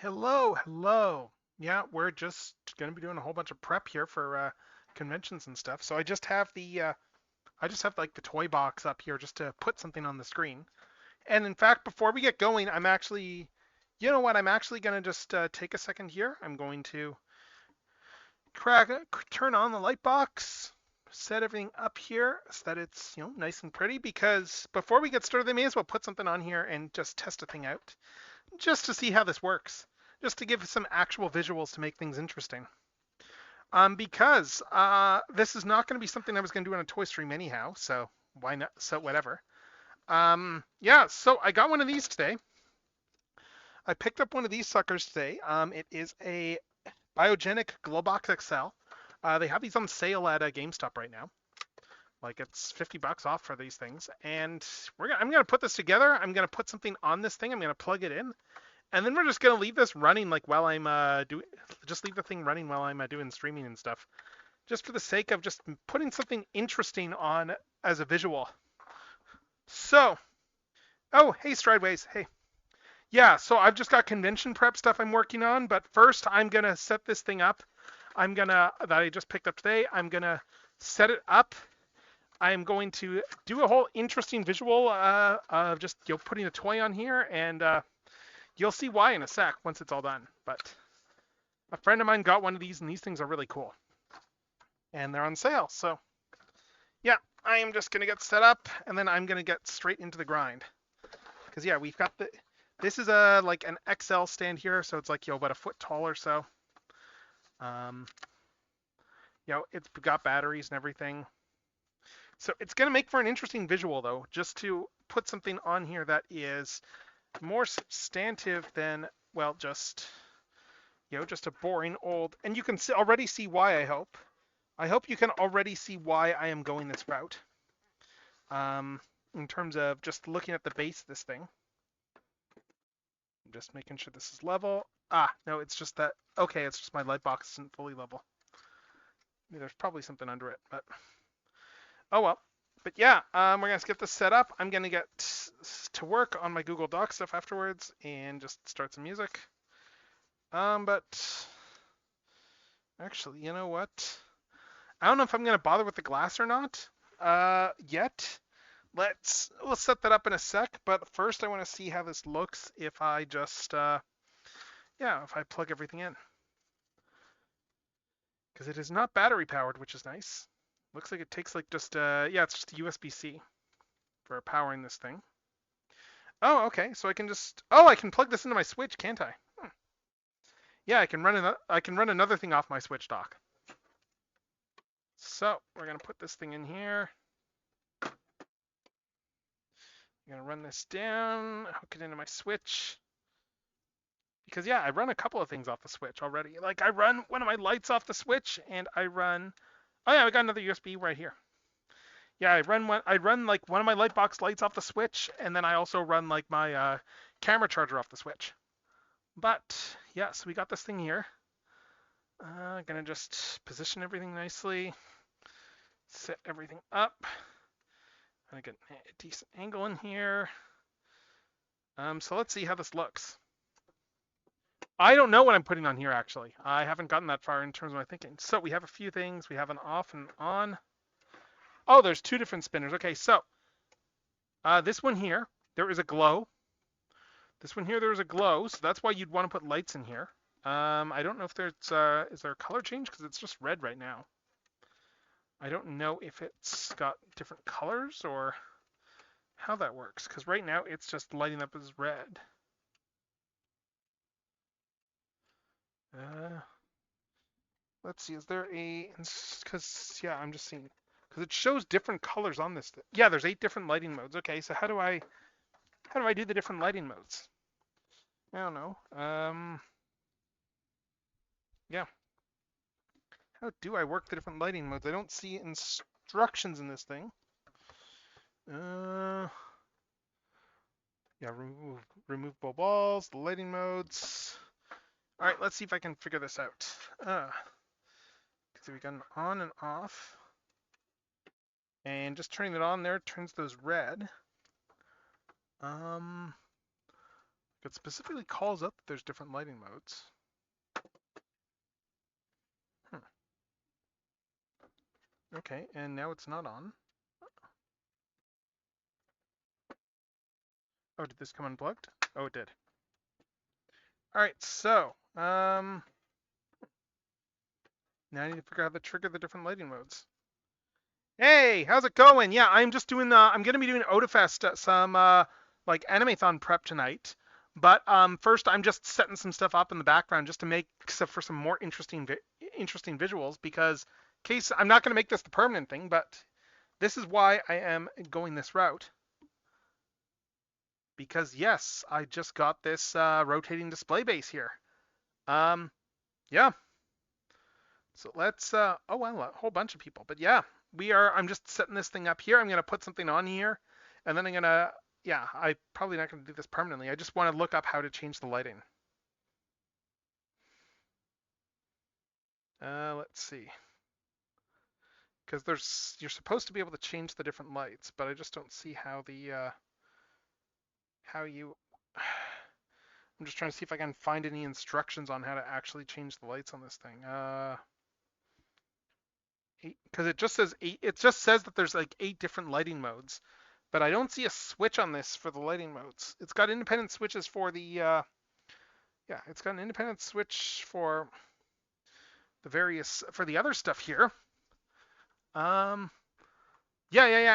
Hello, hello. Yeah, we're just going to be doing a whole bunch of prep here for conventions and stuff. So I just have like the toy box up here just to put something on the screen. And in fact, before we get going, you know what? I'm actually going to just take a second here. I'm going to turn on the light box, set everything up here so that it's nice and pretty. Because before we get started, they may as well put something on here and just test a thing out, just to see how this works, just to give some actual visuals to make things interesting. Because this is not going to be something I was going to do on a toy stream anyhow, so why not? So whatever. Yeah, so I got one of these today. I picked up one of these suckers today. It is a Biogenic Globox XL. They have these on sale at GameStop right now. Like it's $50 off for these things, and I'm gonna put this together. I'm gonna put something on this thing. I'm gonna plug it in, and then we're just gonna leave this running like while I'm doing. Just leave the thing running while I'm doing streaming and stuff, just for the sake of just putting something interesting on as a visual. So, oh, hey, Strideways, hey. Yeah, so I've just got convention prep stuff I'm working on, but first I'm gonna set this thing up. That I just picked up today. I'm gonna set it up. I'm going to do a whole interesting visual of just putting a toy on here, and you'll see why in a sec once it's all done. But a friend of mine got one of these, and these things are really cool, and they're on sale. So yeah, I am just gonna get set up, and then I'm gonna get straight into the grind. Because yeah, we've got this is a like an XL stand here, so it's like about a foot tall or so. Um, it's got batteries and everything. So it's gonna make for an interesting visual though, just to put something on here that is more substantive than just a boring old. And you can already see why. I hope you can already see why I am going this route. In terms of just looking at the base of this thing. I'm just making sure this is level. Ah, no, it's just that. Okay, it's just my light box isn't fully level. There's probably something under it, but oh well. But yeah, we're gonna get this set up. I'm gonna get to work on my Google Docs stuff afterwards and just start some music. But actually, you know what? I don't know if I'm gonna bother with the glass or not. Yet. We'll set that up in a sec. But first, I want to see how this looks if I just if I plug everything in, because it is not battery powered, which is nice. Looks like it takes like just it's just USB-C for powering this thing. Oh, okay. So I can plug this into my Switch, can't I? Yeah, I can run another thing off my Switch dock. So we're gonna put this thing in here. I'm gonna run this down, hook it into my Switch. Because yeah, I run a couple of things off the Switch already. Like I run one of my lights off the Switch, and I run. Oh yeah, I got another USB right here. Yeah, I run like one of my Lightbox lights off the Switch, and then I also run like my camera charger off the Switch. But yes, we got this thing here. Gonna just position everything nicely, set everything up. I get a decent angle in here. So let's see how this looks. I don't know what I'm putting on here actually. I haven't gotten that far in terms of my thinking. So we have a few things. We have an off and on. Oh, there's two different spinners. Okay, so this one here, there is a glow. This one here, there's a glow, so that's why you'd want to put lights in here. I don't know if there's is there a color change because it's just red right now. I don't know if it's got different colors or how that works because right now it's just lighting up as red. Uh, let's see, is there a, because yeah, I'm just seeing, because it shows different colors on this. Yeah, there's 8 different lighting modes. Okay, so how do I do the different lighting modes? I don't know. Yeah. How do I work the different lighting modes? I don't see instructions in this thing. Yeah, remove removable balls, the lighting modes. All right, let's see if I can figure this out. So we got an on and off. And just turning it on there turns those red. It specifically calls out that there's different lighting modes. Okay, and now it's not on. Oh, did this come unplugged? Oh, it did. All right, so now I need to figure out how to trigger the different lighting modes. Hey, how's it going? Yeah, I'm just doing I'm gonna be doing Otafest, some like Animathon prep tonight. But first, I'm just setting some stuff up in the background just to make for some more interesting visuals. Because case I'm not gonna make this the permanent thing, but this is why I am going this route. Because yes, I just got this rotating display base here. Yeah. So let's oh well, a whole bunch of people. But yeah, I'm just setting this thing up here. I'm gonna put something on here, and then I'm gonna yeah, I probably not gonna do this permanently. I just want to look up how to change the lighting. Let's see. Because you're supposed to be able to change the different lights, but I just don't see how how you I'm just trying to see if I can find any instructions on how to actually change the lights on this thing. Because it just says 8. It just says that there's like 8 different lighting modes, but I don't see a switch on this for the lighting modes. It's got independent switches for the yeah, it's got an independent switch for the various for the other stuff here. Yeah,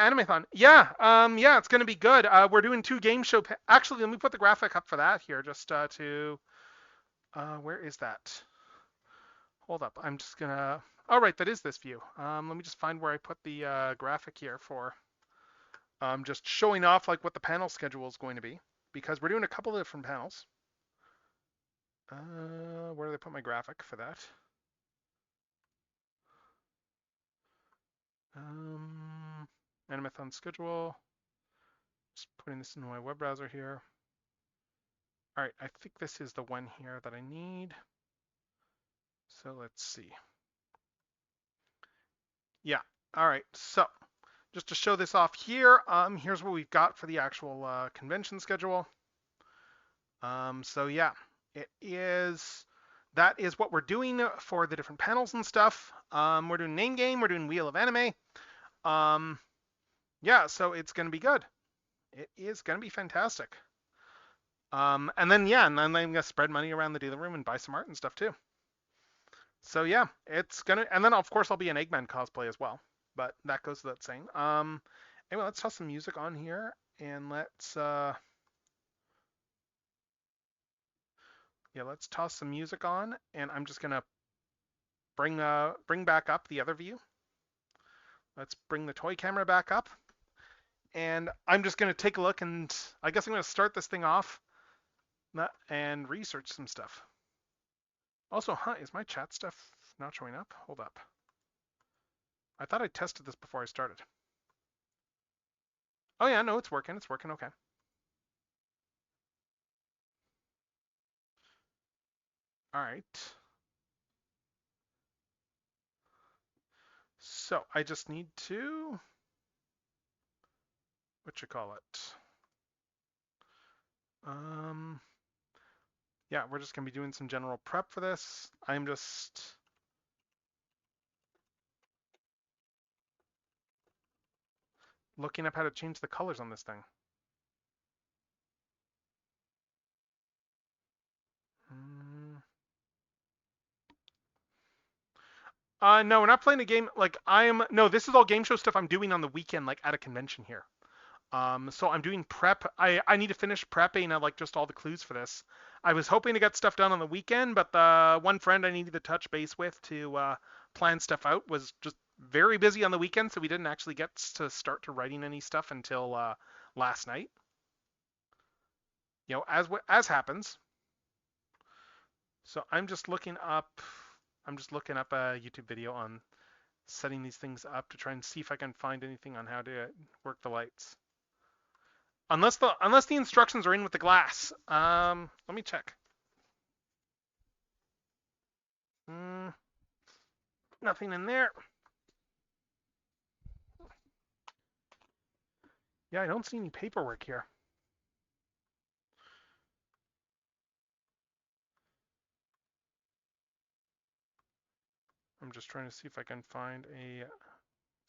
Animathon. Yeah, it's gonna be good. We're doing 2 game show. Actually, let me put the graphic up for that here, just to. Where is that? Hold up. I'm just gonna. Oh, right, that is this view. Let me just find where I put the graphic here for. Just showing off like what the panel schedule is going to be, because we're doing a couple of different panels. Where did I put my graphic for that? Animathon schedule. Just putting this into my web browser here. All right, I think this is the one here that I need. So let's see. Yeah, all right, so just to show this off here, here's what we've got for the actual convention schedule. So yeah, that is what we're doing for the different panels and stuff. We're doing name game, we're doing Wheel of Anime. Yeah, so it's gonna be good. It is gonna be fantastic. And then yeah, and then I'm gonna spread money around the dealer room and buy some art and stuff too. So yeah, it's gonna, and then of course I'll be an Eggman cosplay as well. But that goes without saying. Anyway, let's toss some music on here, and let's let's toss some music on, and I'm just gonna bring back up the other view. Let's bring the toy camera back up, and I'm just gonna take a look, and I guess I'm gonna start this thing off and research some stuff. Also, is my chat stuff not showing up? Hold up. I thought I tested this before I started. Oh yeah, no, it's working. It's working okay. All right. So I just need to, what you call it? Yeah, we're just gonna be doing some general prep for this. I'm just looking up how to change the colors on this thing. No, we're not playing a game. Like no, this is all game show stuff I'm doing on the weekend, like at a convention here. So I'm doing prep. I need to finish prepping like just all the clues for this. I was hoping to get stuff done on the weekend, but the one friend I needed to touch base with to plan stuff out was just very busy on the weekend, so we didn't actually get to start to writing any stuff until last night. You know, as happens. So I'm just looking up a YouTube video on setting these things up to try and see if I can find anything on how to work the lights. Unless the instructions are in with the glass. Let me check. Nothing in there. Yeah, I don't see any paperwork here. I'm just trying to see if I can find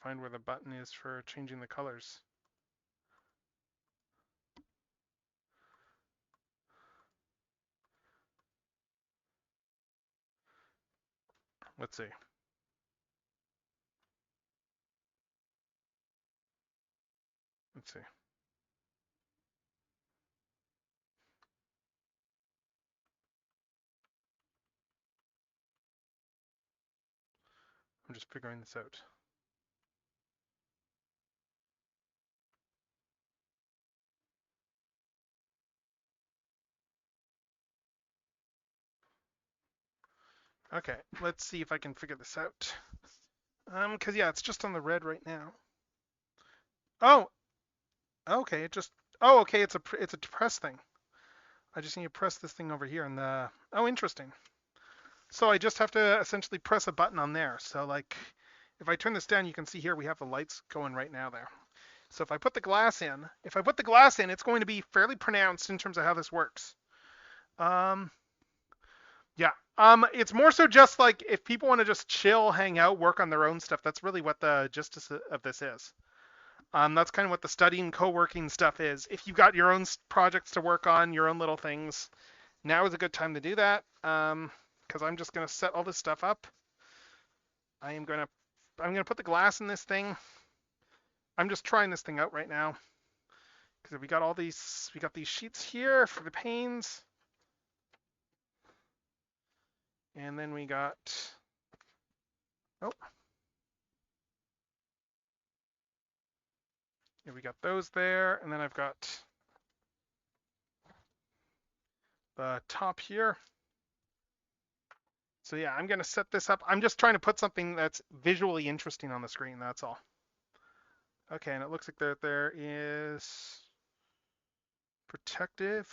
where the button is for changing the colors. Let's see. Let's see. I'm just figuring this out. Okay, let's see if I can figure this out. Cause yeah, it's just on the red right now. Oh, okay, okay, it's a press thing. I just need to press this thing over here and oh, interesting. So I just have to essentially press a button on there. So like, if I turn this down, you can see here we have the lights going right now there. So if I put the glass in, it's going to be fairly pronounced in terms of how this works. Yeah. It's more so just like if people want to just chill, hang out, work on their own stuff. That's really what the gist of this is. That's kind of what the studying, co-working stuff is. If you've got your own projects to work on, your own little things, now is a good time to do that. Because I'm just gonna set all this stuff up. I'm gonna put the glass in this thing. I'm just trying this thing out right now. Because we got these sheets here for the panes. And then we got, oh, yeah, we got those there. And then I've got the top here. So yeah, I'm gonna set this up. I'm just trying to put something that's visually interesting on the screen, that's all. Okay, and it looks like there is protective.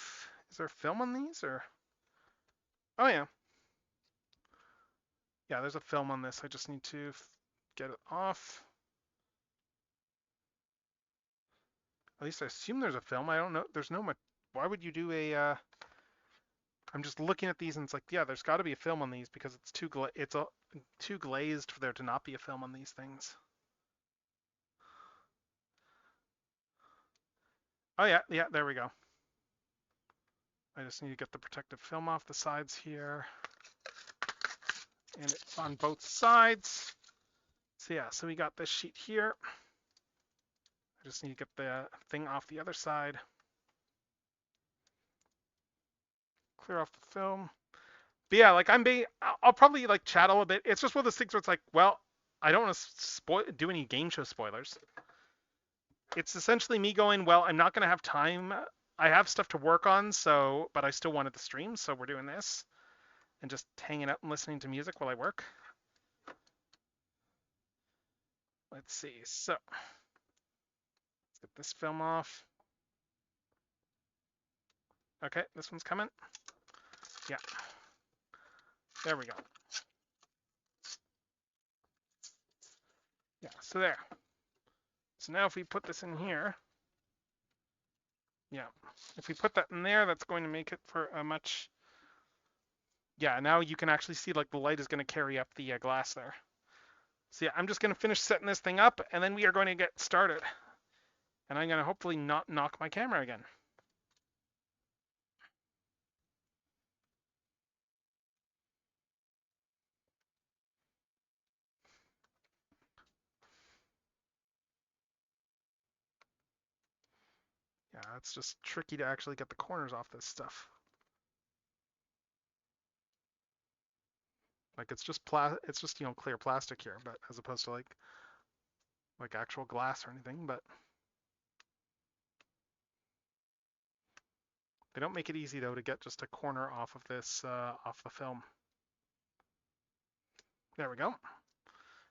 Is there film on these or? Oh yeah. Yeah, there's a film on this. I just need to get it off. At least I assume there's a film. I don't know. There's no much. Why would you do a? I'm just looking at these and it's like, yeah, there's got to be a film on these because it's too glazed for there to not be a film on these things. Oh yeah, yeah, there we go. I just need to get the protective film off the sides here. And it's on both sides. So yeah, so we got this sheet here. I just need to get the thing off the other side. Clear off the film. But yeah, like I'll probably like chat a little bit. It's just one of those things where it's like, well, I don't want to do any game show spoilers. It's essentially me going, well, I'm not going to have time. I have stuff to work on, but I still wanted the stream, so we're doing this. And just hanging out and listening to music while I work. Let's see, so let's get this film off. Okay, this one's coming. Yeah. There we go. Yeah, so there. So now if we put this in here, yeah, if we put that in there, that's going to make it for a much, yeah, now you can actually see like the light is going to carry up the glass there. So yeah, I'm just going to finish setting this thing up and then we are going to get started. And I'm going to hopefully not knock my camera again. Yeah, it's just tricky to actually get the corners off this stuff. Like it's just clear plastic here, but as opposed to like actual glass or anything, but they don't make it easy though to get just a corner off of this off the film. There we go.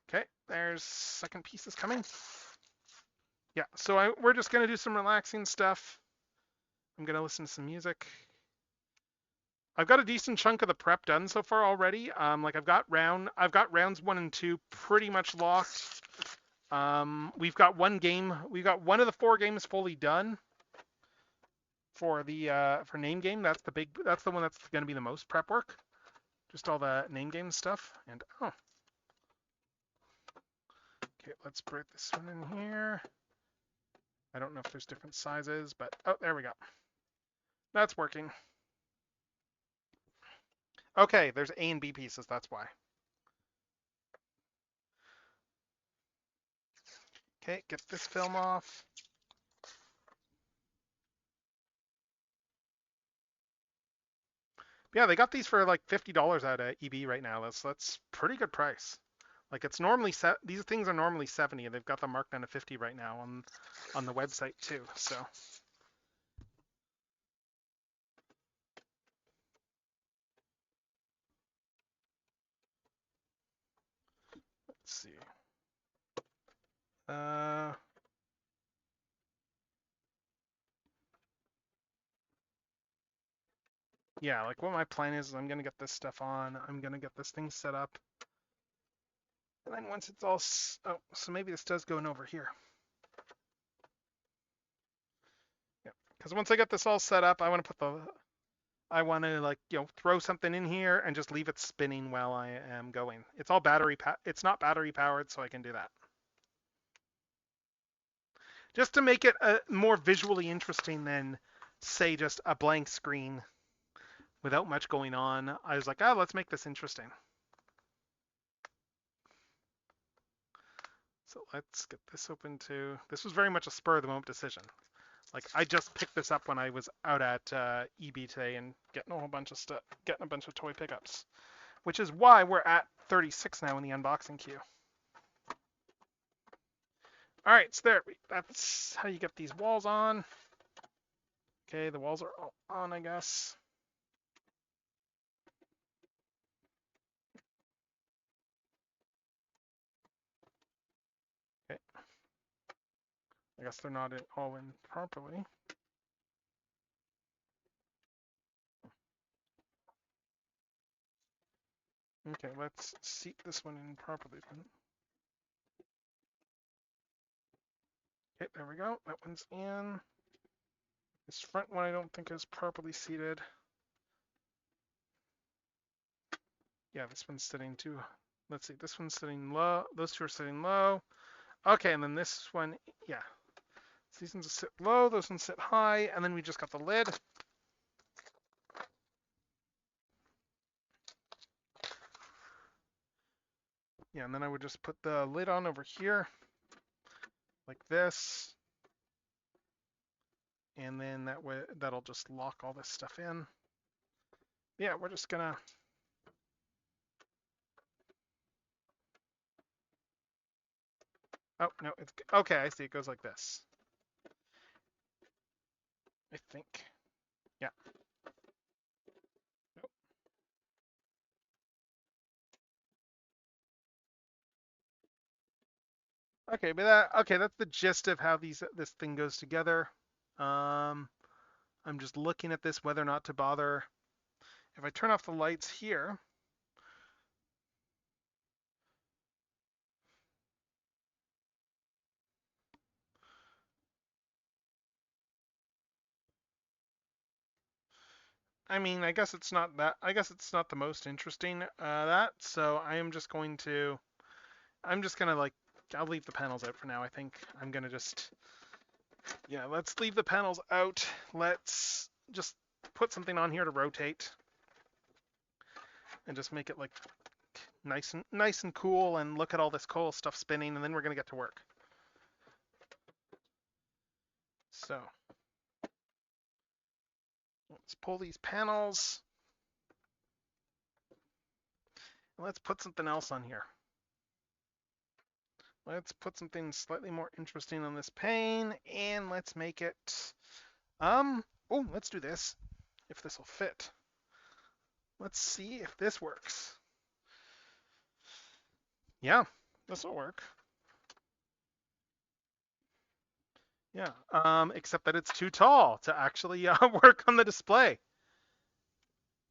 Okay, there's second piece is coming. Yeah, so we're just gonna do some relaxing stuff. I'm gonna listen to some music. I've got a decent chunk of the prep done so far already. Like I've got rounds 1 and 2 pretty much locked. We've got one of the 4 games fully done for the for name game. That's the one that's going to be the most prep work. Just all the name game stuff. And oh, Okay, let's put this one in here. I don't know if there's different sizes, but oh, there we go. That's working. Okay, there's A and B pieces, that's why. Okay, get this film off. Yeah, they got these for like $50 out at EB right now. That's pretty good price. Like it's normally these things are normally 70, and they've got them marked down to 50 right now on the website too. So let's see. Uh, yeah, like what my plan is I'm gonna get this stuff on. I'm gonna get this thing set up, and then once it's all oh, so maybe this does go in over here. Yeah, because once I get this all set up, I want to put I want to like throw something in here and just leave it spinning while I am going. It's all it's not battery powered, so I can do that. Just to make it more visually interesting than say just a blank screen without much going on. I was like, oh, let's make this interesting. So let's get this open too. This was very much a spur of the moment decision. Like I just picked this up when I was out at EB today and getting a whole bunch of stuff, getting a bunch of toy pickups, which is why we're at 36 now in the unboxing queue. All right, so there. That's how you get these walls on. Okay, the walls are all on, I guess. Okay. I guess they're not all in properly. Okay, let's seat this one in properly then. Okay, there we go. That one's in. This front one I don't think is properly seated. Yeah, this one's sitting too. Let's see, this one's sitting low. Those two are sitting low. Okay, and then this one, yeah. These ones sit low, those ones sit high, and then we just got the lid. Yeah, and then I would just put the lid on over here, like this. And then that way, that'll just lock all this stuff in. Yeah, we're just gonna. Oh, no, it's okay. I see. It goes like this. I think. Yeah. Nope. Okay, but that's the gist of how this thing goes together. I'm just looking at this whether or not to bother. If I turn off the lights here, I mean, I guess it's not that. I guess it's not the most interesting that. So I'm just gonna like, I'll leave the panels out for now. I think I'm gonna just, yeah, let's leave the panels out. Let's just put something on here to rotate and just make it like nice and cool, and look at all this cool stuff spinning, and then we're gonna get to work. So let's pull these panels. And let's put something else on here. Let's put something slightly more interesting on this pane, and let's make it, oh, let's do this, if this will fit. Let's see if this works. Yeah, this will work. Yeah, except that it's too tall to actually work on the display.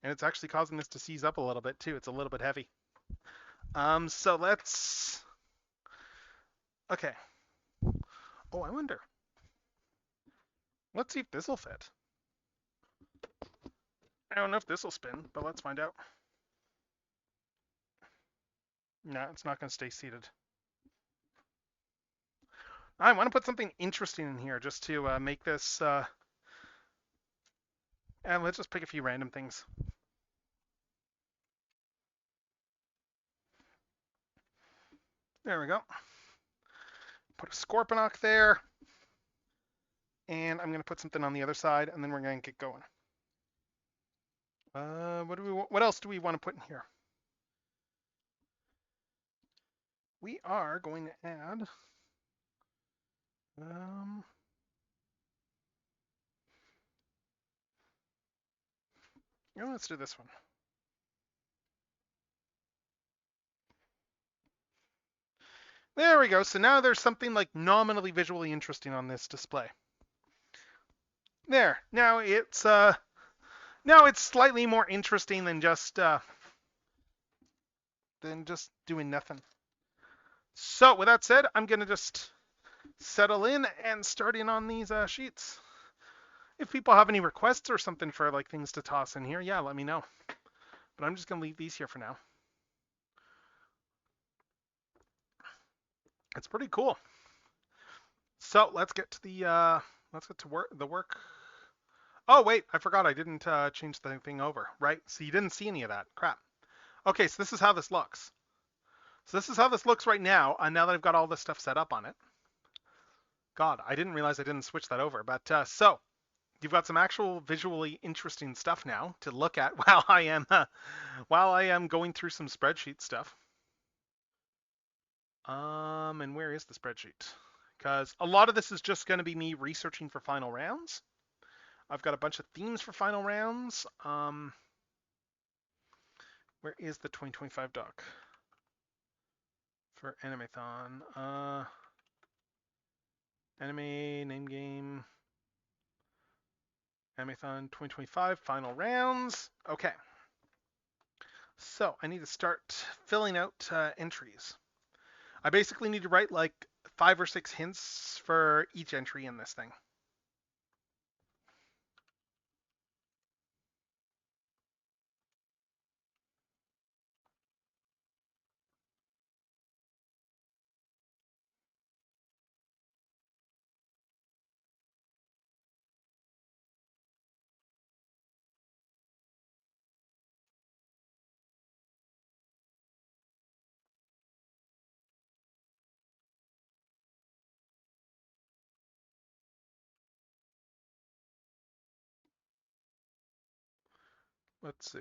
And it's actually causing this to seize up a little bit too. It's a little bit heavy. So let's, okay. Oh, I wonder. Let's see if this will fit. I don't know if this will spin, but let's find out. No, it's not going to stay seated. I want to put something interesting in here just to make this. And let's just pick a few random things. There we go. Put a Scorponok there. And I'm going to put something on the other side, and then we're going to get going. What else do we want to put in here? We are going to add. Let's do this one. There we go. So now there's something like nominally visually interesting on this display. There. Now it's slightly more interesting than just doing nothing. So with that said, I'm gonna just settle in and start in on these sheets. If people have any requests or something for like things to toss in here, yeah, let me know. But I'm just gonna leave these here for now. It's pretty cool. So let's get to the work. Oh wait, I forgot I didn't change the thing over, right? So you didn't see any of that. Crap. Okay, so this is how this looks. So this is how this looks right now, now that I've got all this stuff set up on it. God, I didn't realize I didn't switch that over. But so you've got some actual visually interesting stuff now to look at while I am going through some spreadsheet stuff. And where is the spreadsheet? Because a lot of this is just going to be me researching for final rounds. I've got a bunch of themes for final rounds. Where is the 2025 doc for Animathon? Anime, name game, Animathon 2025 final rounds. Okay. So I need to start filling out entries. I basically need to write like 5 or 6 hints for each entry in this thing. Let's see.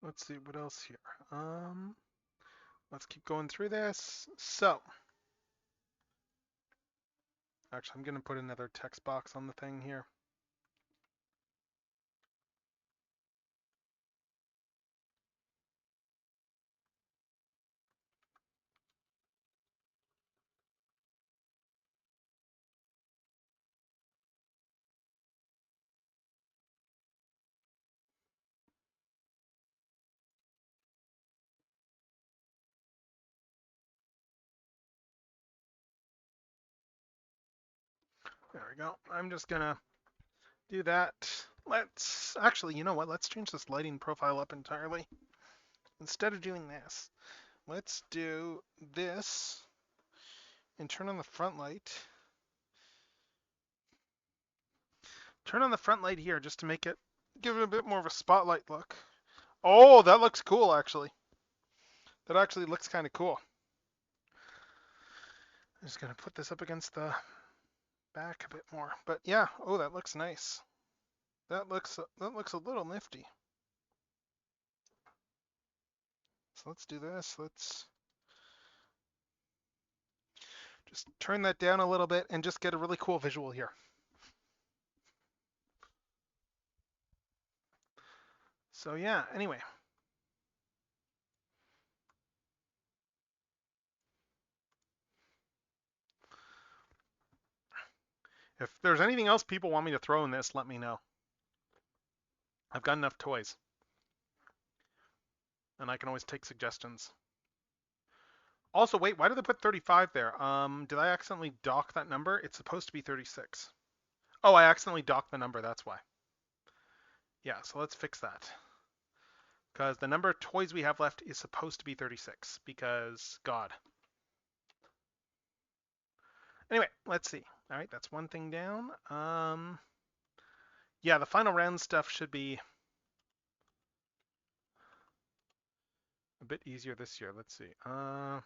Let's see what else here. Let's keep going through this. So, actually, I'm going to put another text box on the thing here. There we go. I'm just going to do that. Let's actually, you know what? Let's change this lighting profile up entirely. Instead of doing this, let's do this and turn on the front light. Turn on the front light here just to make it, give it a bit more of a spotlight look. Oh, that looks cool, actually. That actually looks kind of cool. I'm just gonna put this up against the back a bit more. But yeah, oh, that looks nice. That looks a little nifty. So let's do this. Let's just turn that down a little bit and just get a really cool visual here. So yeah, anyway. If there's anything else people want me to throw in this, let me know. I've got enough toys. And I can always take suggestions. Also, wait, why did they put 35 there? Did I accidentally dock that number? It's supposed to be 36. Oh, I accidentally docked the number, that's why. Yeah, so let's fix that. Because the number of toys we have left is supposed to be 36, because God. Anyway, let's see. All right, that's one thing down. Yeah, the final round stuff should be a bit easier this year. Let's see. Hmm.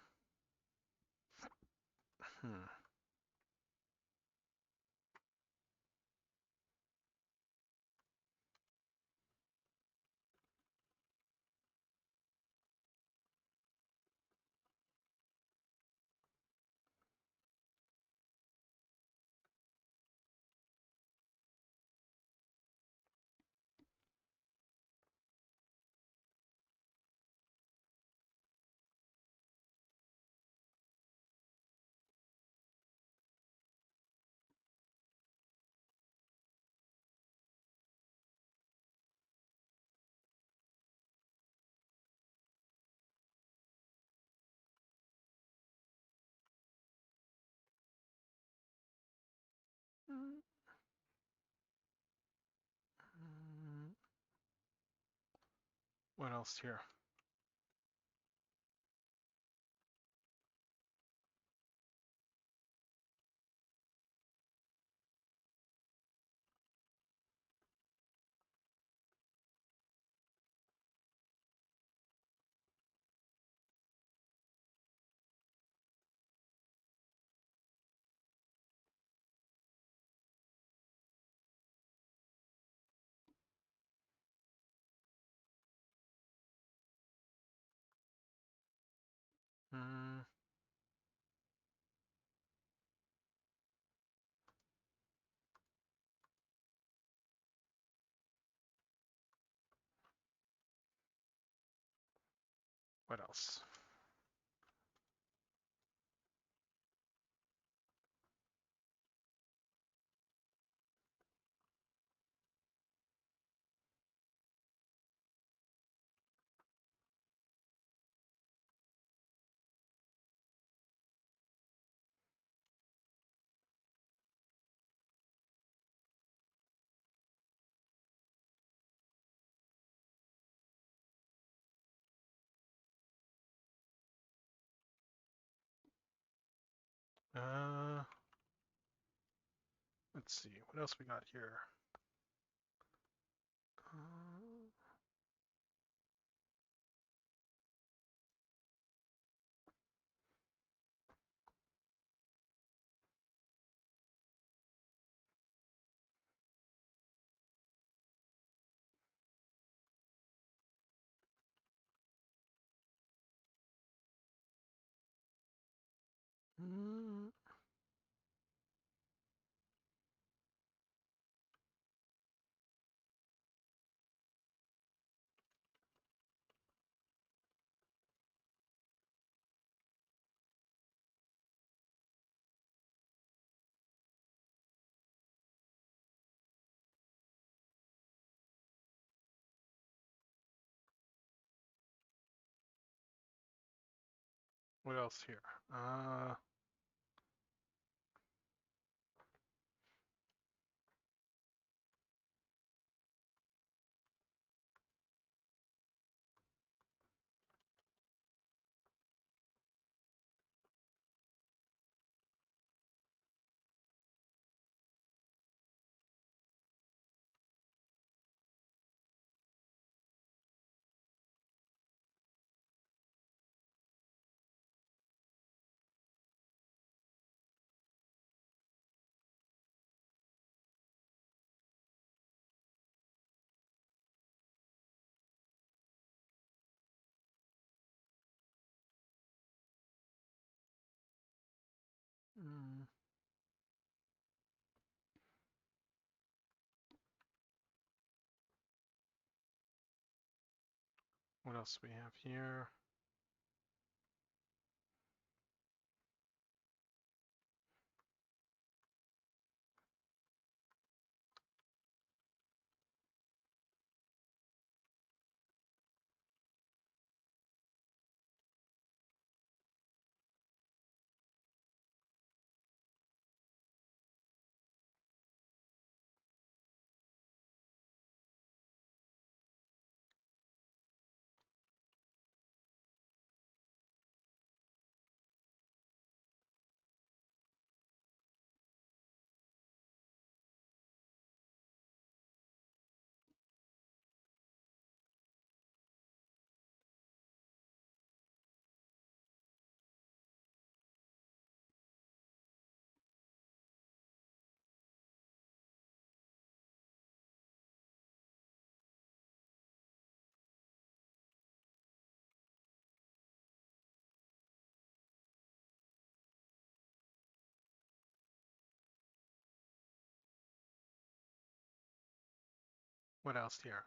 What else here? Hmm. What else? Uh, let's see. What else we got here? Uh, hmm, what else here? What else do we have here? What else here?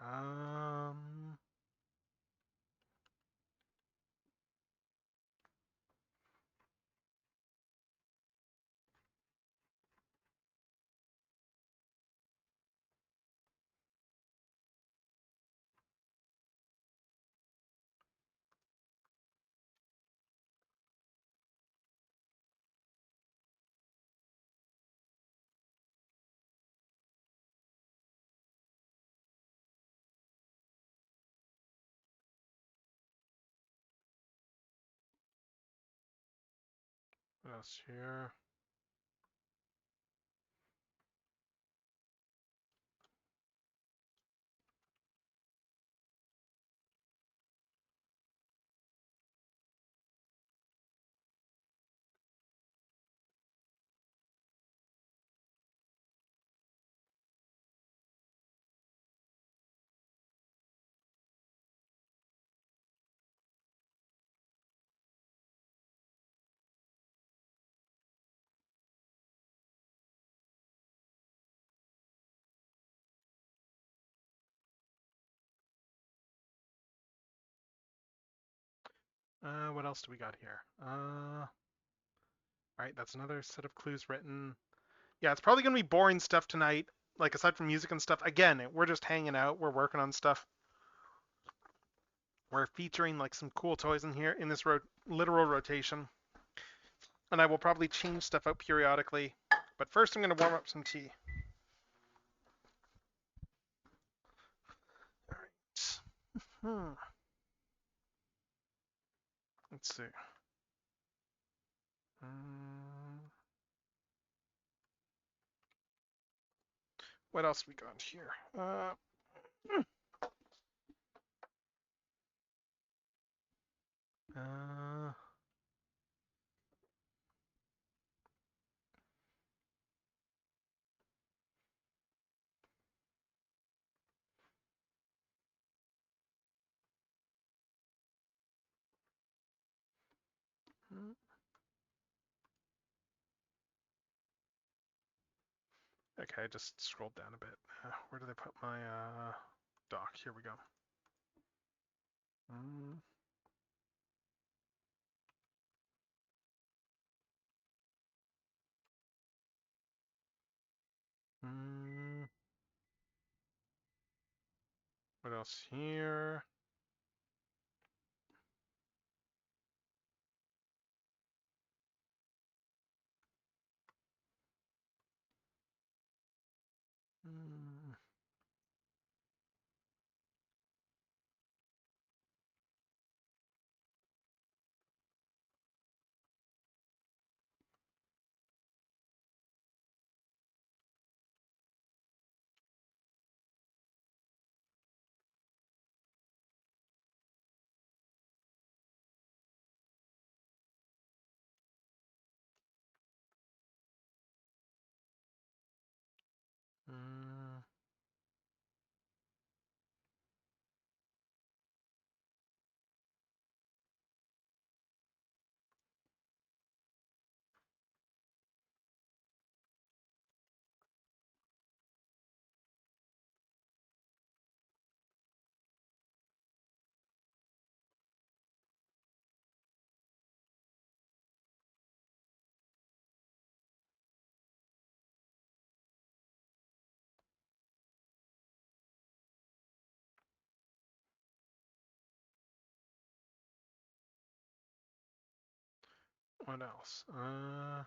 What else here? What else do we got here? All right, that's another set of clues written. Yeah, it's probably gonna be boring stuff tonight. Like aside from music and stuff, again, we're just hanging out. We're working on stuff. We're featuring like some cool toys in here in this literal rotation, and I will probably change stuff out periodically. But first, I'm gonna warm up some tea. All right. Let's see. What else we got here? Uh, okay, I just scrolled down a bit. Where did I put my doc? Here we go. What else here? What else? Mm,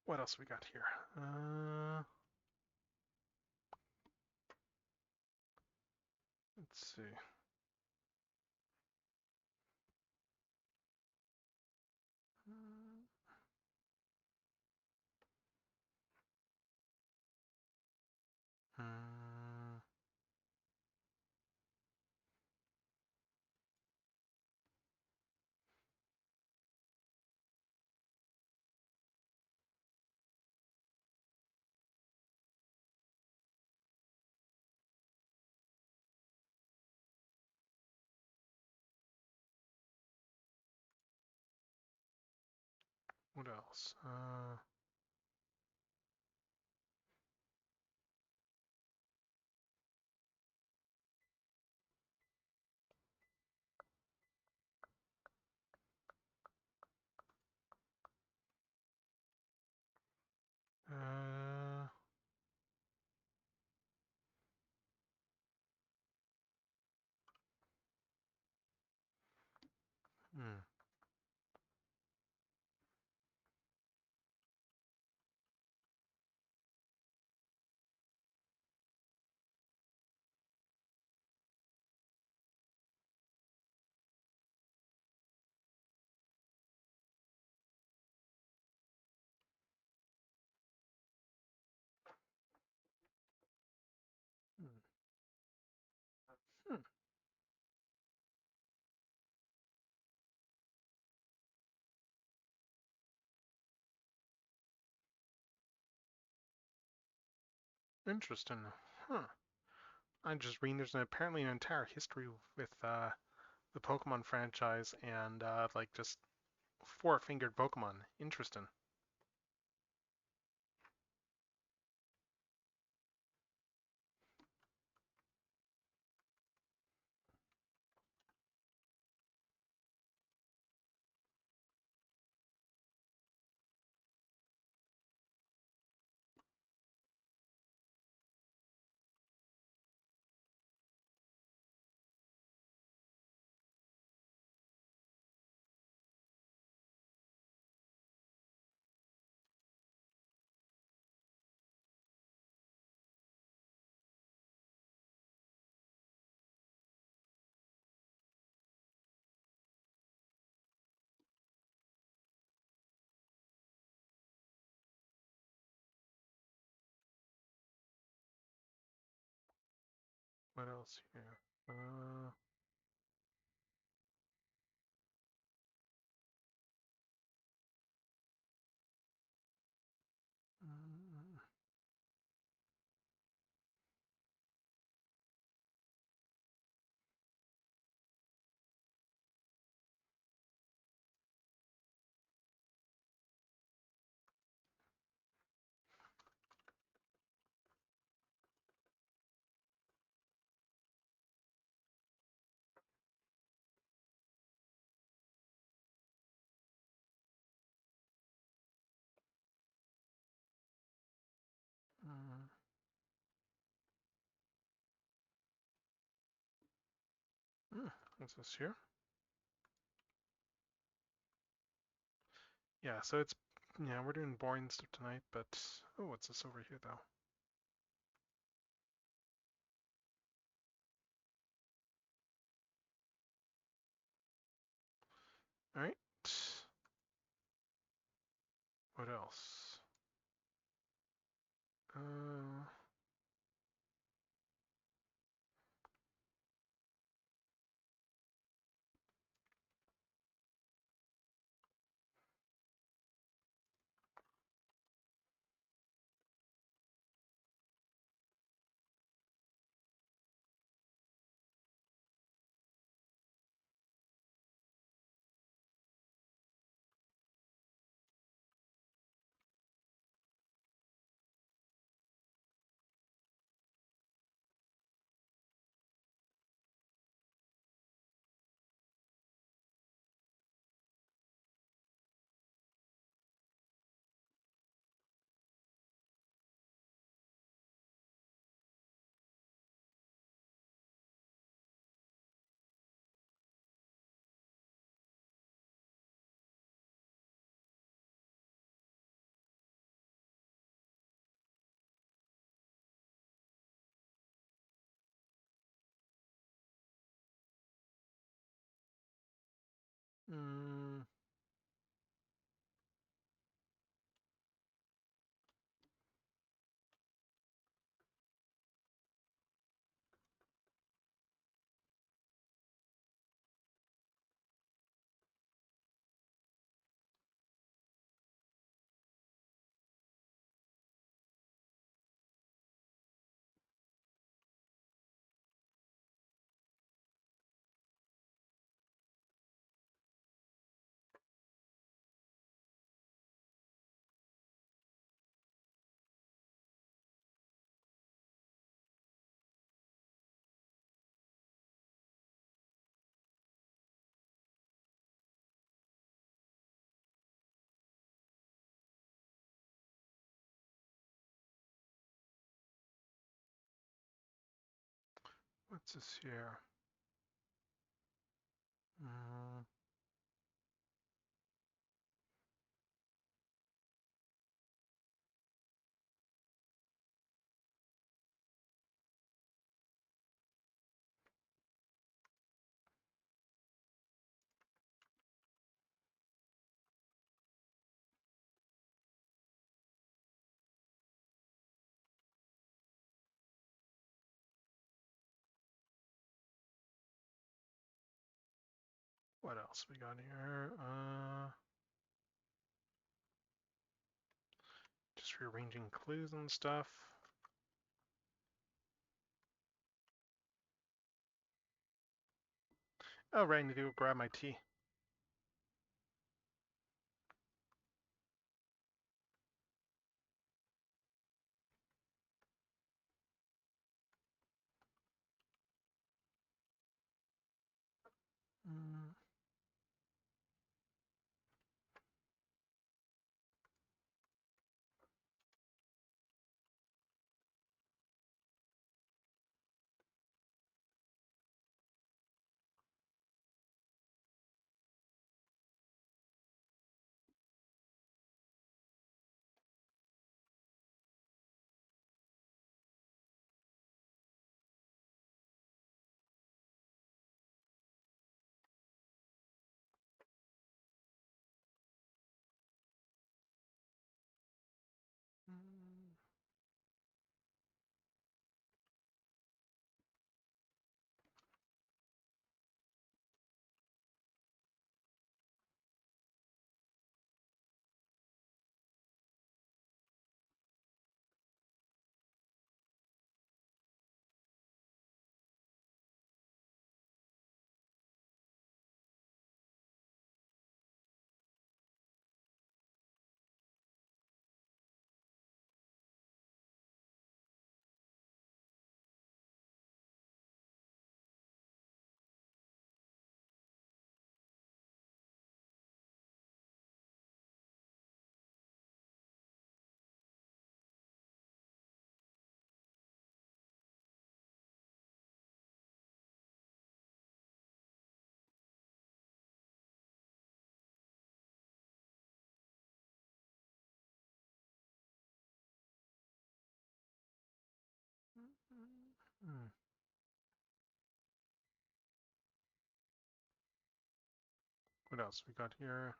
what else we got here? Let's see. Hmm, what else? Uh, hmm, hmm, hmm. Interesting. Huh. I'm just reading. There's apparently an entire history with the Pokemon franchise and like just four-fingered Pokemon. Interesting. What else here? Mm, What's this here? Yeah, so it's, yeah, we're doing boring stuff tonight, but, oh, what's this over here though? All right. What else? Mm, what's this here? Mm, what else we got here? Just rearranging clues and stuff. Oh, right, I need to go grab my tea. Mm. What else we got here?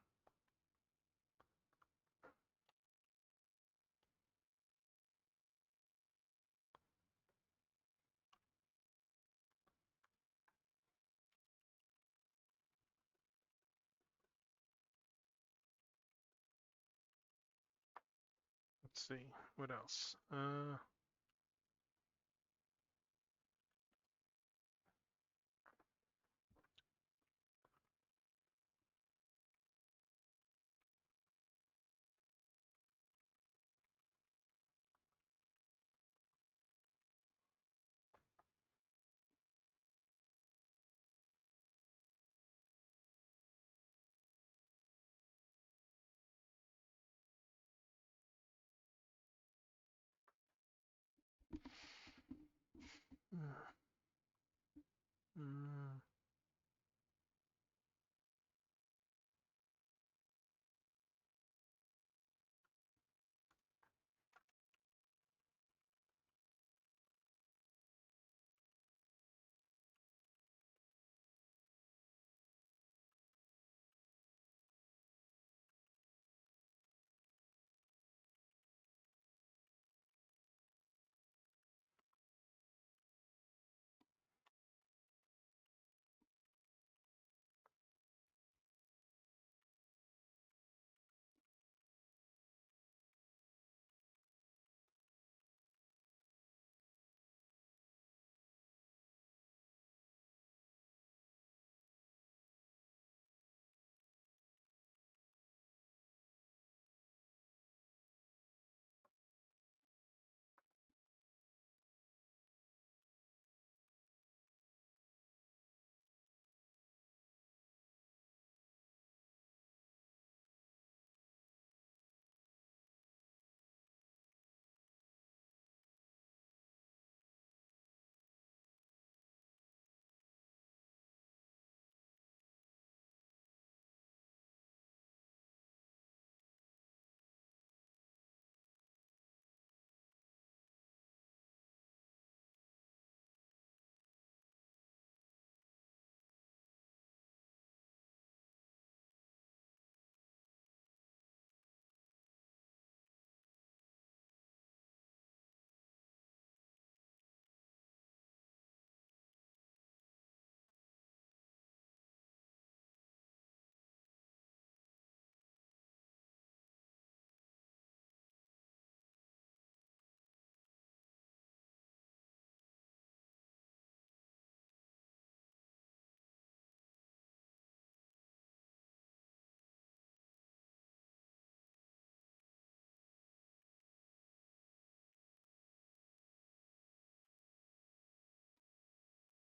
Let's see. What else? Mm,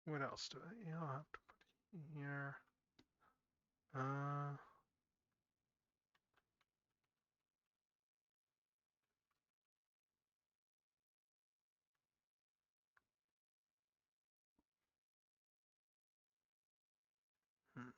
what else do I have to put here? Uh, hmm.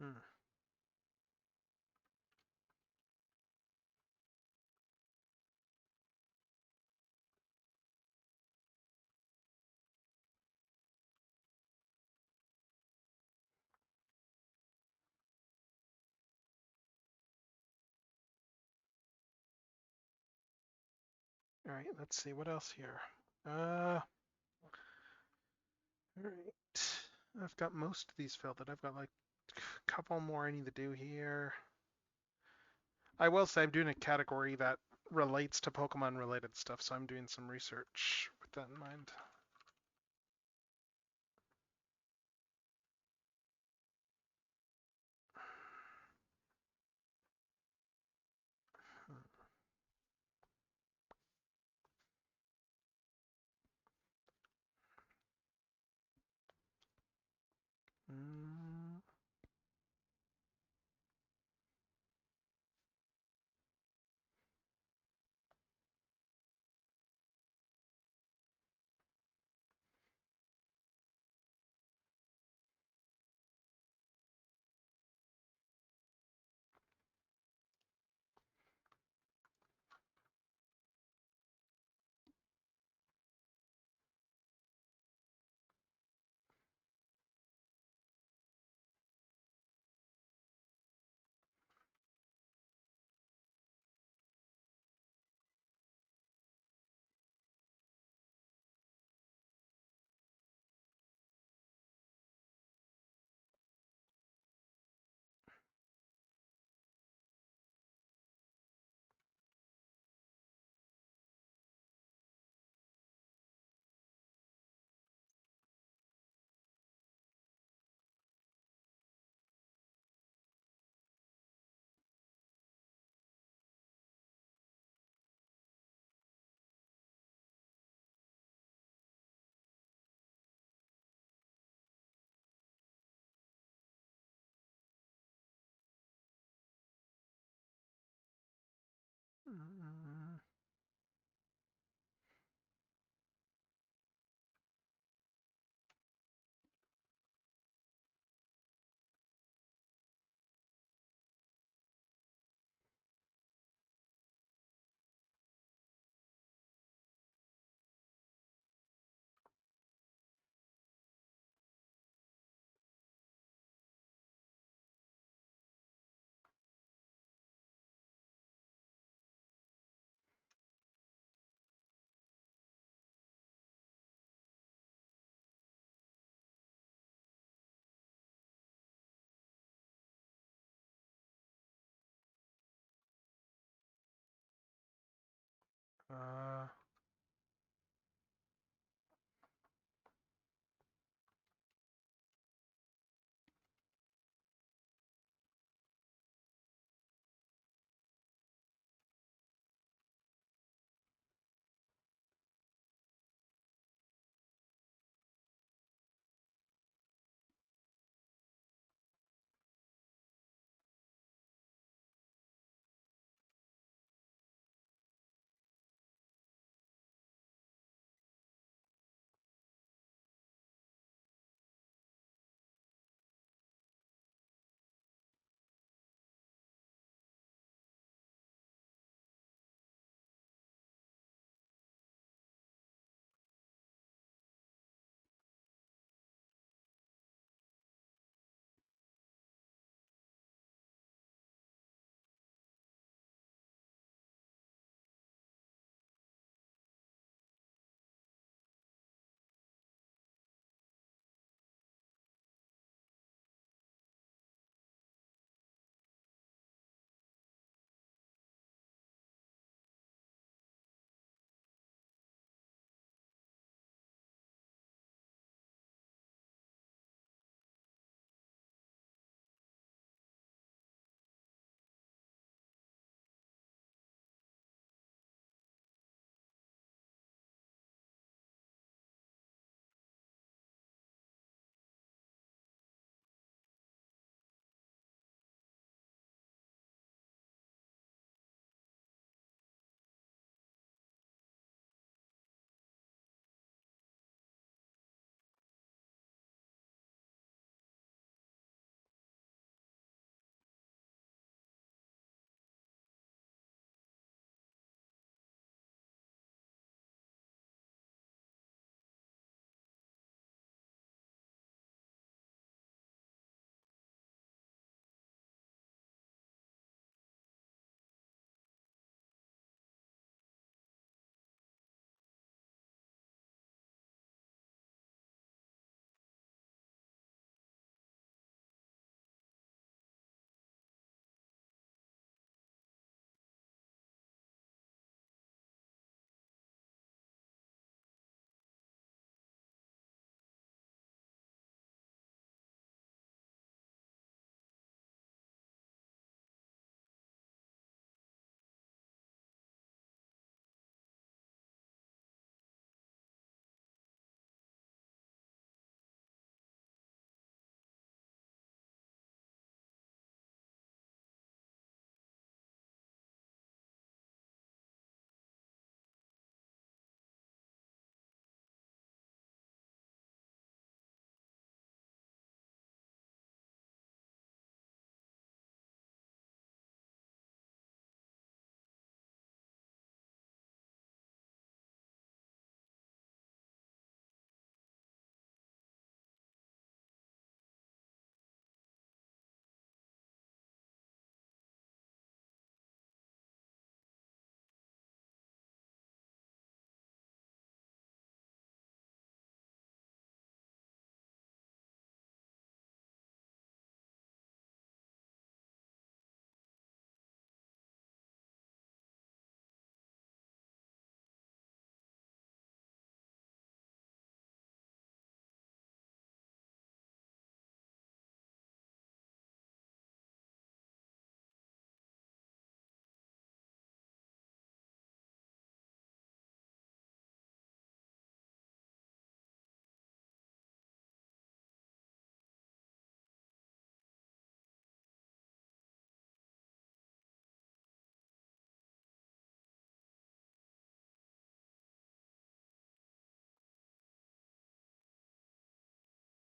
Hmm. All right, let's see what else here. All right. I've got most of these filled in. I've got like a couple more I need to do here. I will say I'm doing a category that relates to Pokemon related stuff, so I'm doing some research with that in mind. Mm. Mm. Uh,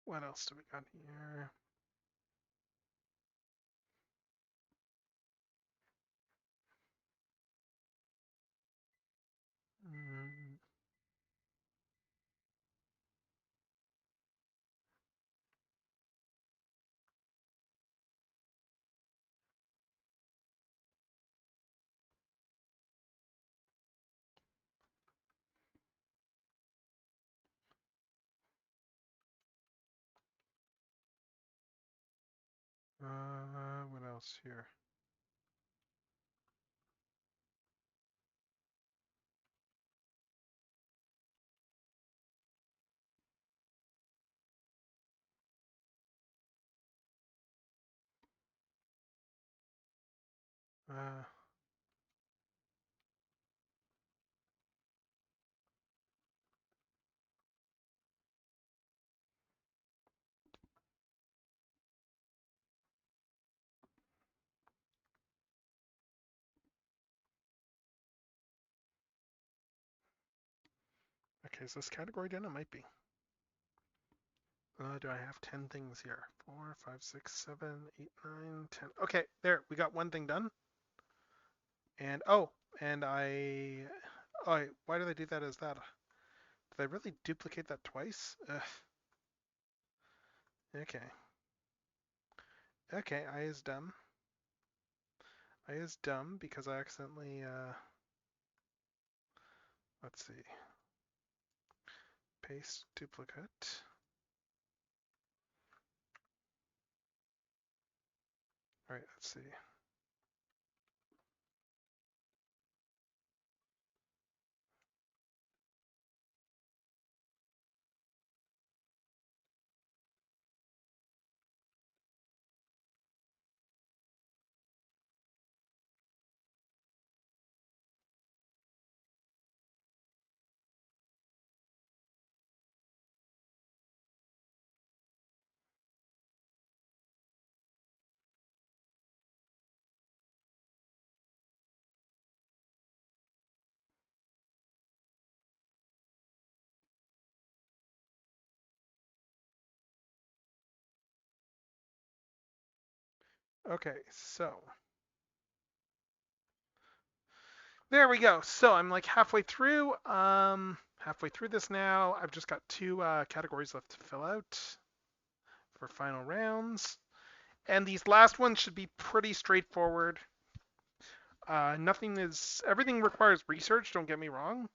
What else do we got here? Mm, what else here? Uh, okay, is this category done? It might be. Do I have 10 things here? 4, 5, 6, 7, 8, 9, 10. Okay, there, we got one thing done. And oh, and why did I do that as that? Did I really duplicate that twice? Ugh. Okay. Okay, I is dumb. I is dumb because I accidentally, let's see, paste duplicate. All right, let's see. Okay, so there we go. So I'm like halfway through this now. I've just got two categories left to fill out for final rounds. And these last ones should be pretty straightforward. Everything requires research, don't get me wrong.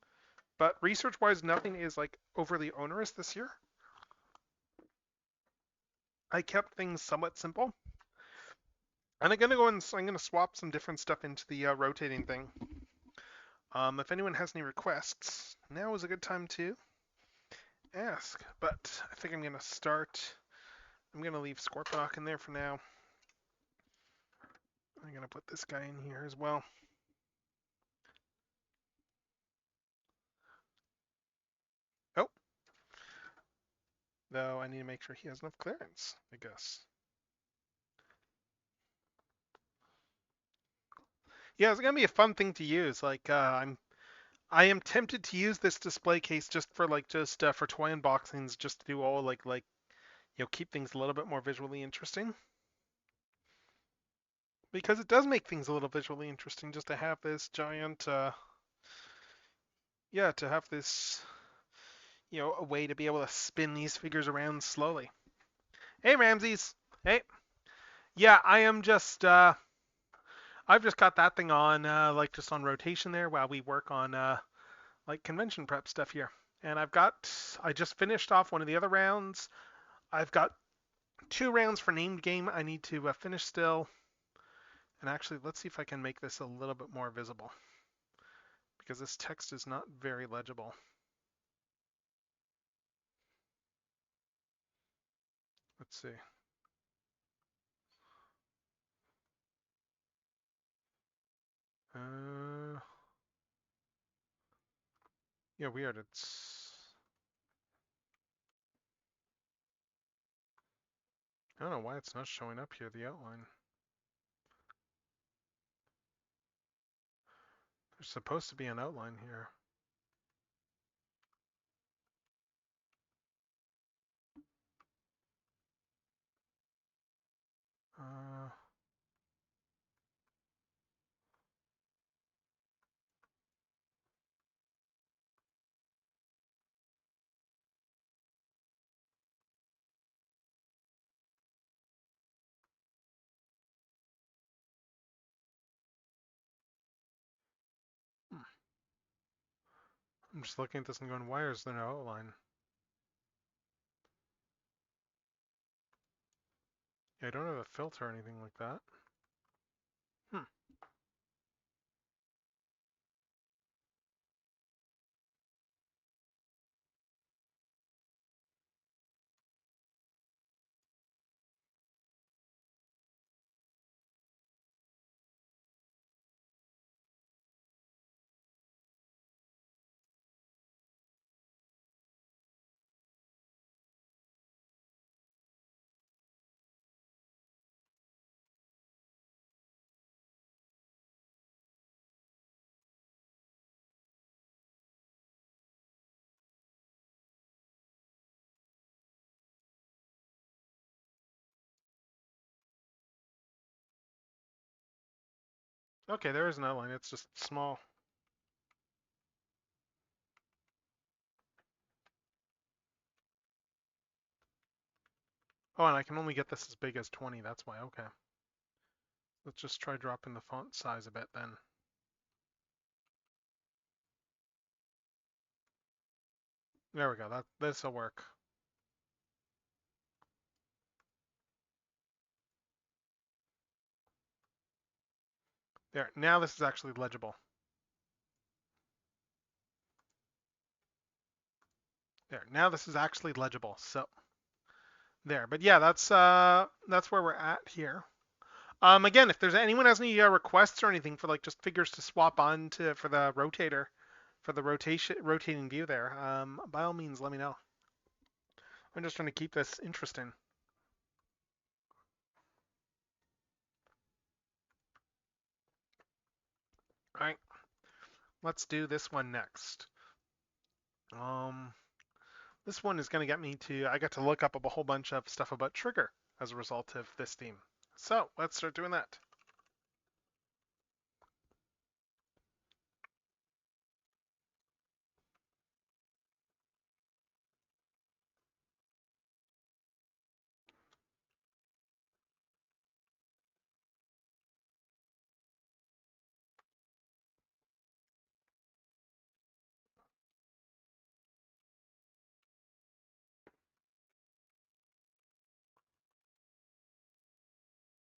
But research-wise, nothing is like overly onerous this year. I kept things somewhat simple. And I'm gonna swap some different stuff into the rotating thing. If anyone has any requests, now is a good time to ask. But I think I'm gonna start. I'm gonna leave Scorponok in there for now. I'm gonna put this guy in here as well. Oh, though I need to make sure he has enough clearance, I guess. Yeah, it's gonna be a fun thing to use. I am tempted to use this display case just for for toy unboxings, just to do all keep things a little bit more visually interesting. Because it does make things a little visually interesting just to have this giant, to have this, a way to be able to spin these figures around slowly. Hey, Ramses. Hey. Yeah, I've just got that thing on, just on rotation there while we work on, convention prep stuff here. And I just finished off one of the other rounds. I've got 2 rounds for named game I need to finish still. And actually, let's see if I can make this a little bit more visible, because this text is not very legible. Let's see. Yeah, weird. I don't know why it's not showing up here, the outline. There's supposed to be an outline here. I'm just looking at this and going, why is there no outline? Yeah, I don't have a filter or anything like that. Hmm. Okay, there is an outline. It's just small. Oh, and I can only get this as big as 20. That's why. Okay. Let's just try dropping the font size a bit then. There we go. This'll work. There. Now this is actually legible. There. Now this is actually legible. So there. But yeah, that's where we're at here. Again, if there's anyone has any requests or anything for like just figures to swap on to for the rotator, for the rotating view there, by all means, let me know. I'm just trying to keep this interesting. All right, let's do this one next. This one is going to get me to, I got to look up a whole bunch of stuff about trigger as a result of this theme. So let's start doing that.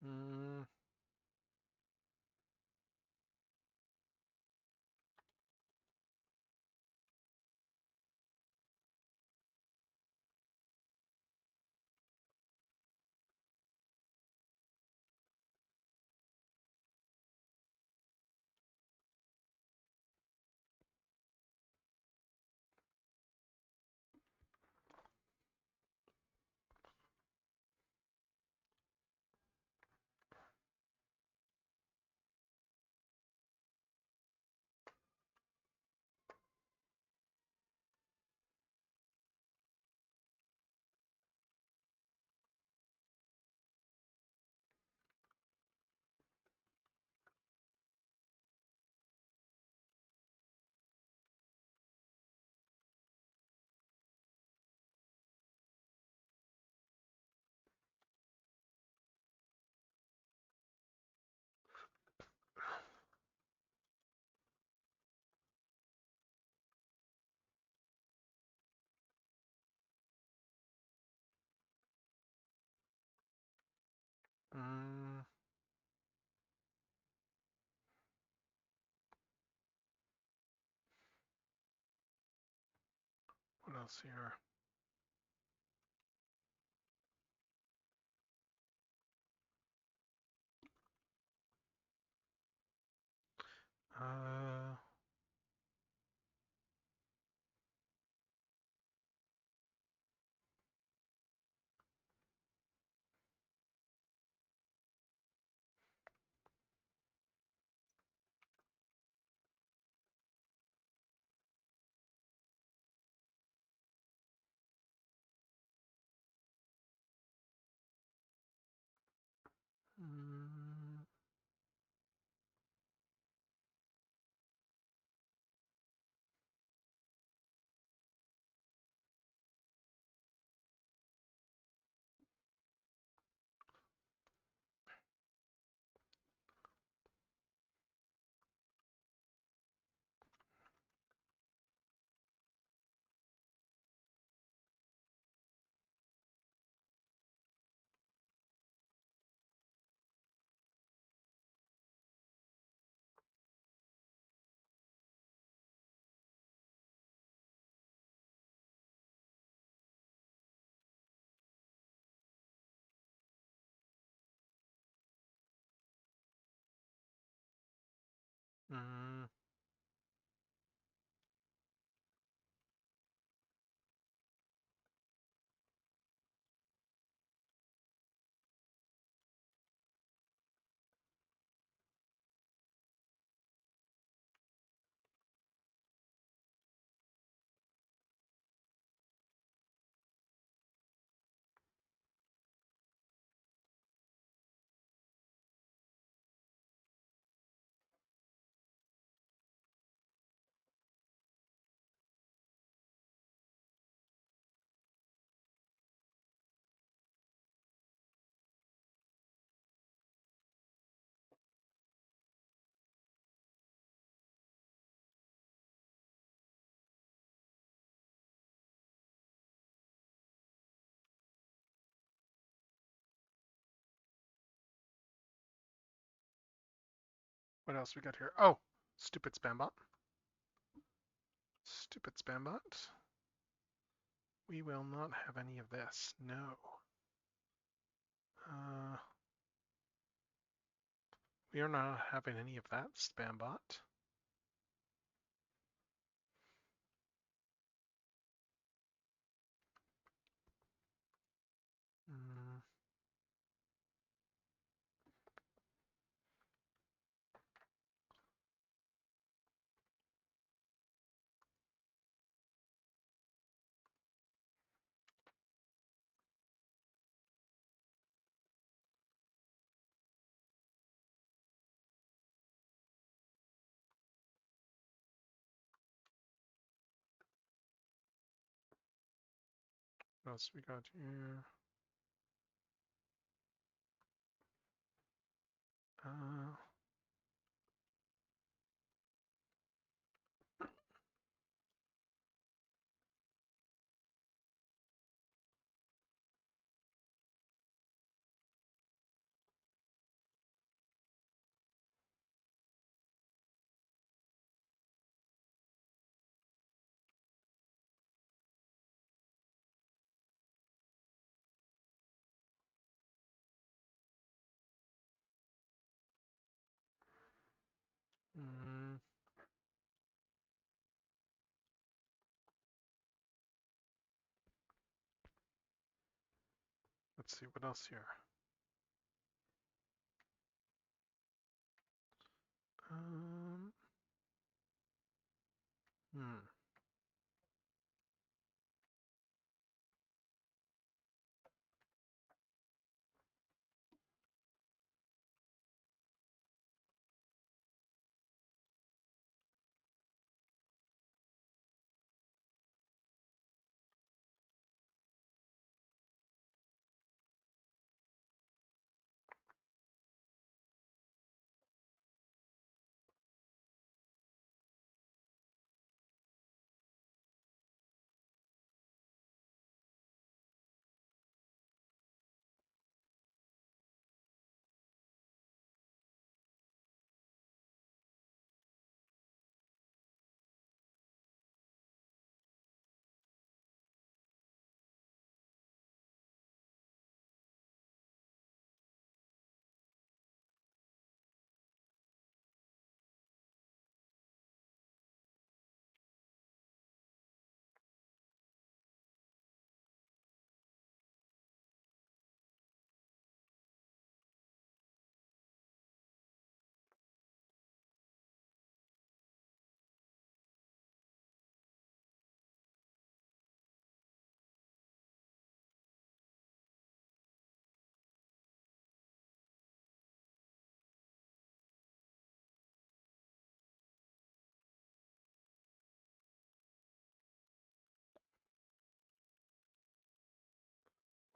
Mm, mm, what else here? Uh, Mm. Mm. What else we got here? Oh, stupid spam bot. Stupid spam bot. We will not have any of this. No. Uh, we are not having any of that spam bot. Mm. What else we got here? Uh, mm. Let's see what else here. Um, hmm.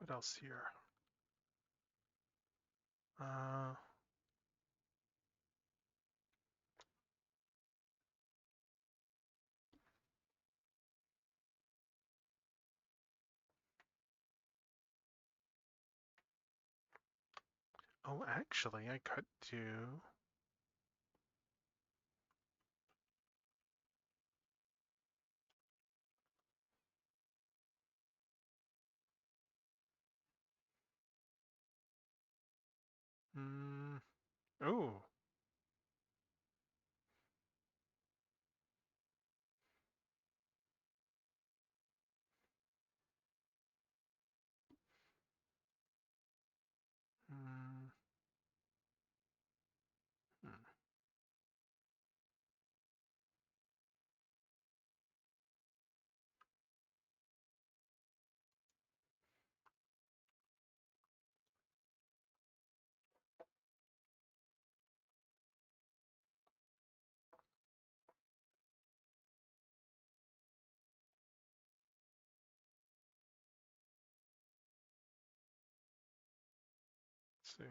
What else here? Uh, oh, actually, I could do. Oh. Mm, hmm. Let's see.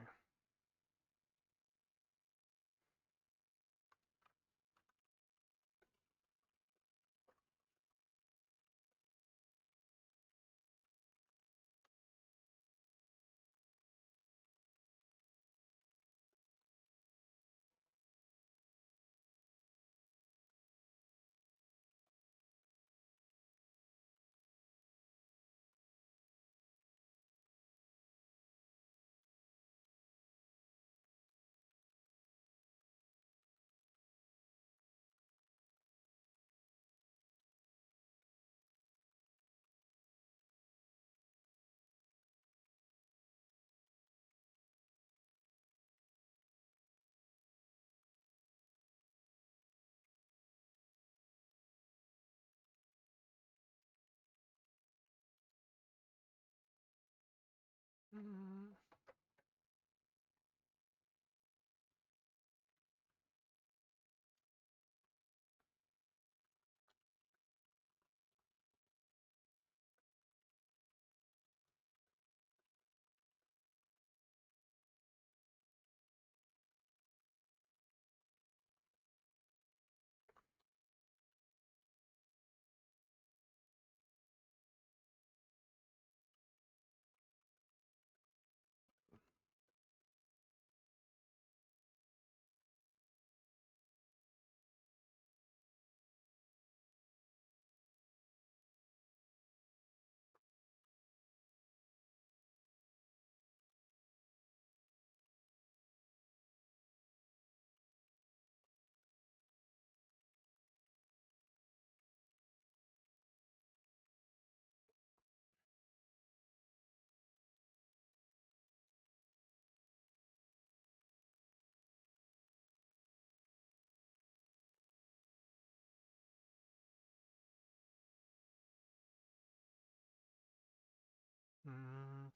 Mm, mm,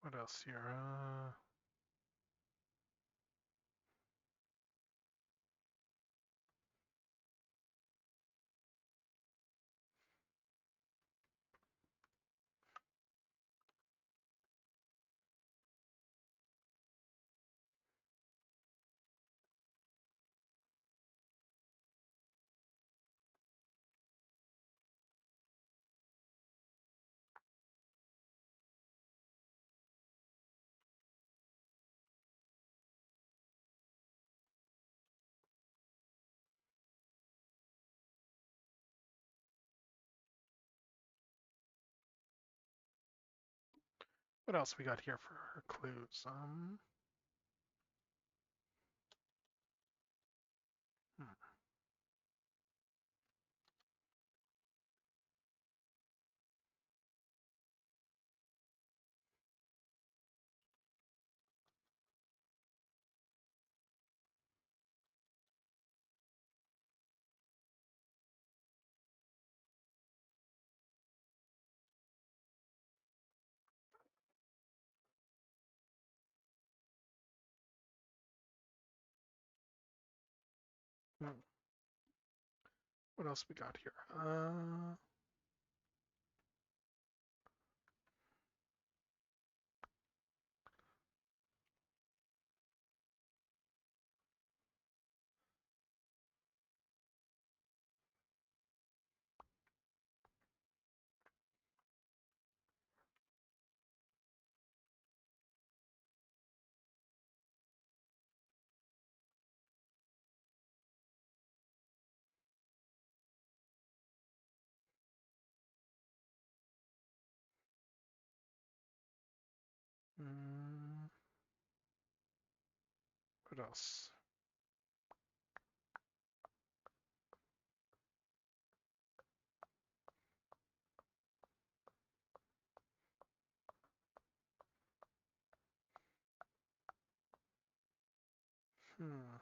what else here? What else we got here for our clues? Hmm. Hmm. What else we got here? Hmm, what else? Hmm.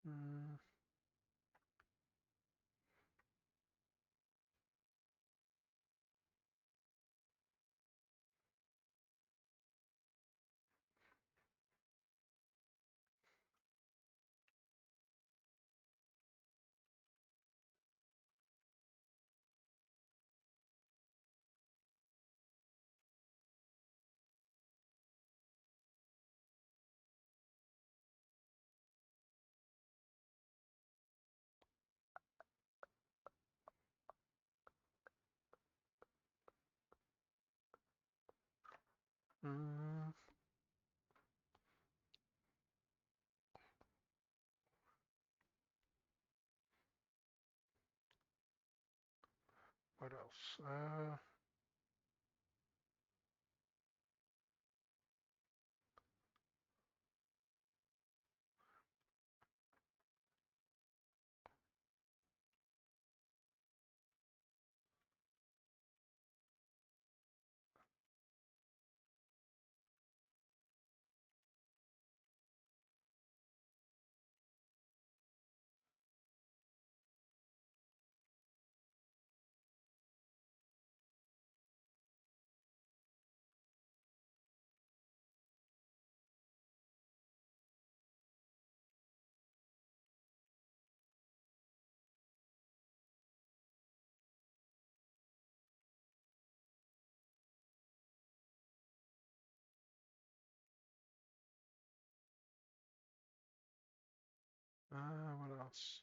Hmm. Hmm. What else? What else?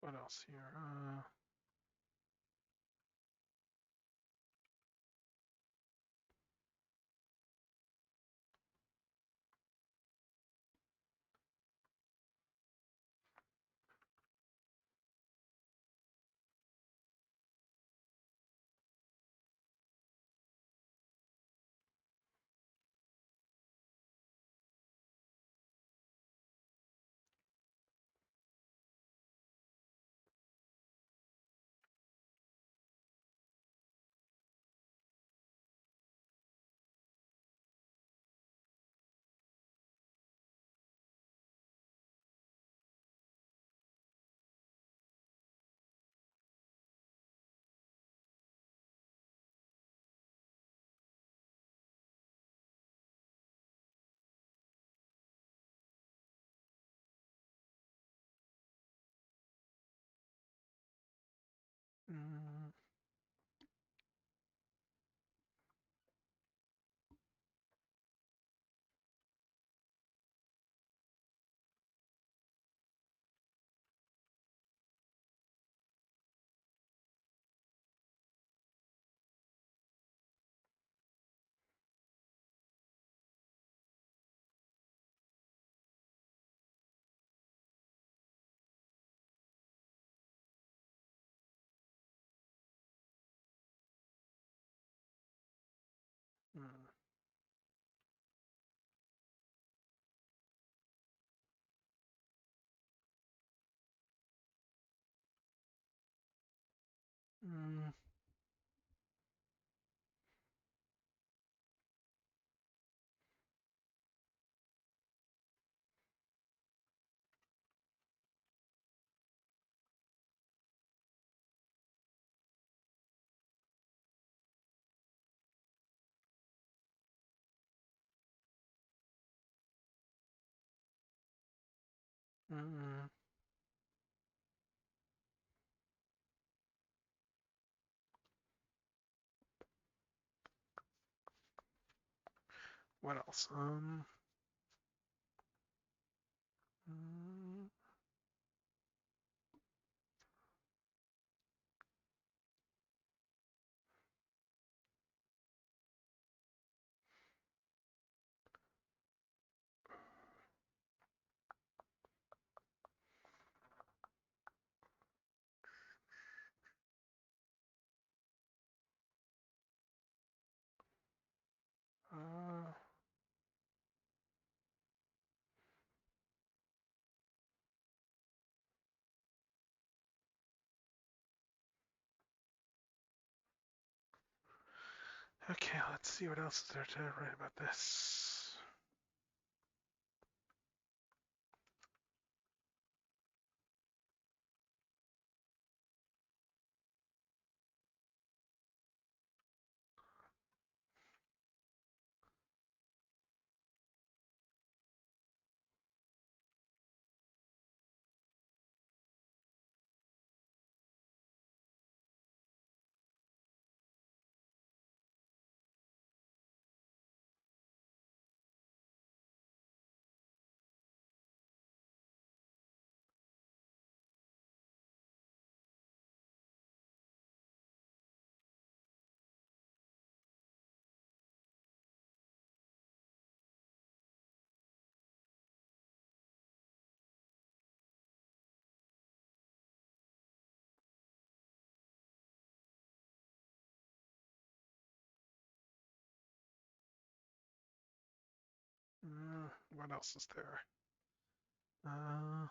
What else here? Mm, mm, mm, mm. What else? Mm, uh, okay, let's see what else is there to write about this. What else is there? Uh,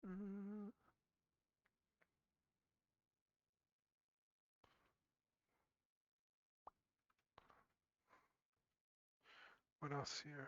Mm, what else here?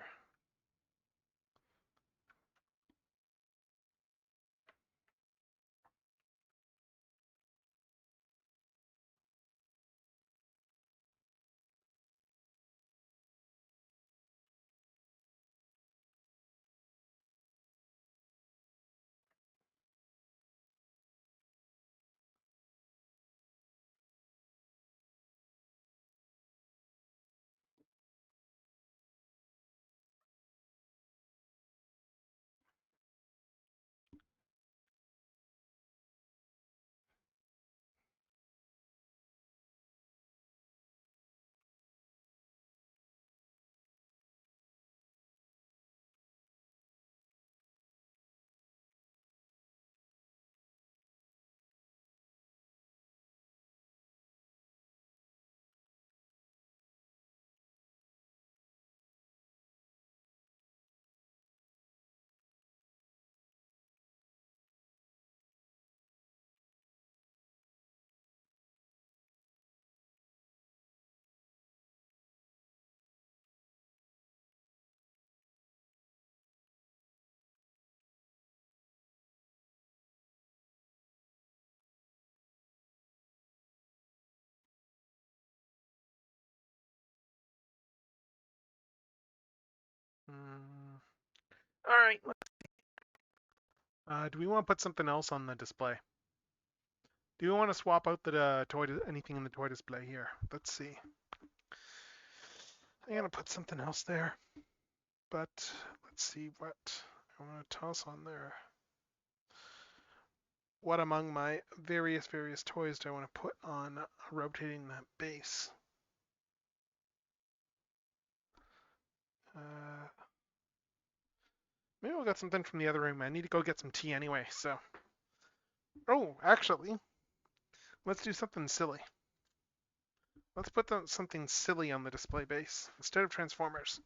Mm, all right. Do we want to put something else on the display? Do you want to swap out the anything in the toy display here? Let's see. I'm gonna put something else there, but let's see what I want to toss on there. What among my various toys do I want to put on rotating that base? Uh, maybe we'll get something from the other room. I need to go get some tea anyway. So, oh, actually, let's do something silly. Let's put something silly on the display base instead of Transformers.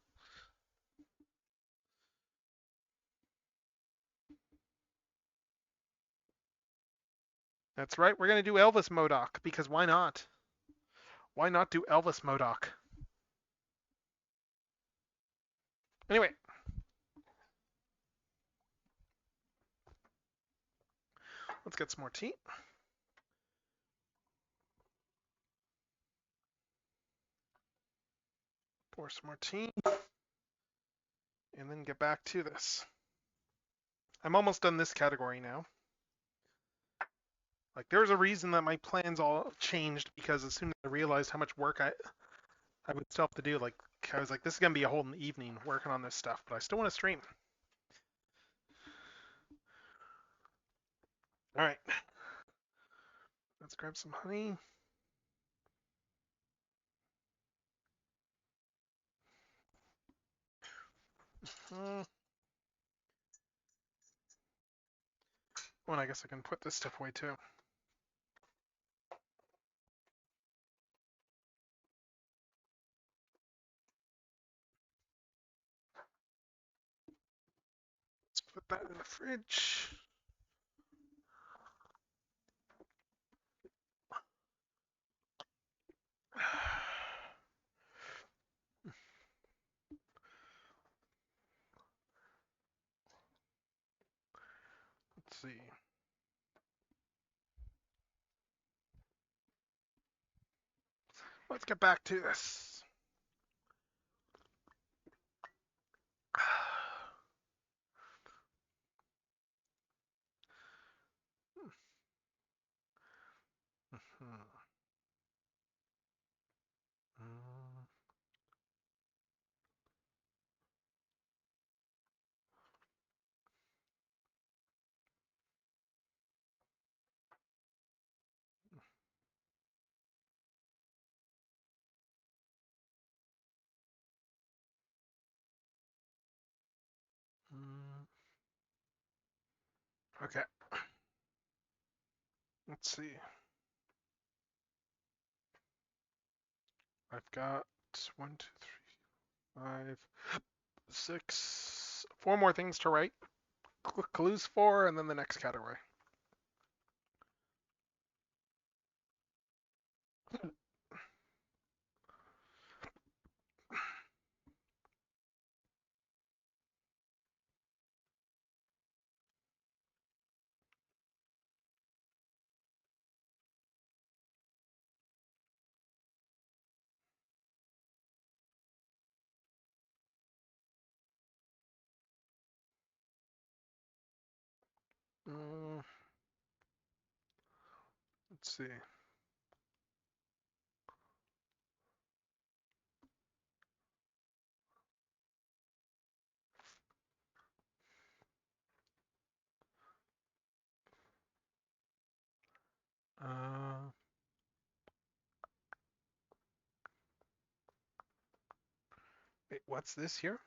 That's right. We're gonna do Elvis MODOK because why not? Why not do Elvis MODOK? Anyway, let's get some more tea. Pour some more tea. And then get back to this. I'm almost done this category now. Like there's a reason that my plans all changed because as soon as I realized how much work I would still have to do, like I was like, this is gonna be a whole evening working on this stuff, but I still want to stream. All right, let's grab some honey. Oh, and I guess I can put this stuff away too. Let's put that in the fridge. Let's see. Let's get back to this. Okay. Let's see. I've got 1, 2, 3, 5, 6, 4 more things to write. clues for, and then the next category. Mm, let's see. Uh, wait, what's this here?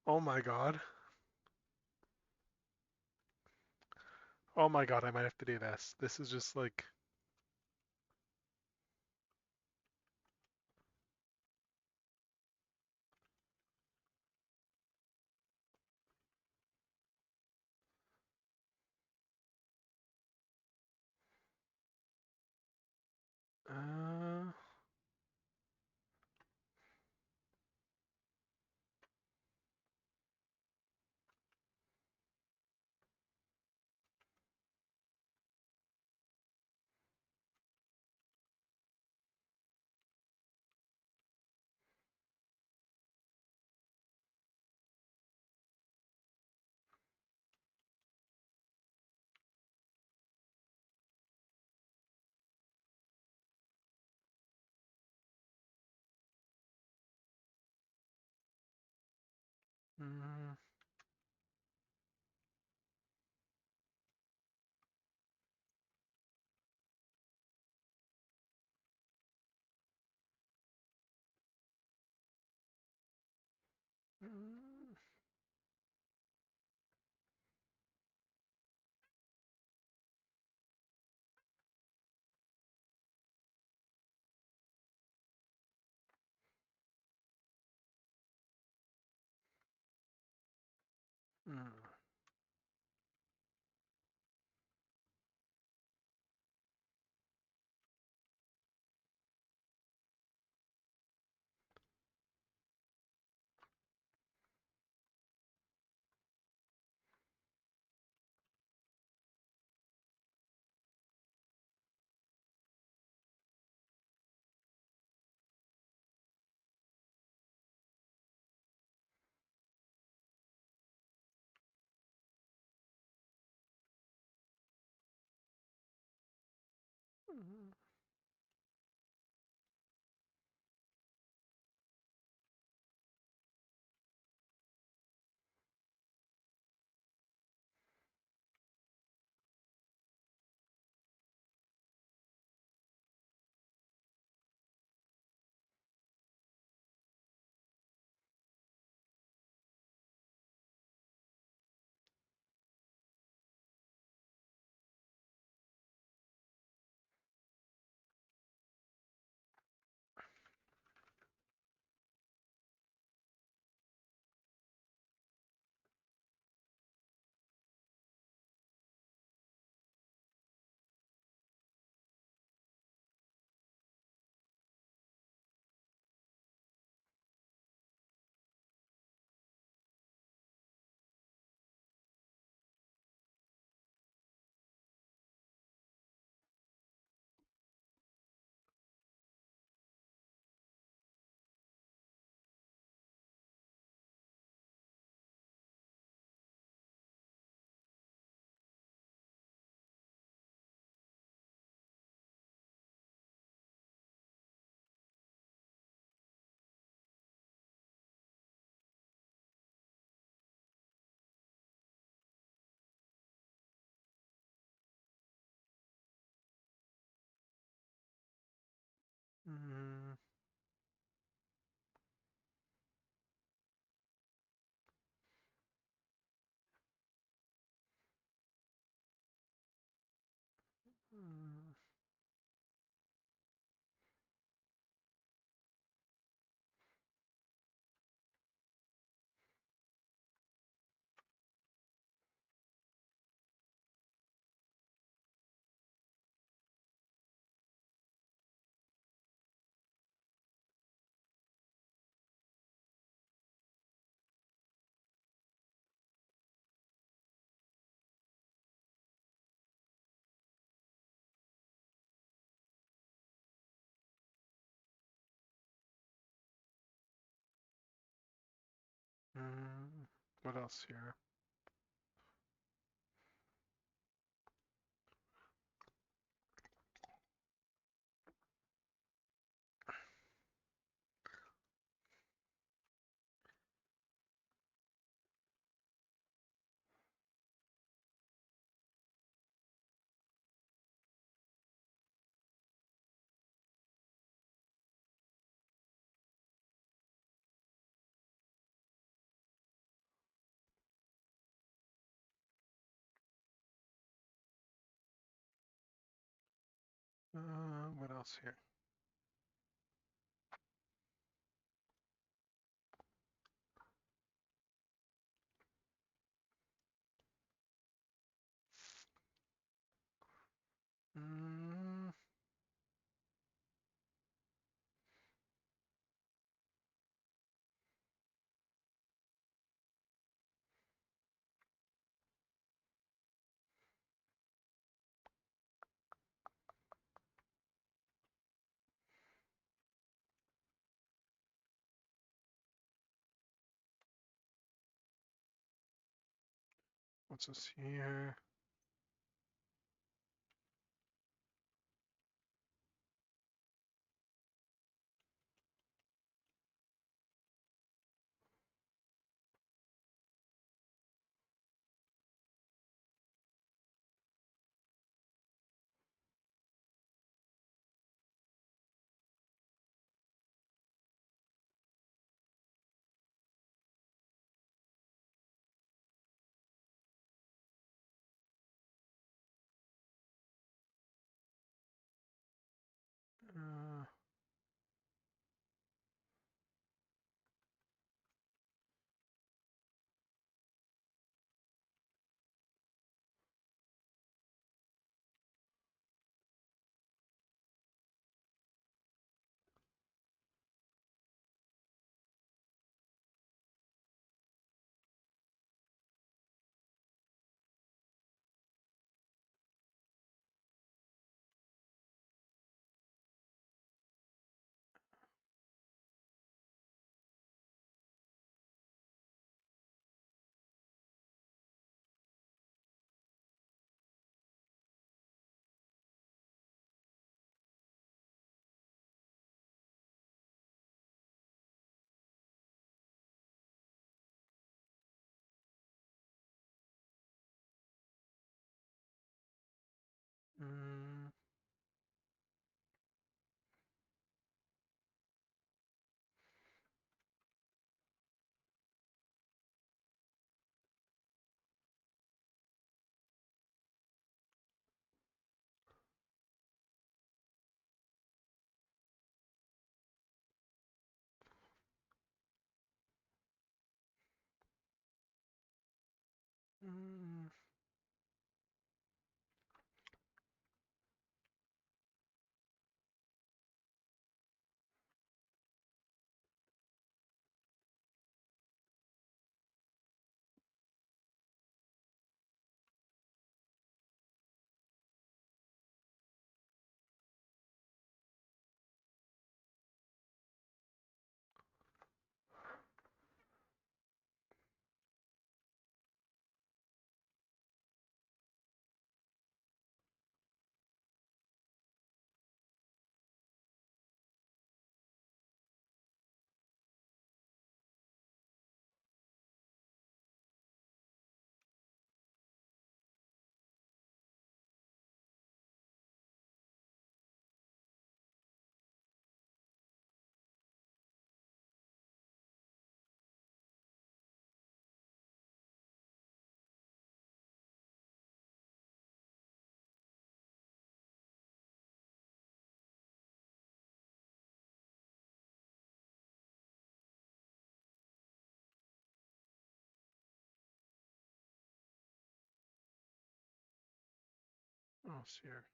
Oh my god. Oh my god, I might have to do this. This is just like. Uh, mm, mm, mm. Mm. Mm, mm, what else here? What else here? Mm, what's this here? Uh, mm, mm, What else here?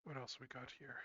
What else we got here?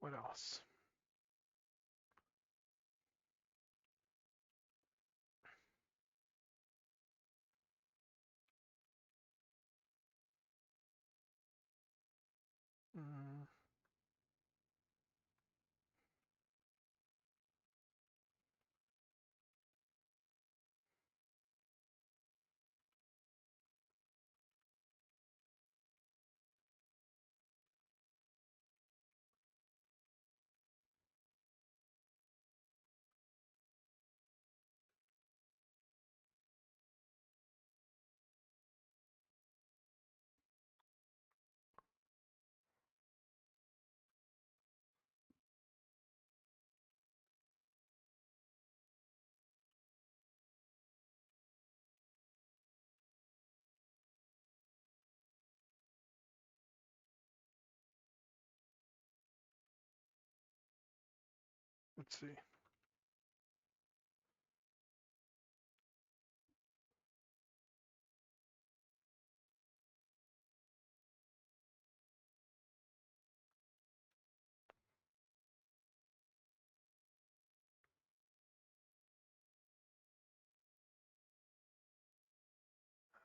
What else? Mm, let's see.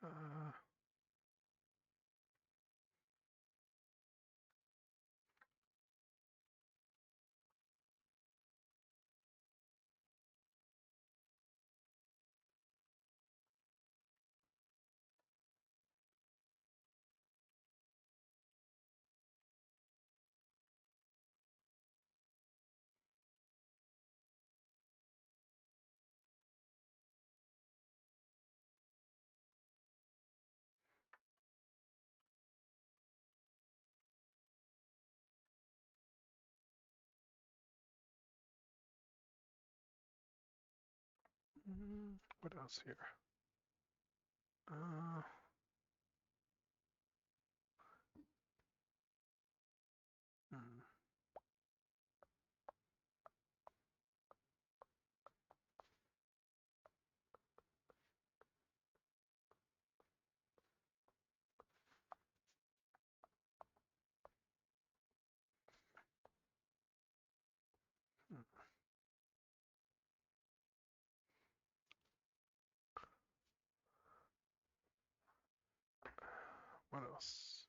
Uh, what else here? Uh, hmm, hmm, what else?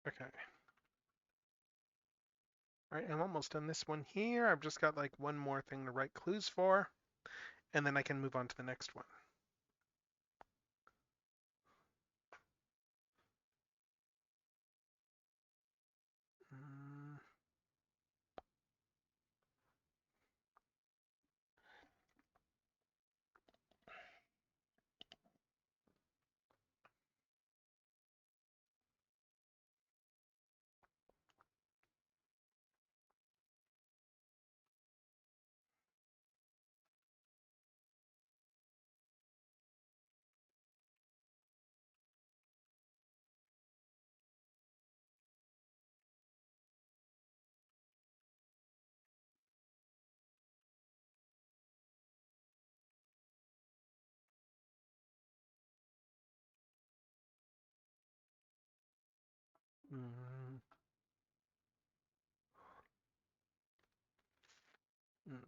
Okay. All right, I'm almost done this one here. I've just got like one more thing to write clues for, and then I can move on to the next one. Mm, mm, mm,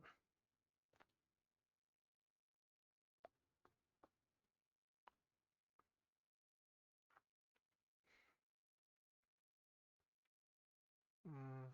mm.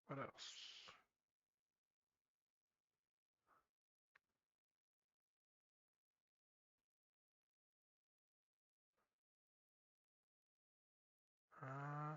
What else? Uh,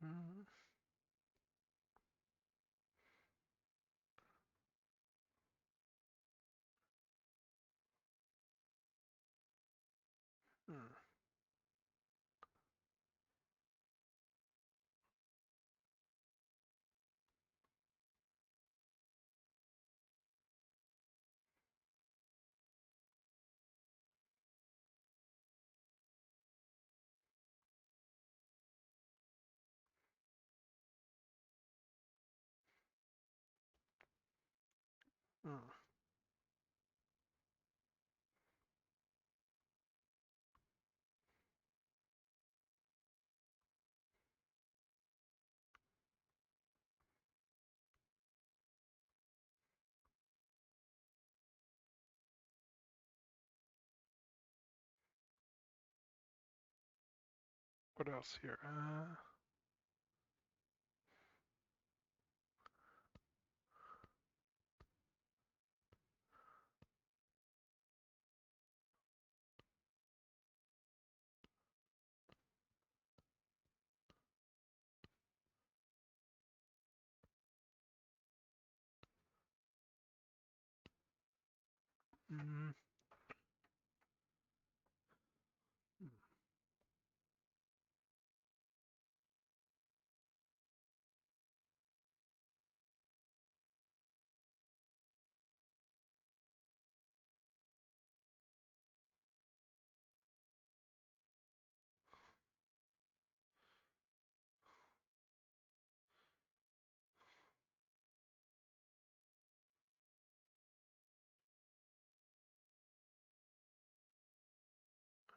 mm, mm, mm. What else here? Mm, mm.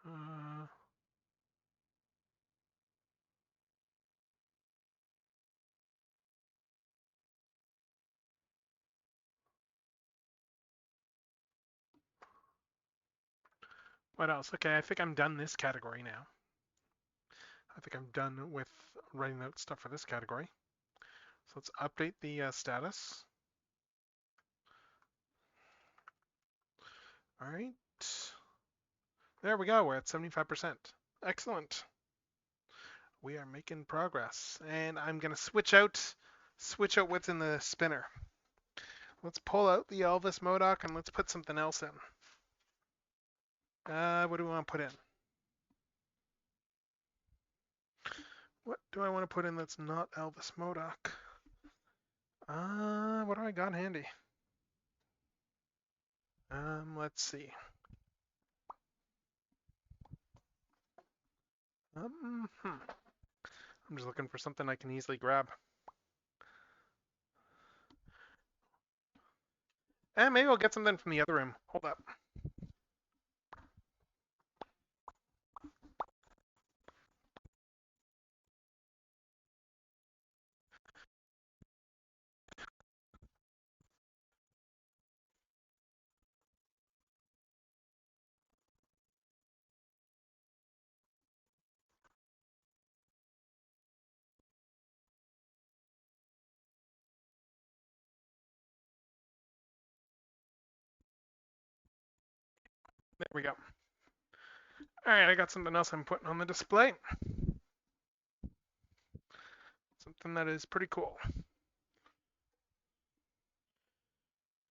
Uh, what else? Okay, I think I'm done this category now. I think I'm done with writing out stuff for this category. So let's update the status. All right. There we go. We're at 75%. Excellent. We are making progress. And I'm going to switch out what's in the spinner. Let's pull out the Elvis Modoc and let's put something else in. What do we want to put in? What do I want to put in that's not Elvis Modoc? What do I got handy? Let's see. I'm just looking for something I can easily grab. And maybe I'll get something from the other room. Hold up. There we go. All right, I got something else I'm putting on the display. Something that is pretty cool.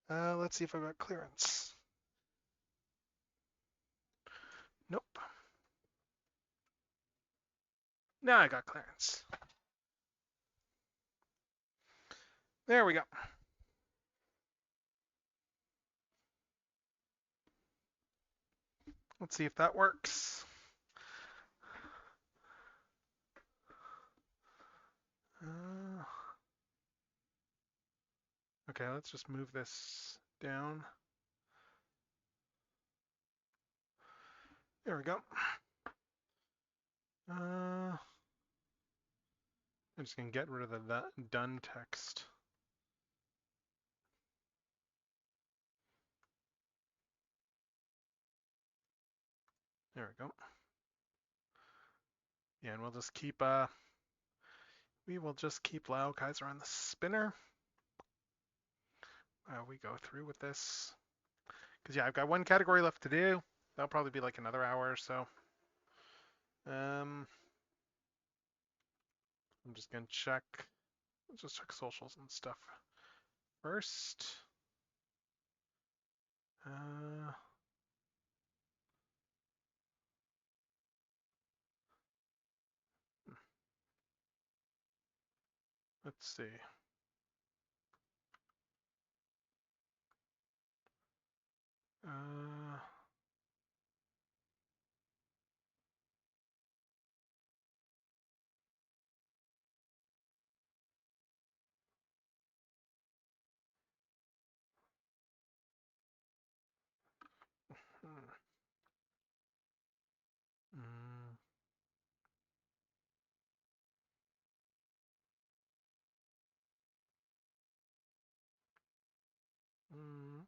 Let's see if I've got clearance. Nope. Now I got clearance. There we go. Let's see if that works. Okay, let's just move this down. There we go. I'm just gonna get rid of the done text. There we go. Yeah, and we'll just keep we will just keep Lao Kaiser on the spinner. We go through with this. Because yeah, I've got one category left to do. That'll probably be like another hour or so. I'm just gonna check. Just check socials and stuff first. Let's see. Mm, mm, mm,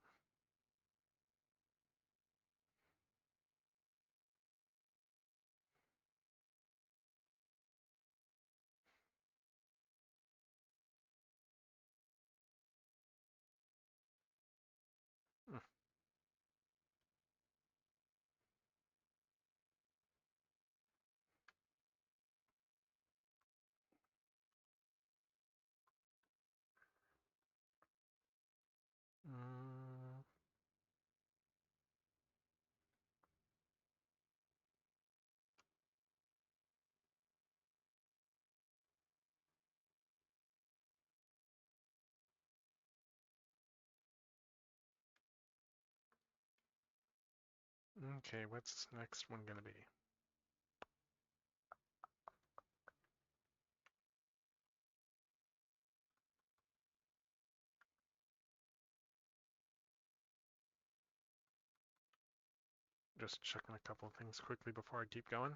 mm. Okay, what's this next one gonna be? Just checking a couple of things quickly before I keep going.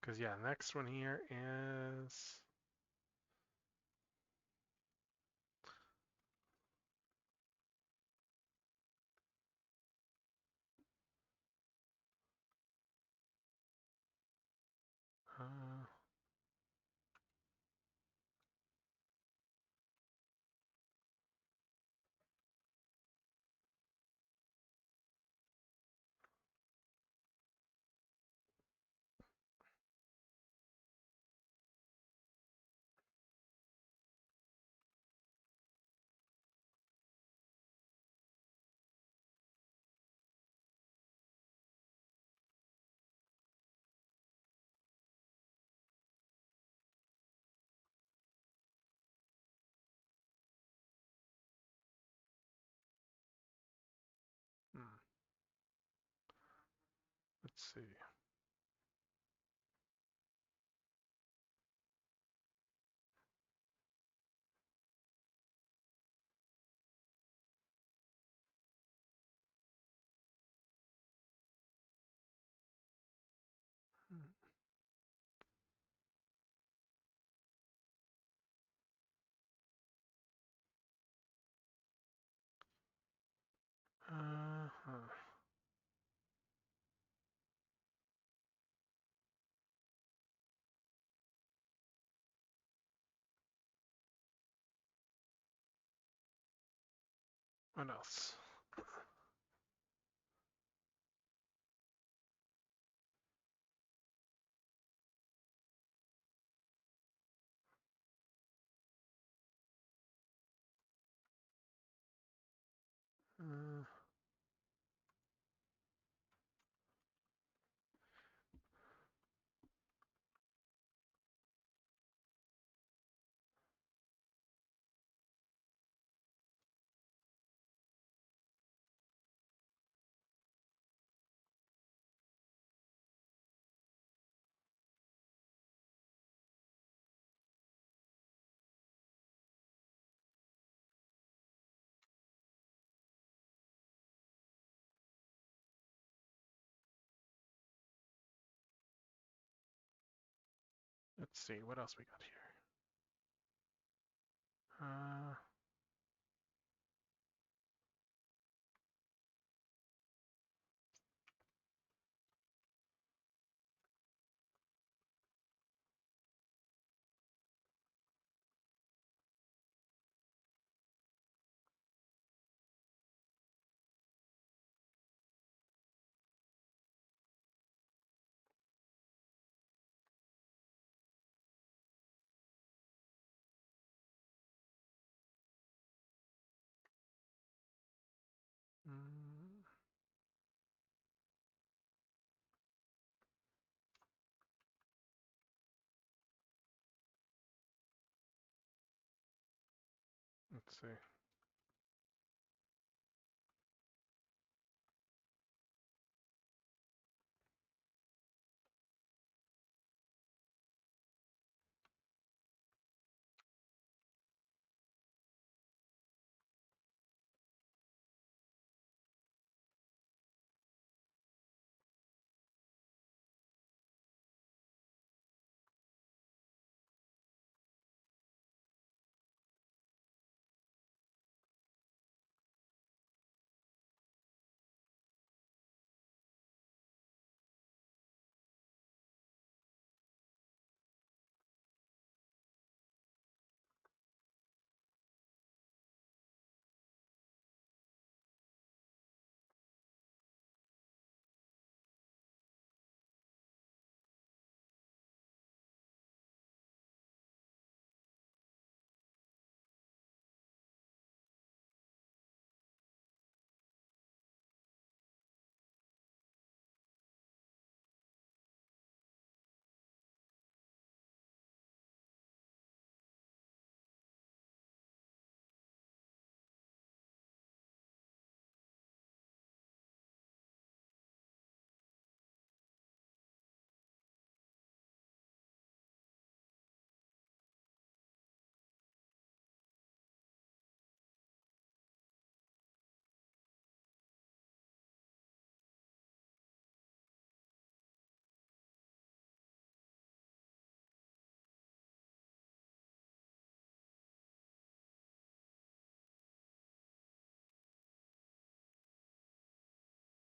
Because yeah, next one here is uh, hmm, let's see. Hmm, huh. What else? Uh, see what else we got here. Uh, mm, let's see.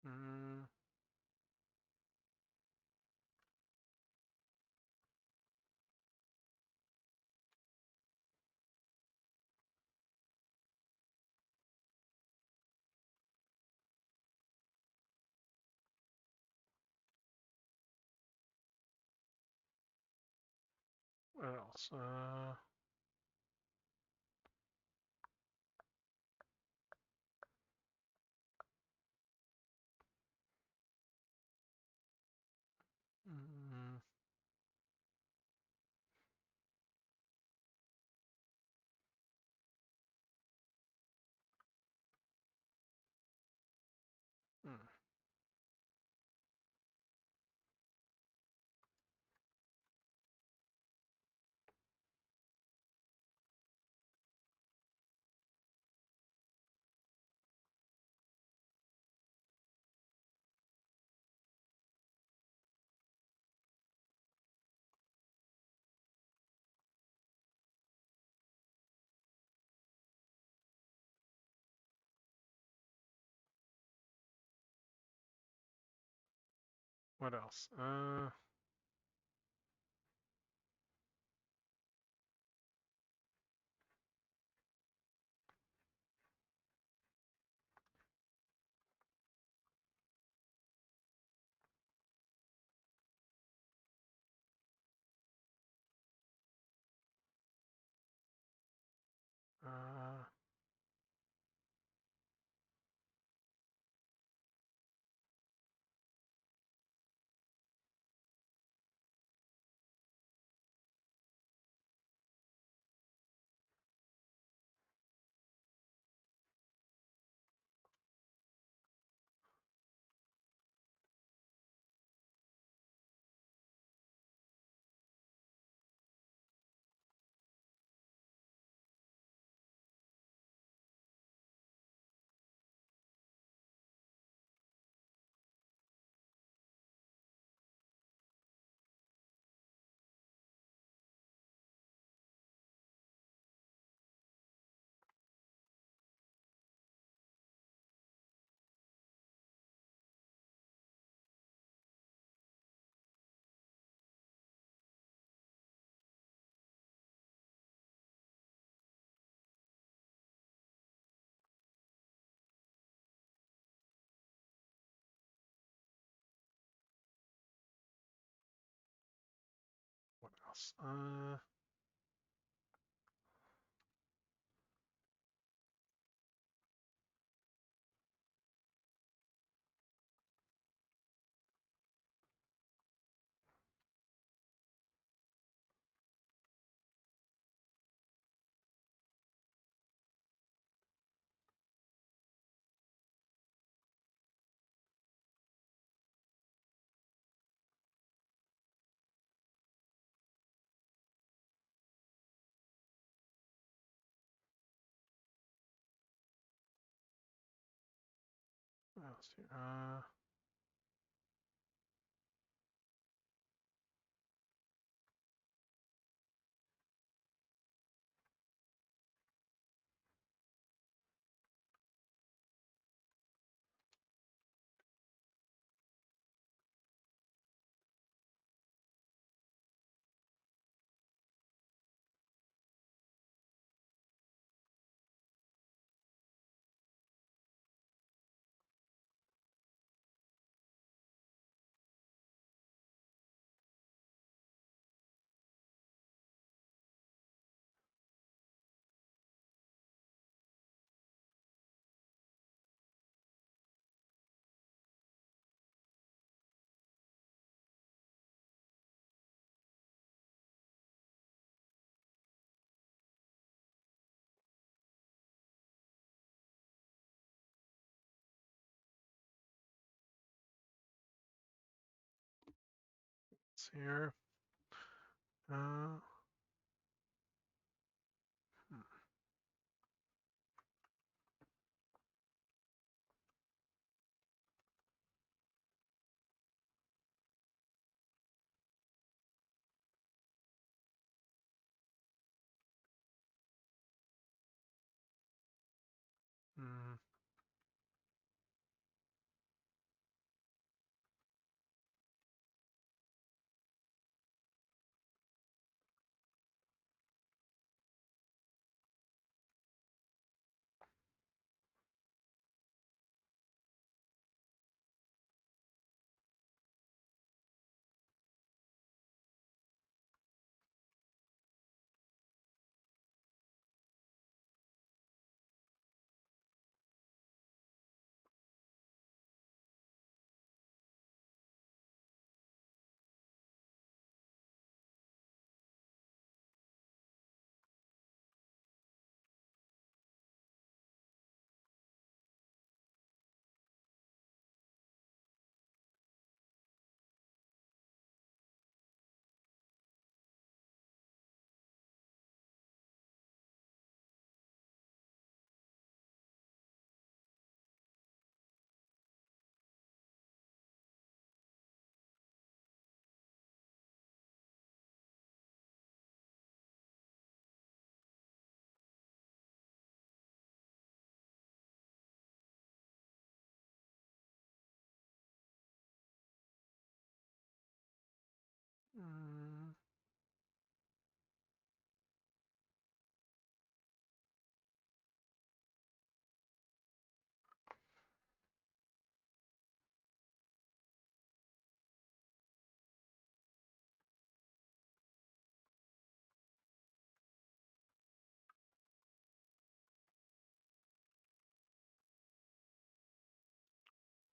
Mm, what else? Mm, mm, what else? Uh, else? What else here? What's here? Uh, hmm. Hmm. Hmm.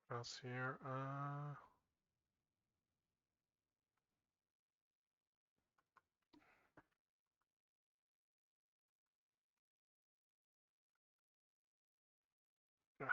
What else here? Yeah.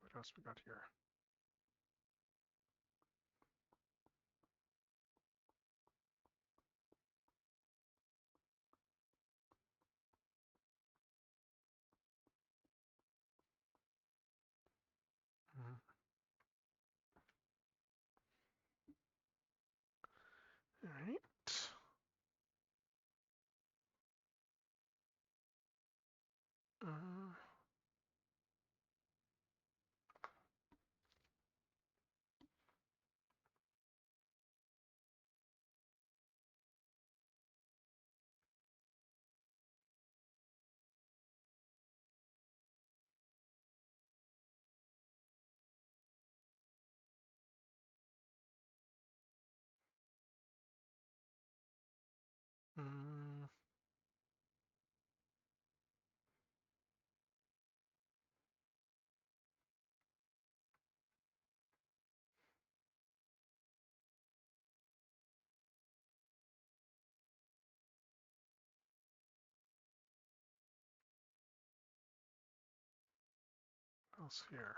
What else we got here? Mm, all right. Uh, mm, what else here?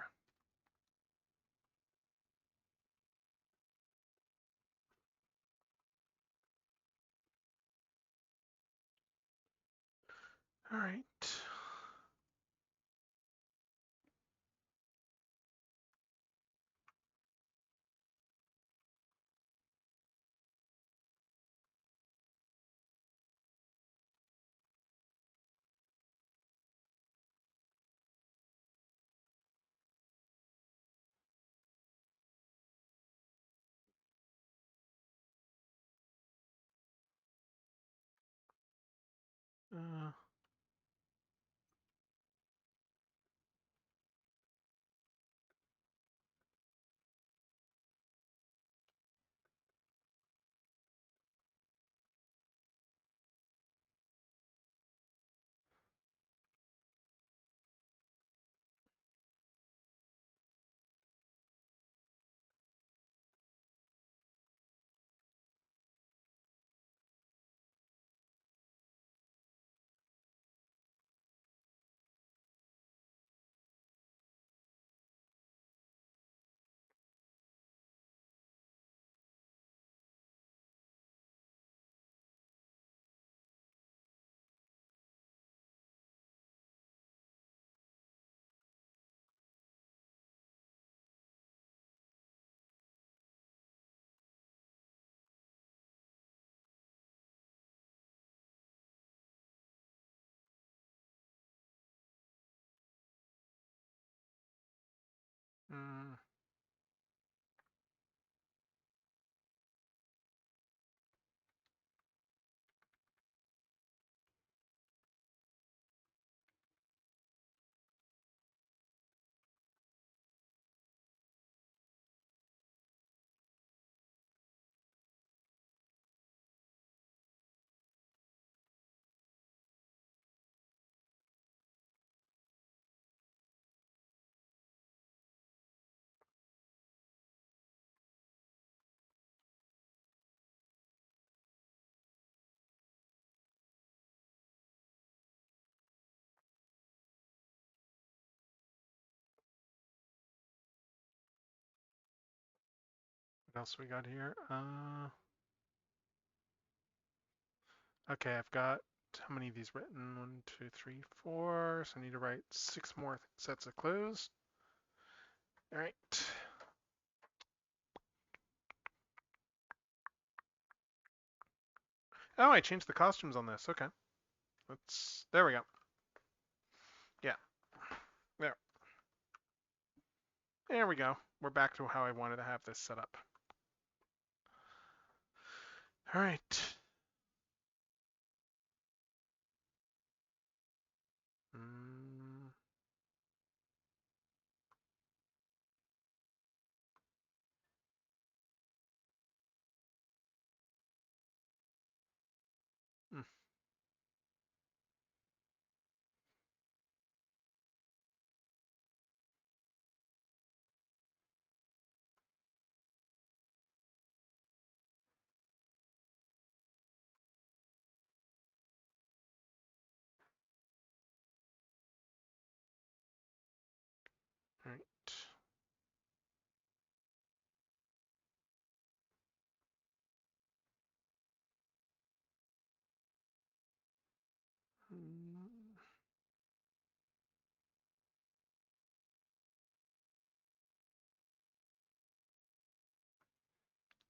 All right. Uh, mm, what else we got here? Okay, I've got how many of these written? 1, 2, 3, 4. So I need to write 6 more sets of clues. All right. Oh, I changed the costumes on this. Okay. There we go. Yeah. There. There we go. We're back to how I wanted to have this set up. All right. Mm, mm.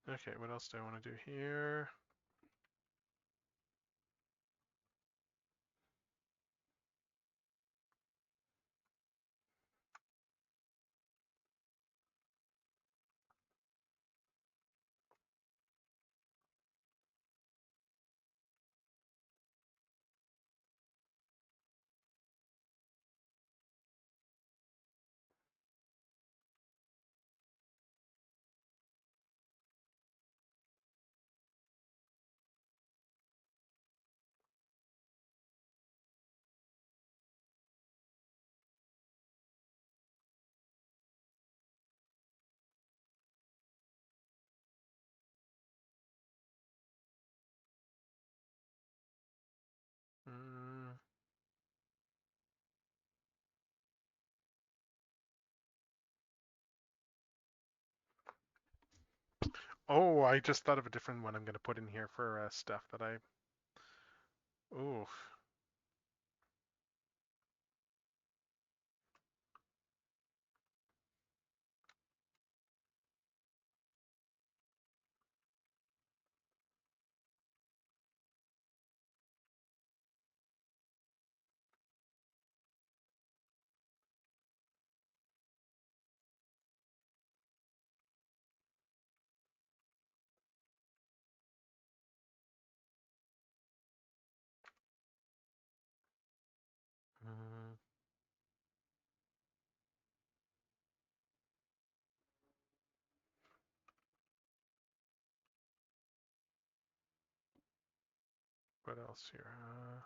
Okay, what else do I want to do here? Mm. Oh, I just thought of a different one I'm going to put in here for stuff that I. Ooh. Mm. What else here?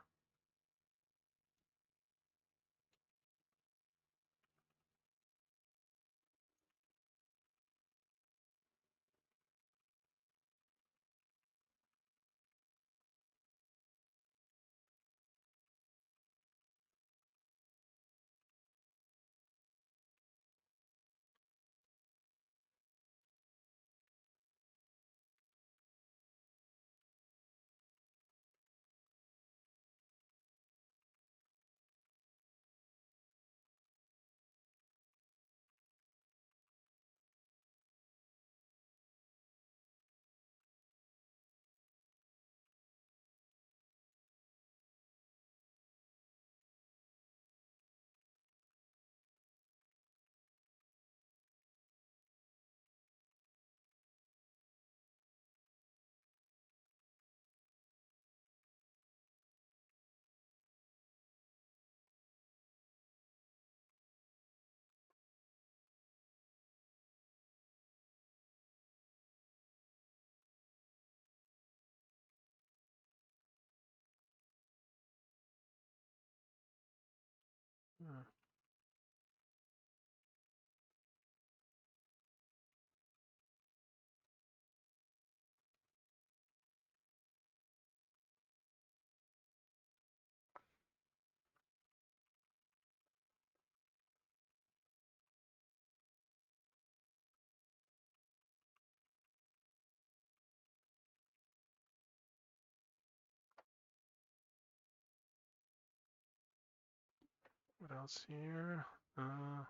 What else here? Uh,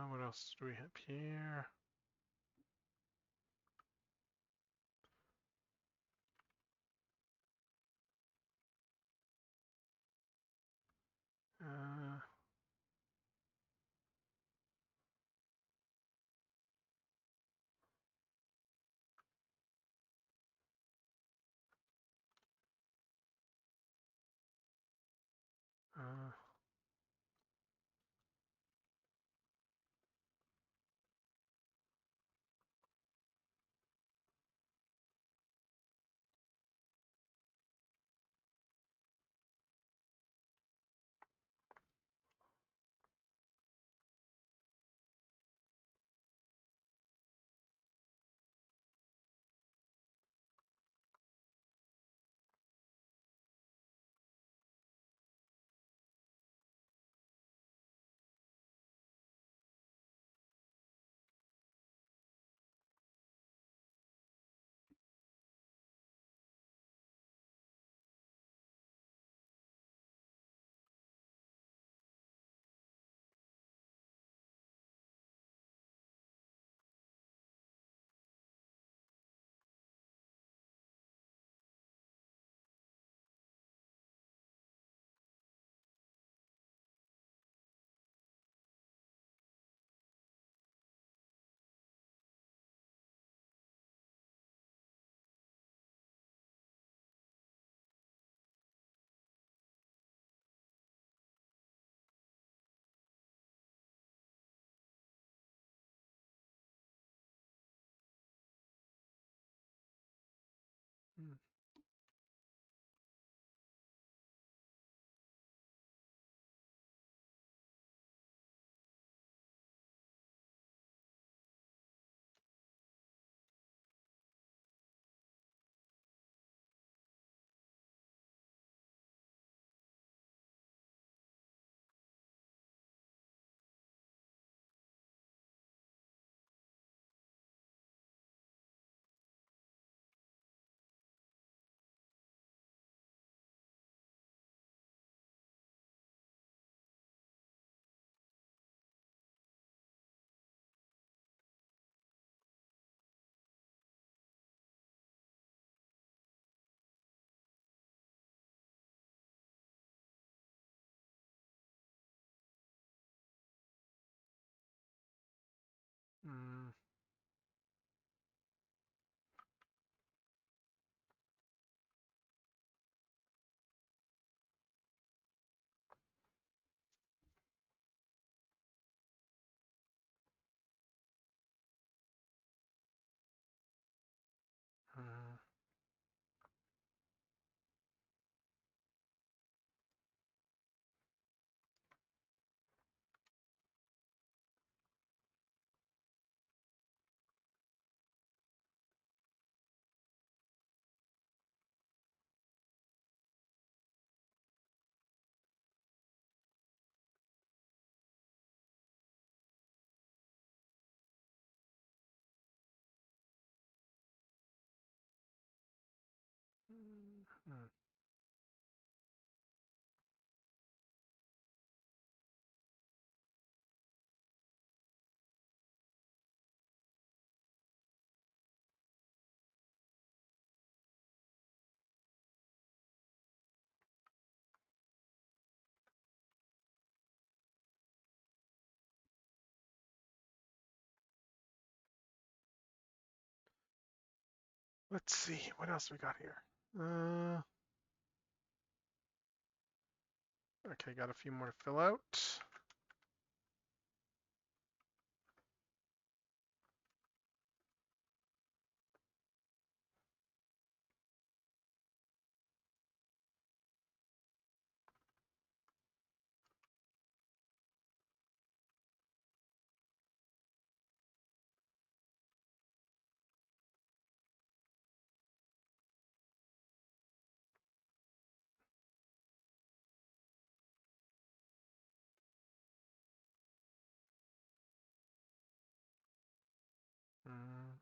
what else do we have here? Uh, Mm. Mm. Mm. Let's see, what else we got here? Okay, got a few more to fill out. Mm.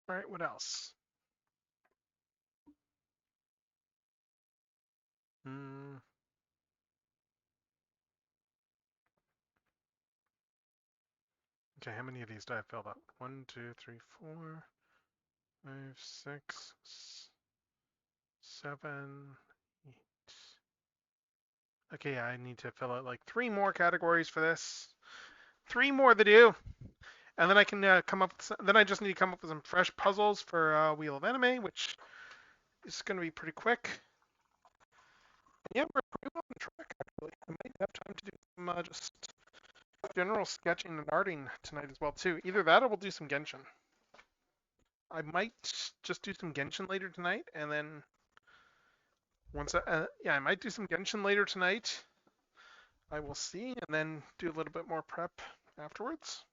All right, what else? Mm. Okay, how many of these do I have filled out? 1, 2, 3, 4, 5, 6, 7, 8. Okay, I need to fill out like 3 more categories for this. 3 more to do. And then I can come up with then I just need to come up with some fresh puzzles for Wheel of Anime, which is going to be pretty quick. And yeah, we're pretty well on track, actually. I might have time to do some just general sketching and arting tonight as well, too. Either that or we'll do some Genshin. I might just do some Genshin later tonight, and then I might do some Genshin later tonight. I will see, and then do a little bit more prep afterwards.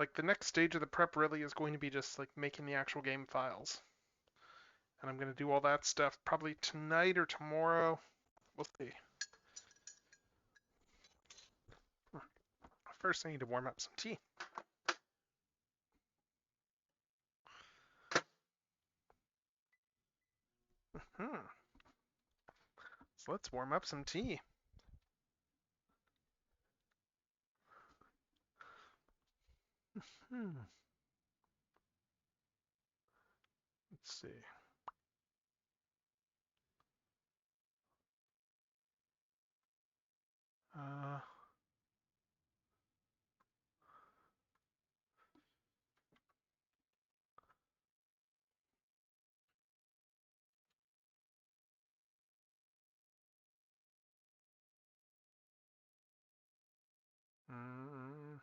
Like the next stage of the prep really is going to be just like making the actual game files. And I'm going to do all that stuff probably tonight or tomorrow. We'll see. First, I need to warm up some tea. Hmm. So let's warm up some tea. Hmm. Let's see. Uh, mm,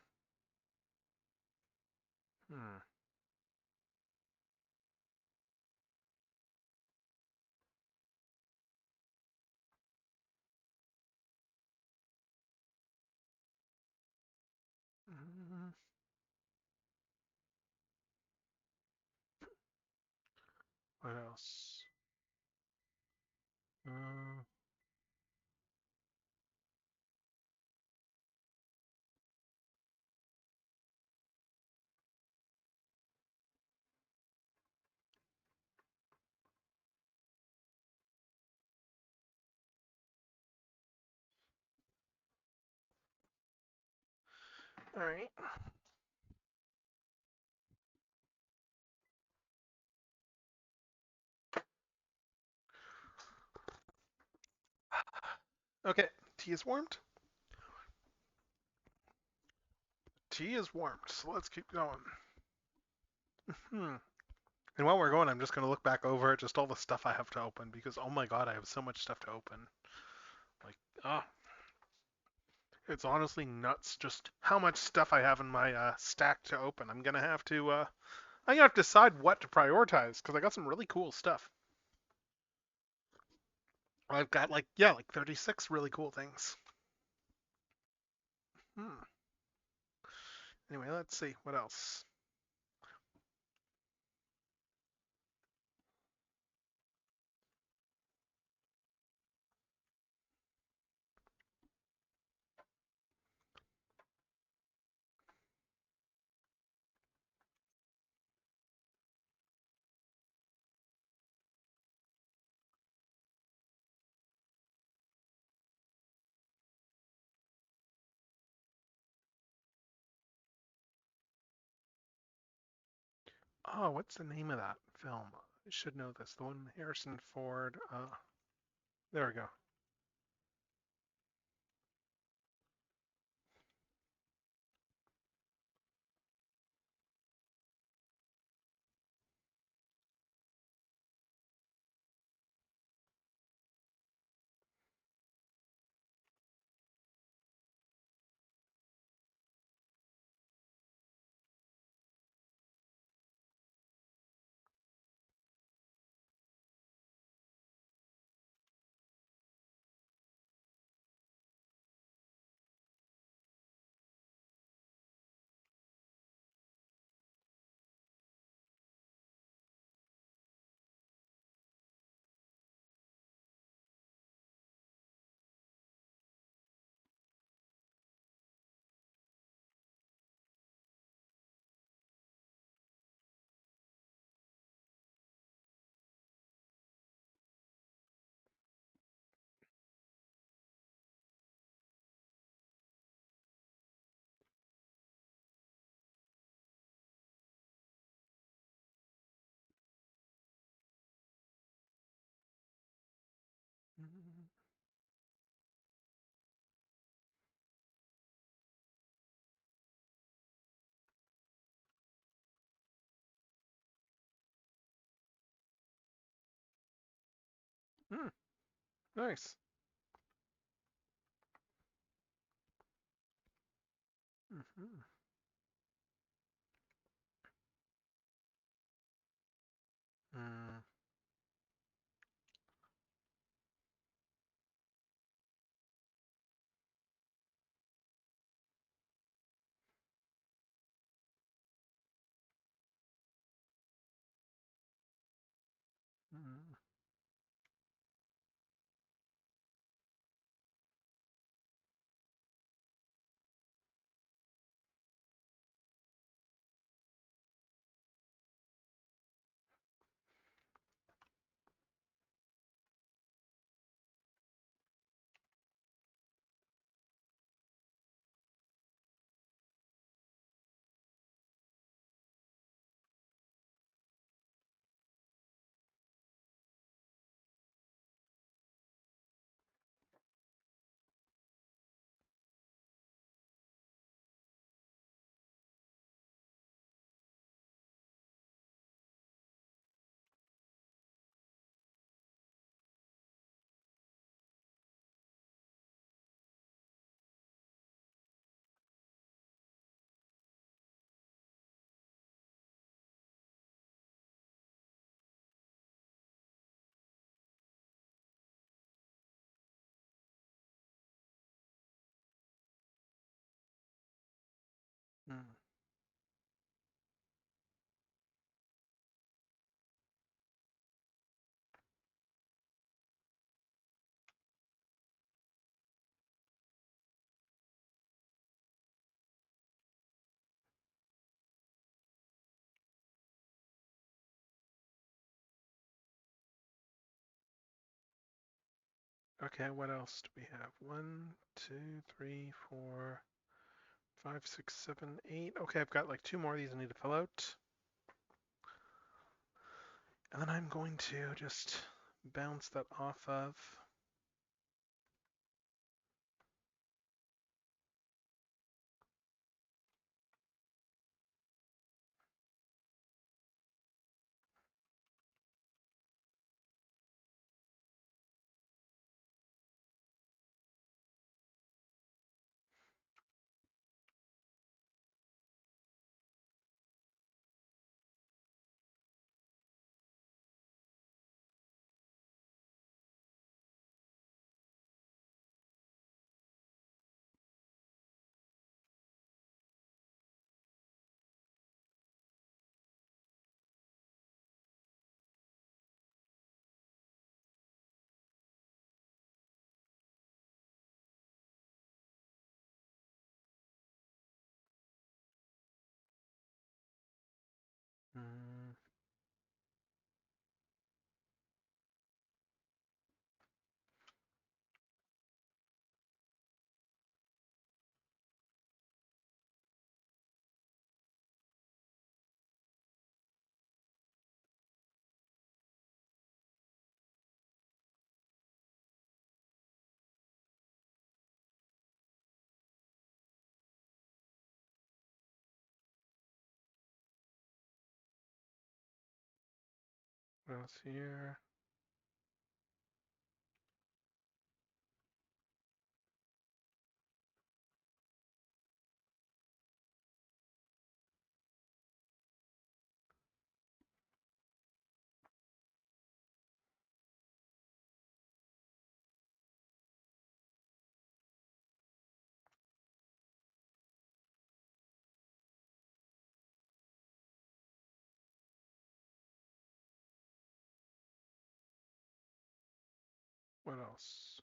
hmm. Mm, what else? Uh, all right. Okay, tea is warmed. Tea is warmed, so let's keep going. Hmm. And while we're going, I'm just going to look back over just all the stuff I have to open because oh my god, I have so much stuff to open. Like, ah, it's honestly nuts just how much stuff I have in my stack to open. I'm gonna have to decide what to prioritize because I got some really cool stuff. I've got like 36 really cool things. Hmm. Anyway, let's see what else. Oh, what's the name of that film? I should know this. The one with Harrison Ford. There we go. Hmm. Nice. Hmm. Mm. Okay, what else do we have? 1, 2, 3, 4, 5, 6, 7, 8. Okay, I've got like 2 more of these I need to fill out. And then I'm going to just bounce that off of. Mm, what else here? What else?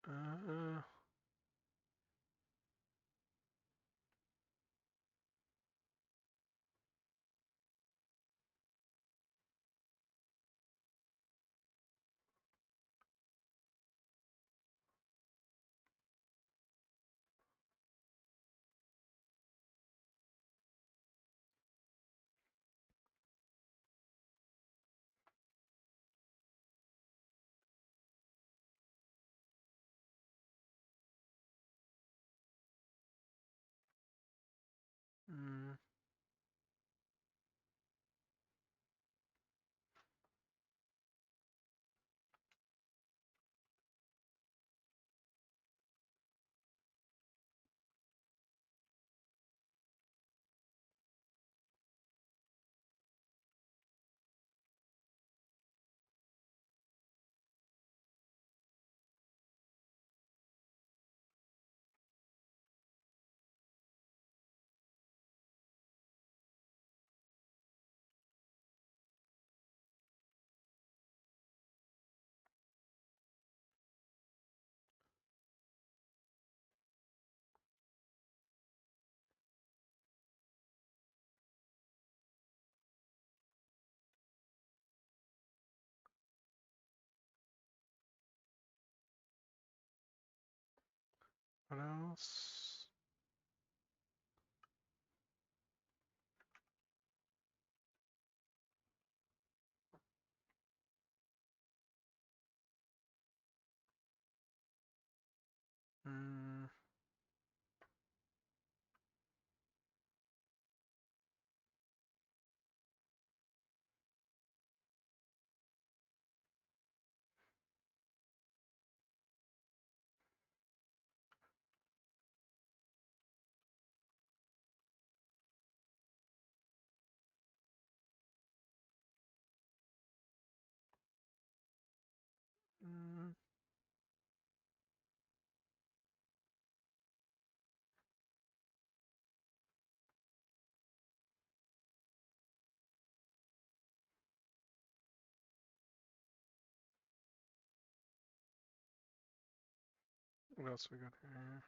Uh, mm, what else? Mm, mm, what else we got here?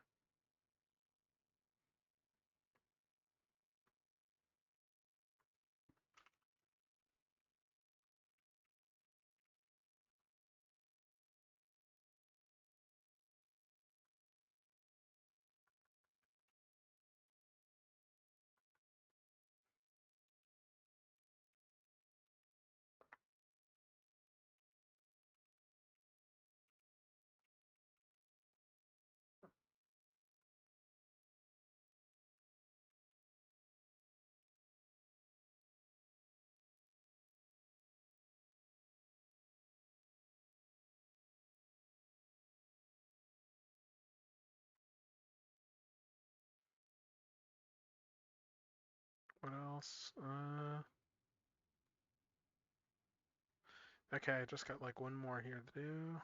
What else? Okay, I just got like one more here to do.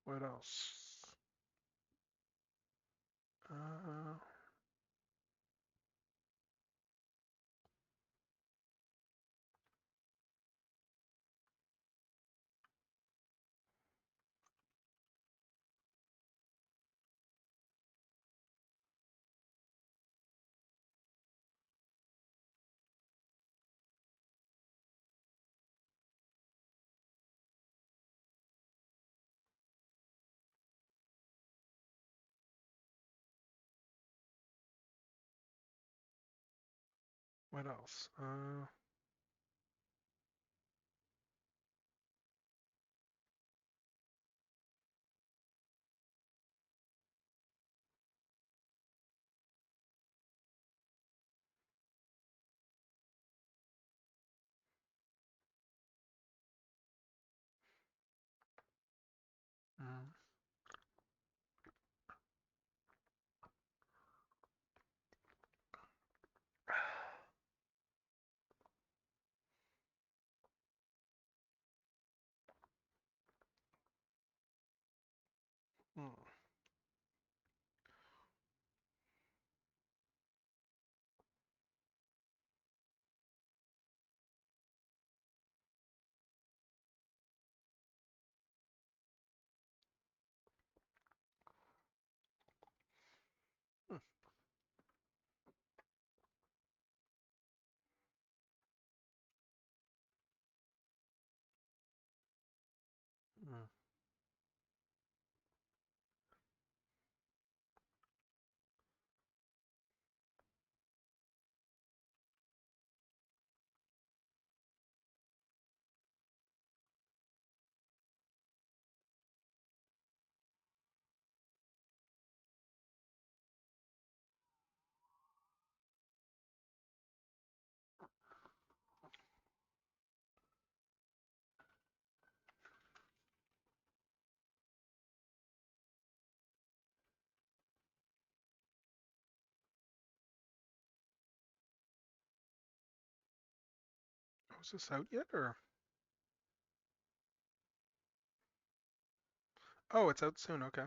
What else? Uh, what else? Mm, mm, mm, mm. Oh, is this out yet, or? Oh, it's out soon. Okay.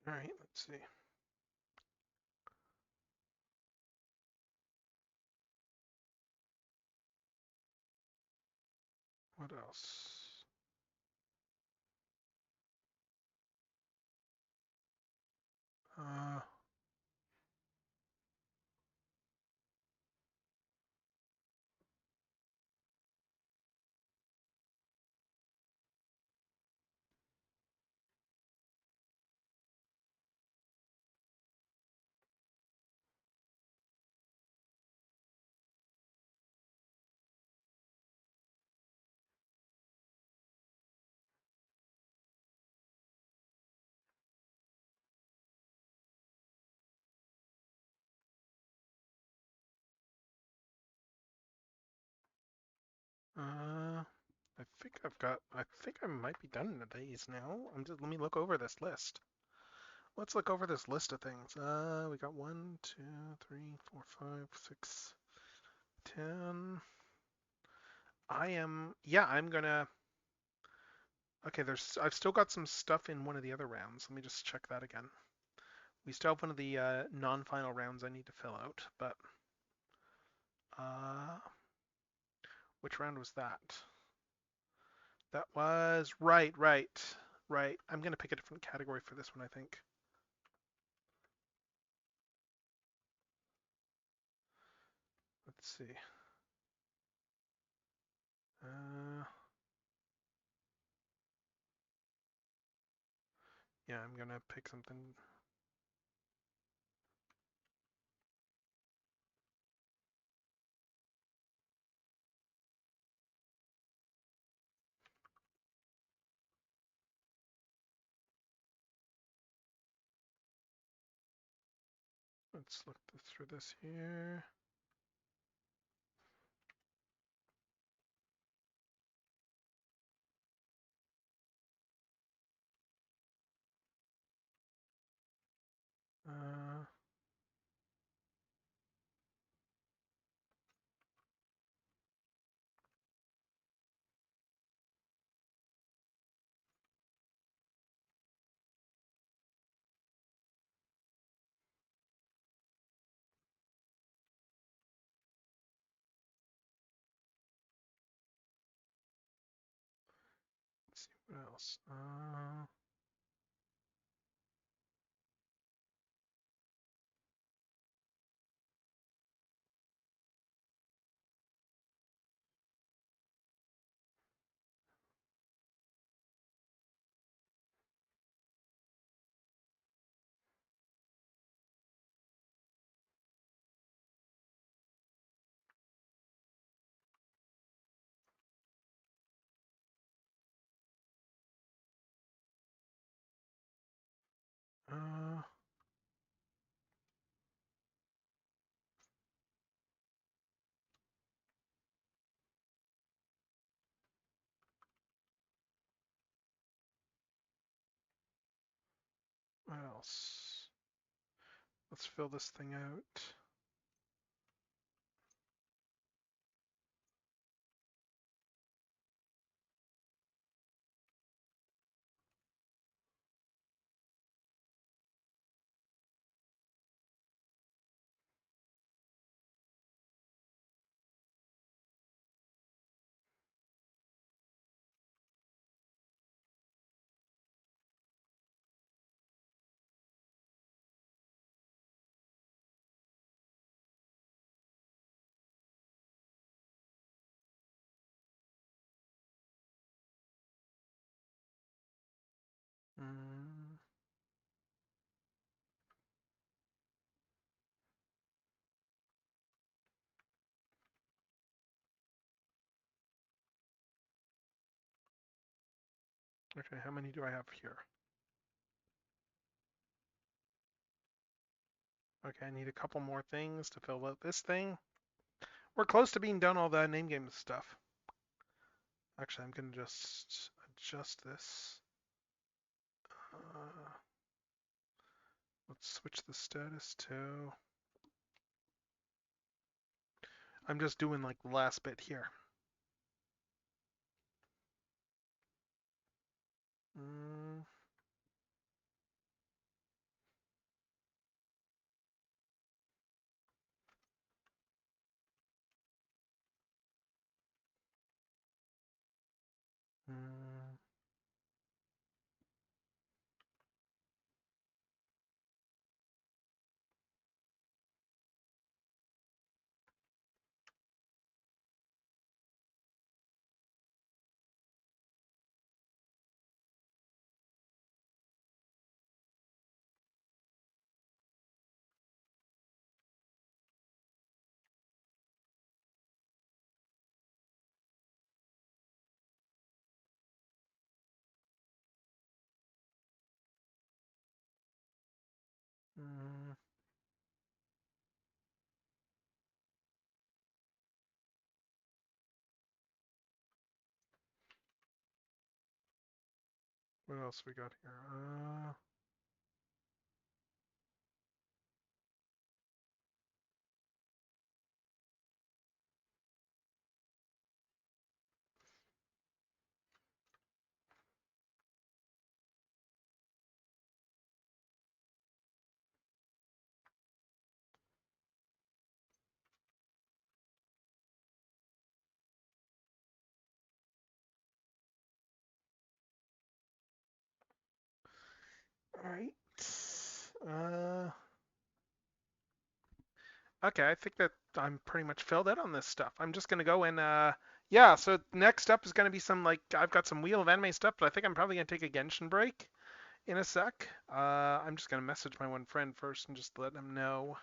All right. Let's see. What else? Uh, I think I might be done in days now. Let me look over this list. Let's look over this list of things. We got 1, 2, 3, 4, 5, 6, 10. I'm gonna, okay, I've still got some stuff in one of the other rounds. Let me just check that again. We still have one of the non-final rounds I need to fill out, but, uh, which round was that? That was, right. I'm gonna pick a different category for this one, I think. Let's see. Uh, yeah, I'm gonna pick something. Let's look through this here. Uh, let's see what else. Uh, what else? Let's fill this thing out. Mm, okay, how many do I have here? Okay, I need a couple more things to fill out this thing. We're close to being done all the name game stuff. Actually, I'm gonna just adjust this. Uh, let's switch the status to. I'm just doing like the last bit here. Mm, Mm. What else we got here? All right. Okay, I think that I'm pretty much filled out on this stuff. I'm just gonna go and yeah. So next up is gonna be some like I've got some Wheel of Anime stuff, but I think I'm probably gonna take a Genshin break in a sec. I'm just gonna message my one friend first and just let him know.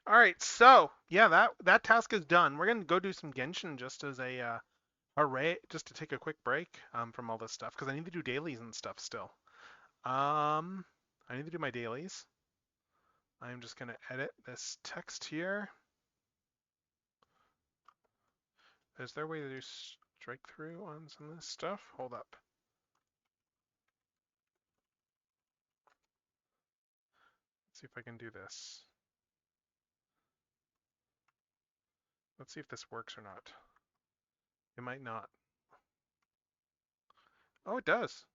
All right, so yeah, that task is done. We're gonna go do some Genshin just as a hooray, just to take a quick break from all this stuff because I need to do dailies and stuff still. I need to do my dailies. I'm just gonna edit this text here. Is there a way to do strike through on some of this stuff? Hold up. Let's see if I can do this. Let's see if this works or not. It might not. Oh, it does.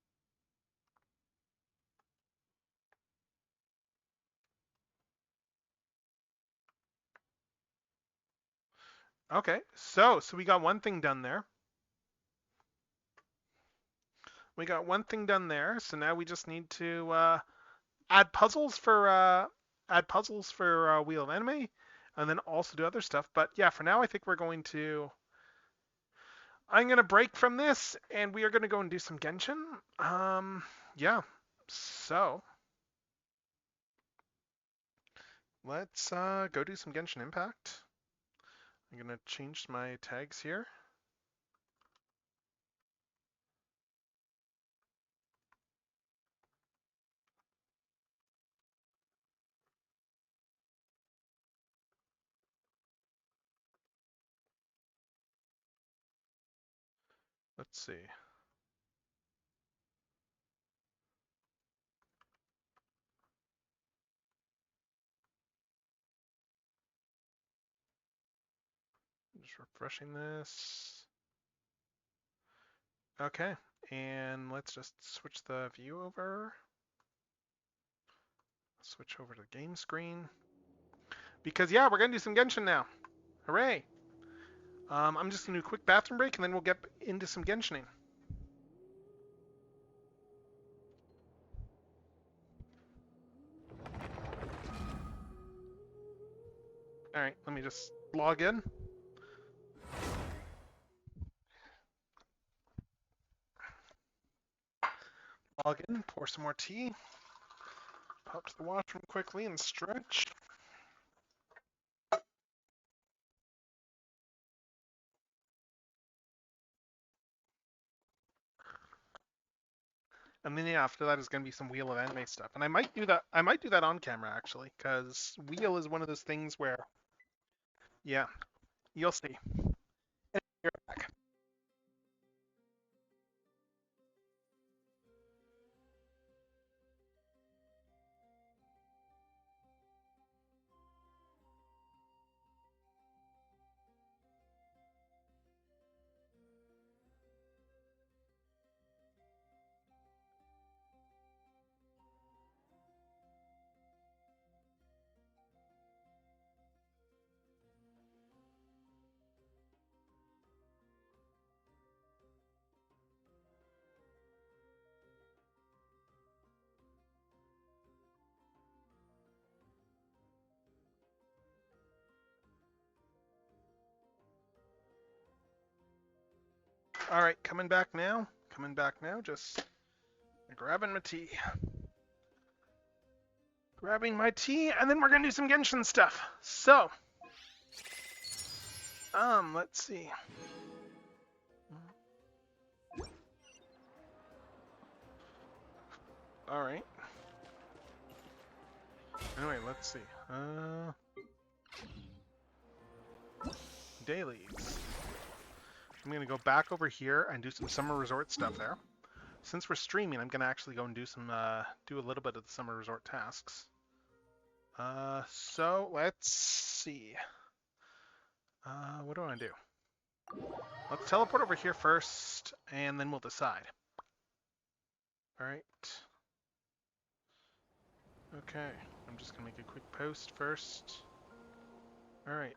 Okay, so we got one thing done there. We got one thing done there. So now we just need to add puzzles for Wheel of Anime, and then also do other stuff. But yeah, for now I think we're going to. I'm gonna break from this, and we are gonna go and do some Genshin. Yeah. So let's go do some Genshin Impact. I'm gonna change my tags here. Let's see. Just refreshing this. Okay, and let's just switch the view over. Switch over to the game screen. Because yeah, we're gonna do some Genshin now. Hooray! I'm just gonna do a quick bathroom break and then we'll get into some Genshining. All right, let me just log in. Log in, pour some more tea, pop to the washroom quickly and stretch. And then yeah, after that is going to be some Wheel of Anime stuff, and I might do that. I might do that on camera actually, because Wheel is one of those things where, yeah, you'll see. You're back. All right, coming back now. Coming back now. Just grabbing my tea. Grabbing my tea, and then we're gonna do some Genshin stuff. So, let's see. All right. Anyway, let's see. Dailies. I'm gonna go back over here and do some summer resort stuff there. Since we're streaming, I'm gonna actually go and do some, do a little bit of the summer resort tasks. So let's see. What do I want to do? Let's teleport over here first, and then we'll decide. All right. Okay, I'm just gonna make a quick post first. All right.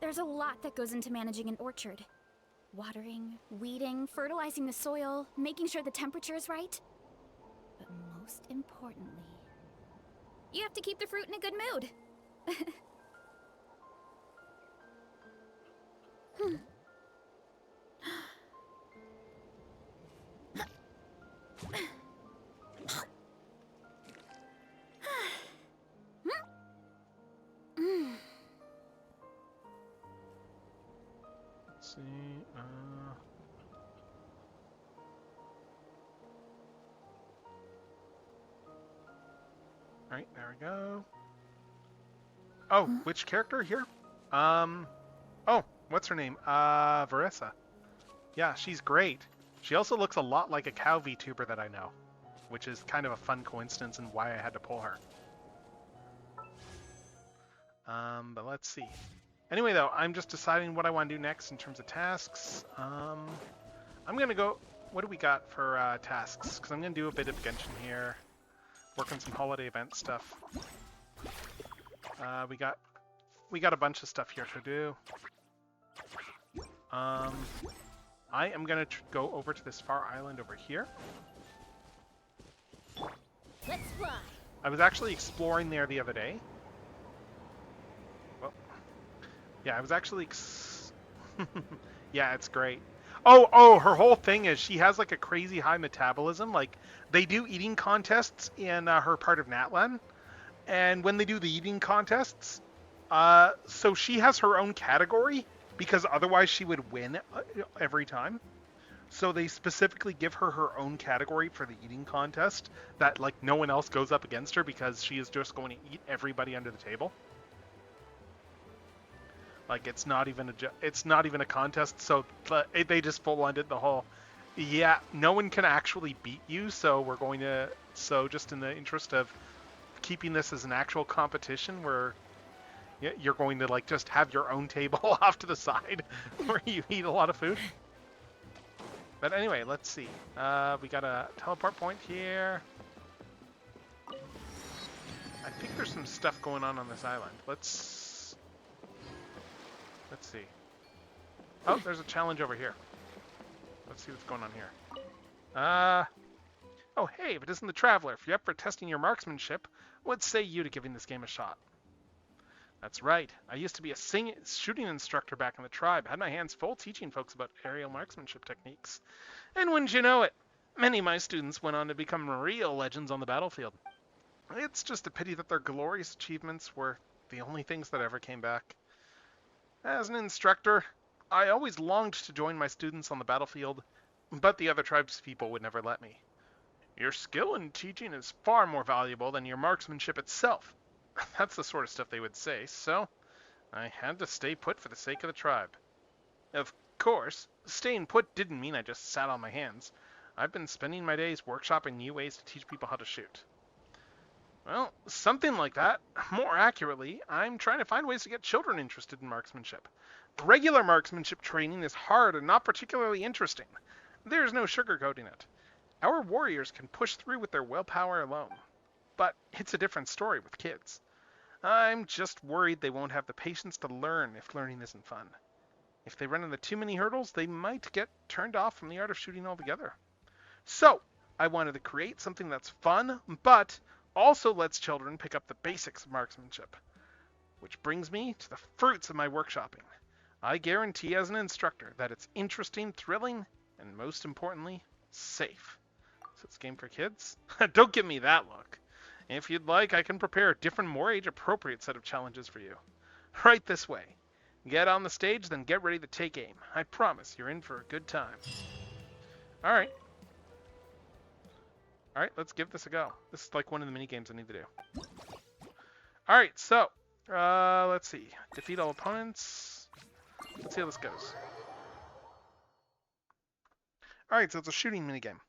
There's a lot that goes into managing an orchard. Watering, weeding, fertilizing the soil, making sure the temperature is right. But most importantly, you have to keep the fruit in a good mood. Let's see. All right, there we go. Oh, which character here? Oh, what's her name? Veressa. Yeah, she's great. She also looks a lot like a cow VTuber that I know, which is kind of a fun coincidence and why I had to pull her. But let's see. Anyway, though, I'm just deciding what I want to do next in terms of tasks. I'm going to go... What do we got for tasks? Because I'm going to do a bit of Genshin here. Work on some holiday event stuff. We got a bunch of stuff here to do. I am going to go over to this far island over here. Let's fly. I was actually exploring there the other day. Well, yeah, I was actually... yeah, it's great. Oh, her whole thing is she has like a crazy high metabolism. Like, they do eating contests in her part of Natlan. And when they do the eating contests, so she has her own category because otherwise she would win every time. So they specifically give her her own category for the eating contest that like no one else goes up against her because she is just going to eat everybody under the table. Like it's not even a contest. So they just full on did the whole. Yeah, no one can actually beat you. So we're going to. So just in the interest of keeping this as an actual competition, where you're going to like just have your own table off to the side where you eat a lot of food. But anyway, let's see. We got a teleport point here. I think there's some stuff going on this island. Let's see. Oh, there's a challenge over here. Let's see what's going on here. Oh, hey, if it isn't the Traveler, if you're up for testing your marksmanship, what say you to giving this game a shot? That's right. I used to be a shooting instructor back in the tribe. Had my hands full teaching folks about aerial marksmanship techniques. And wouldn't you know it, many of my students went on to become real legends on the battlefield. It's just a pity that their glorious achievements were the only things that ever came back. As an instructor, I always longed to join my students on the battlefield, but the other tribespeople would never let me. Your skill in teaching is far more valuable than your marksmanship itself. That's the sort of stuff they would say, so I had to stay put for the sake of the tribe. Of course, staying put didn't mean I just sat on my hands. I've been spending my days workshopping new ways to teach people how to shoot. Well, something like that. More accurately, I'm trying to find ways to get children interested in marksmanship. Regular marksmanship training is hard and not particularly interesting. There's no sugarcoating it. Our warriors can push through with their willpower alone. But it's a different story with kids. I'm just worried they won't have the patience to learn if learning isn't fun. If they run into too many hurdles, they might get turned off from the art of shooting altogether. So, I wanted to create something that's fun, but also lets children pick up the basics of marksmanship. Which brings me to the fruits of my workshopping. I guarantee as an instructor that it's interesting, thrilling, and most importantly, safe. So it's a game for kids? Don't give me that look. If you'd like, I can prepare a different, more age-appropriate set of challenges for you. Right this way. Get on the stage, then get ready to take aim. I promise you're in for a good time. Alright. Alright, let's give this a go. This is like one of the mini games I need to do. Alright, so, let's see. Defeat all opponents. Let's see how this goes. Alright, so it's a shooting minigame.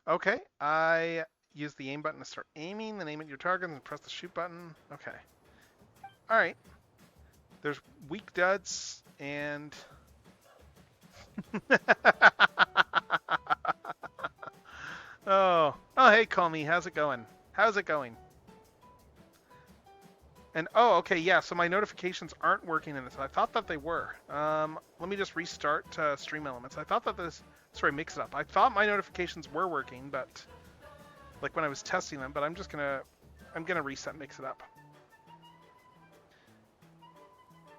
Okay, I use the aim button to start aiming, then aim at your target, and press the shoot button. Okay. Alright. There's weak duds, and... oh, hey, Call Me, how's it going? How's it going? And, oh, okay, yeah, so my notifications aren't working in this. I thought that they were. Let me just restart Stream Elements. I thought that this... Sorry, Mix It Up. I thought my notifications were working, but... Like when I was testing them, but I'm gonna reset Mix It Up.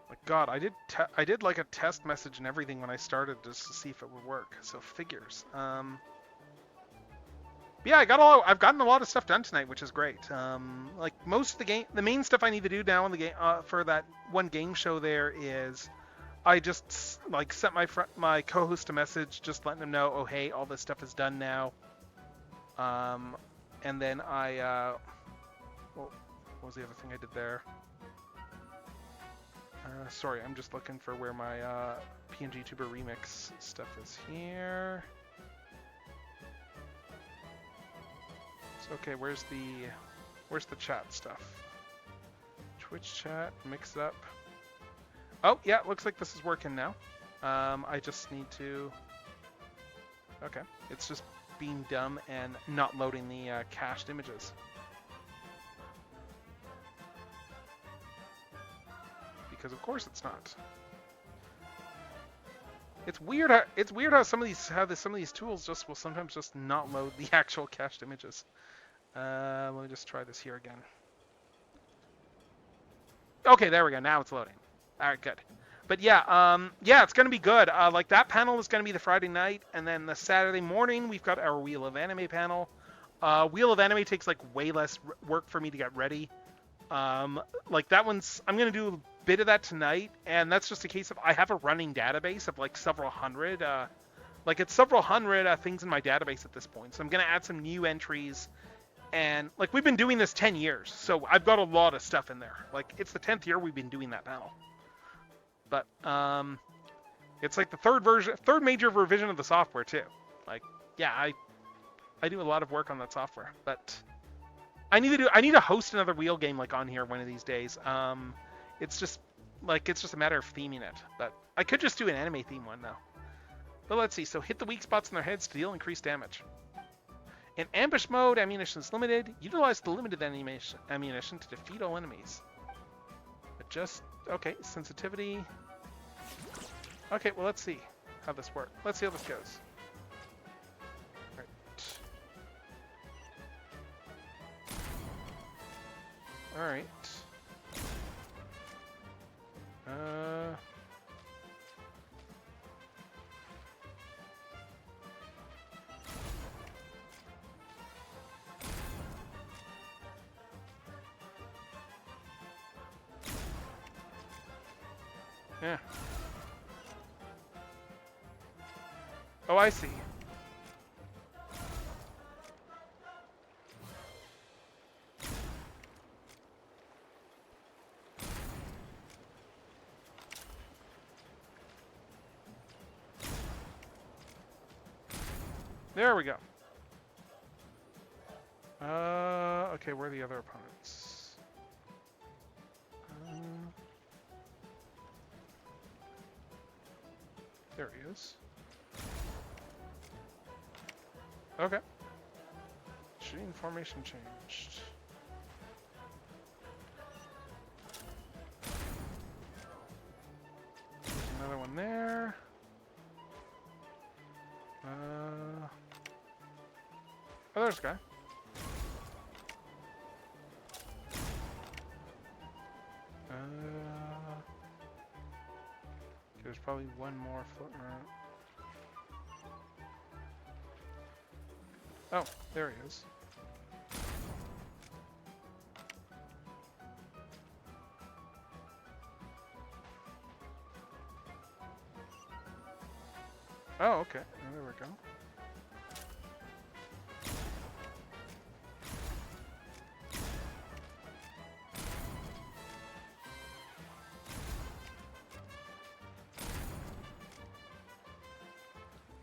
Like, God, I did like a test message and everything when I started just to see if it would work. So figures. Yeah, I've gotten a lot of stuff done tonight, which is great. Like most of the main stuff I need to do now in the game for that one game show there is, I just like sent my co-host a message, just letting them know, oh hey, all this stuff is done now. And then what was the other thing I did there? Sorry, I'm just looking for where my PNG Tuber Remix stuff is here. So, okay, where's the chat stuff? Twitch chat, Mix It Up. Oh, yeah, looks like this is working now. I just need to... Okay, it's just being dumb and not loading the cached images. Because of course it's not. It's weird how some of these tools just will sometimes just not load the actual cached images. Let me just try this here again. Okay, there we go. Now it's loading. All right, good. But yeah, it's gonna be good. Like that panel is gonna be the Friday night, and then the Saturday morning we've got our Wheel of Anime panel. Wheel of Anime takes like way less work for me to get ready. Like that one's, I'm gonna do a bit of that tonight, and that's just a case of I have a running database of like several hundred, things in my database at this point. So I'm gonna add some new entries. And like we've been doing this 10 years, so I've got a lot of stuff in there. Like it's the 10th year we've been doing that panel. But it's like the third major revision of the software too. Like, yeah, I do a lot of work on that software. But I need to host another wheel game like on here one of these days. It's just a matter of theming it. But I could just do an anime theme one now. But let's see. So hit the weak spots in their heads to deal increased damage. In ambush mode, ammunition is limited. Utilize the limited ammunition to defeat all enemies. Adjust, okay, sensitivity. Okay, well, let's see how this works. Let's see how this goes. Alright. Yeah. Oh, I see. There we go. Okay, where are the other opponents? There he is. Okay. Shooting formation changed. There's another one there. Oh, there's a guy. There's probably one more floating around. Oh, there he is. Oh, okay. Oh, there we go.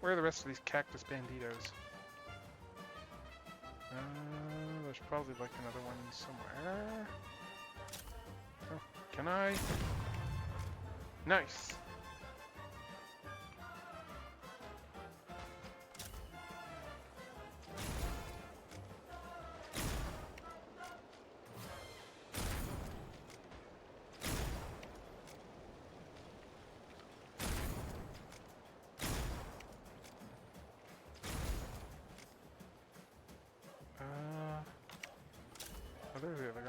Where are the rest of these cactus banditos? There's probably like another one somewhere. Oh, can I? Nice. There's the other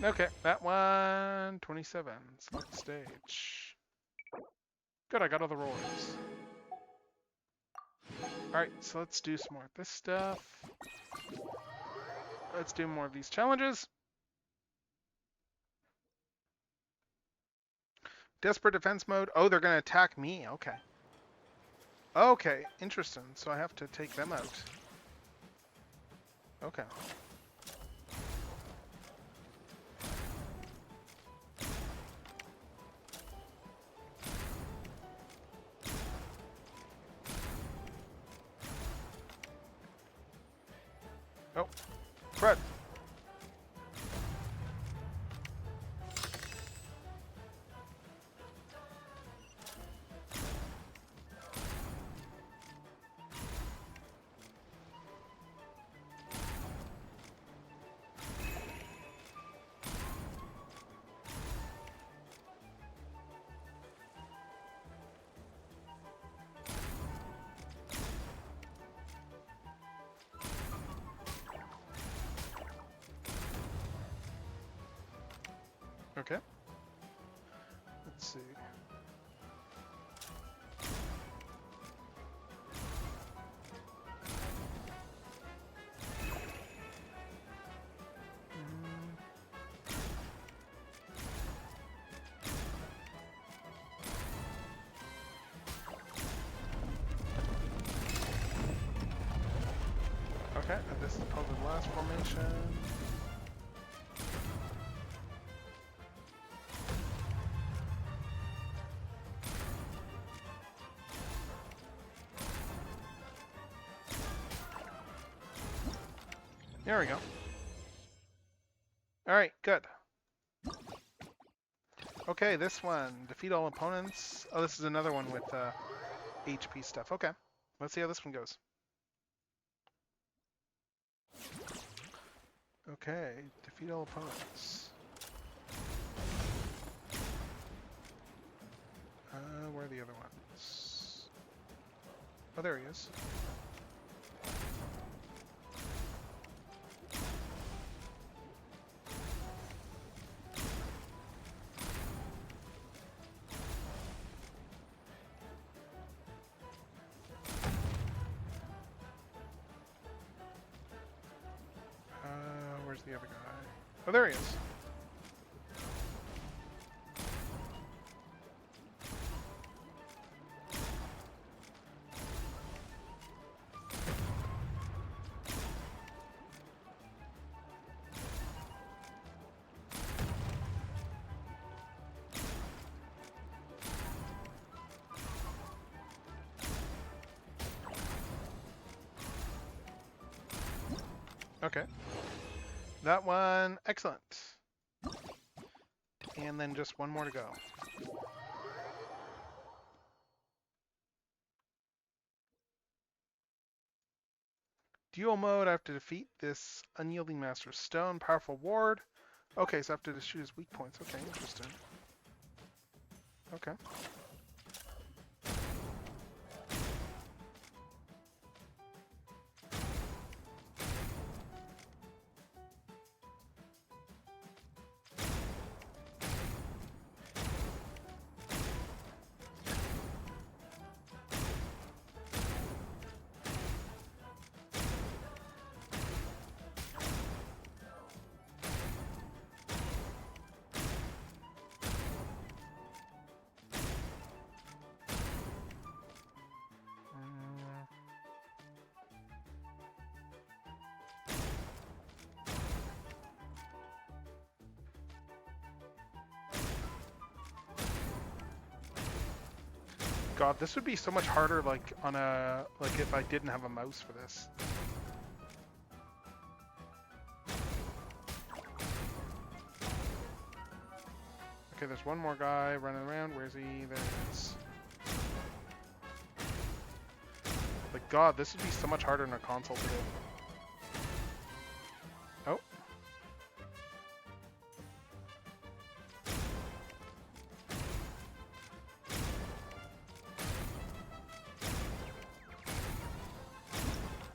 guy. Okay, that one, 27. Select stage. Good, I got all the roars. Alright, so let's do some more of this stuff. Let's do more of these challenges. Desperate defense mode. Oh, they're going to attack me. Okay. Okay, interesting. So I have to take them out. Okay. Oh, Fred. Okay. Let's see. Okay, and this is probably the last formation. There we go. Alright, good. Okay, this one. Defeat all opponents. Oh, this is another one with HP stuff. Okay. Let's see how this one goes. Okay, defeat all opponents. Where are the other ones? Oh, there he is. Where's the other guy? Oh, there he is. Okay. That one, excellent. And then just one more to go. Duel mode, I have to defeat this unyielding Master of Stone, powerful ward. Okay, so I have to shoot his weak points. Okay, interesting. Okay. God, this would be so much harder, like, on a, like, if I didn't have a mouse for this. Okay, there's one more guy running around. Where's he? There he is. Like, God, this would be so much harder in a console to do. Oh.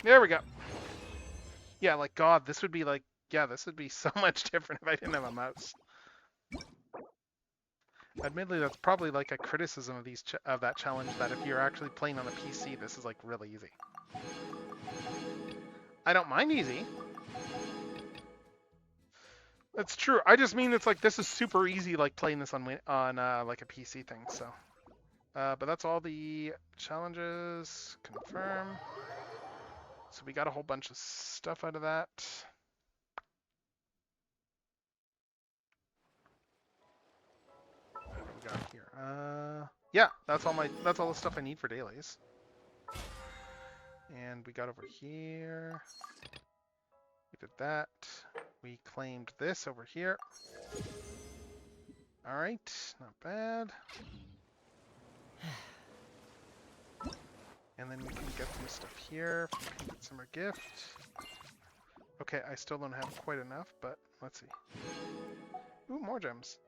There we go. Yeah, like, God, this would be like, yeah, this would be so much different if I didn't have a mouse. Admittedly, that's probably like a criticism of these of that challenge, that if you're actually playing on a PC, this is like really easy. I don't mind easy. That's true. I just mean it's like this is super easy, like playing this on like a PC thing. So, but that's all the challenges. Confirm. So we got a whole bunch of stuff out of that. What do we got here? Yeah, that's all the stuff I need for dailies. And we got over here. We did that. We claimed this over here. All right, not bad. And then we can get some stuff here from Painted Summer Gift. Okay, I still don't have quite enough, but let's see. Ooh, more gems.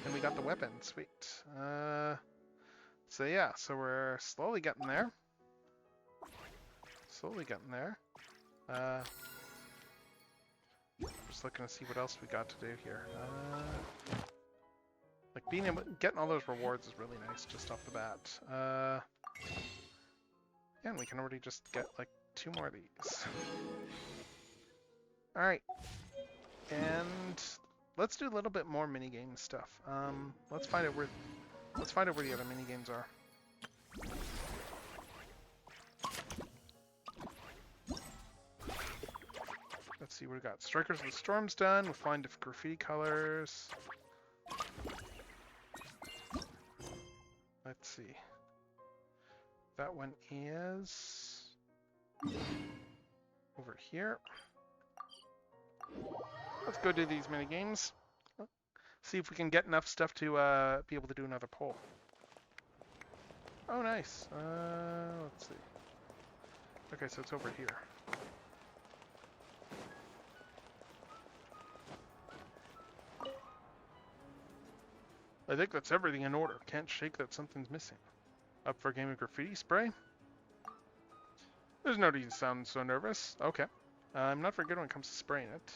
And we got the weapon, sweet. So yeah, so we're slowly getting there. Just looking to see what else we got to do here. Like getting all those rewards is really nice just off the bat. Yeah, and we can already just get like 2 more of these. All right, and let's do a little bit more minigame stuff. Let's find out where the other minigames are. Let's see what we got. Strikers of the Storm's done. We'll find graffiti colors. Let's see. That one is over here. Let's go do these mini games. See if we can get enough stuff to be able to do another poll. Oh, nice. Let's see. Okay, so it's over here. I think that's everything in order. Can't shake that something's missing. Up for a game of graffiti spray? There's no reason to sound so nervous. Okay. I'm not very good when it comes to spraying it.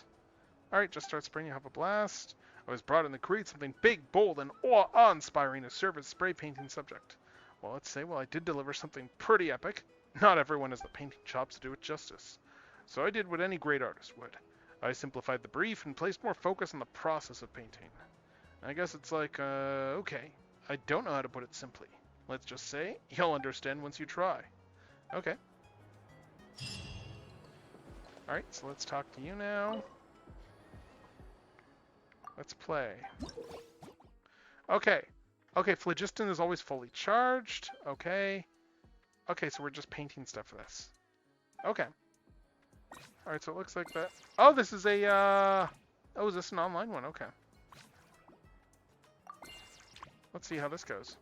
Alright, just start spraying, you have a blast. I was brought in to create something big, bold, and awe-inspiring to serve as spray painting subject. Well, let's say, I did deliver something pretty epic. Not everyone has the painting chops to do it justice. So I did what any great artist would. I simplified the brief and placed more focus on the process of painting. I guess it's like, okay, I don't know how to put it simply. Let's just say, you'll understand once you try. Okay. Alright, so let's talk to you now. Let's play. Okay. Okay, Phlogiston is always fully charged. Okay. Okay, so we're just painting stuff for this. Okay. Alright, so it looks like that. Oh, this is a, oh, is this an online one? Okay. Let's see how this goes.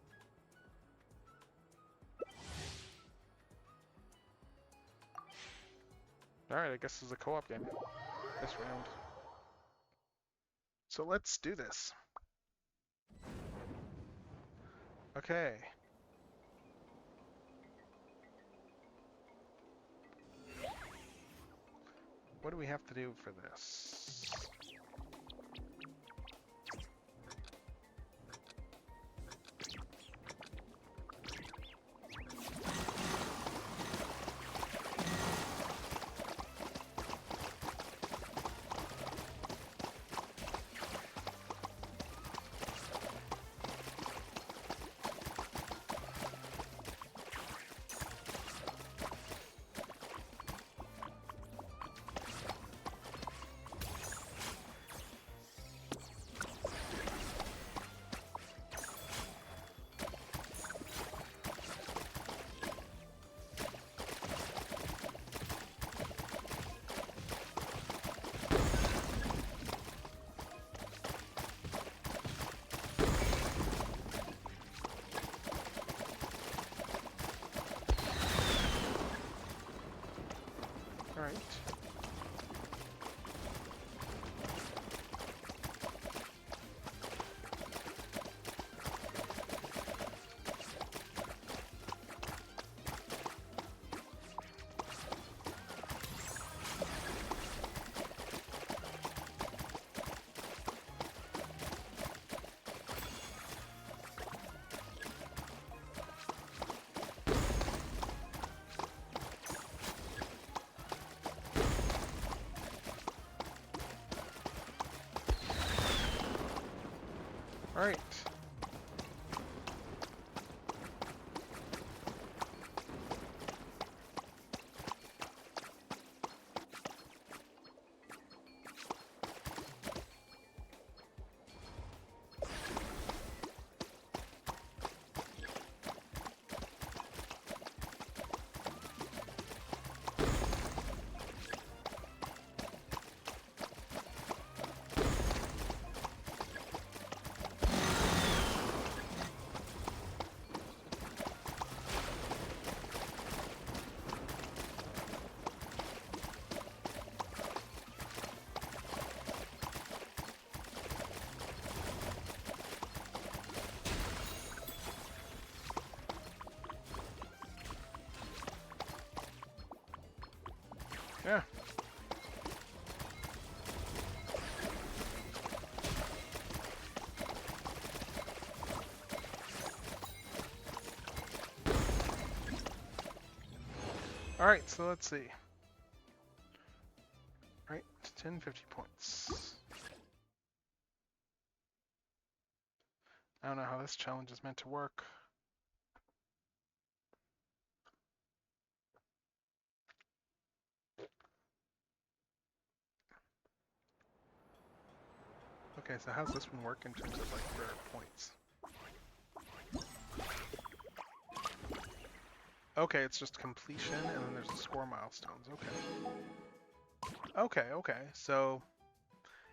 Alright, I guess this is a co-op game. This round. So let's do this. Okay. What do we have to do for this? Alright. Alright. Yeah. Alright, so let's see. Alright, 1050 points. I don't know how this challenge is meant to work. Okay, so how's this one work in terms of like their points? Okay, it's just completion and then there's the score milestones. Okay. Okay, so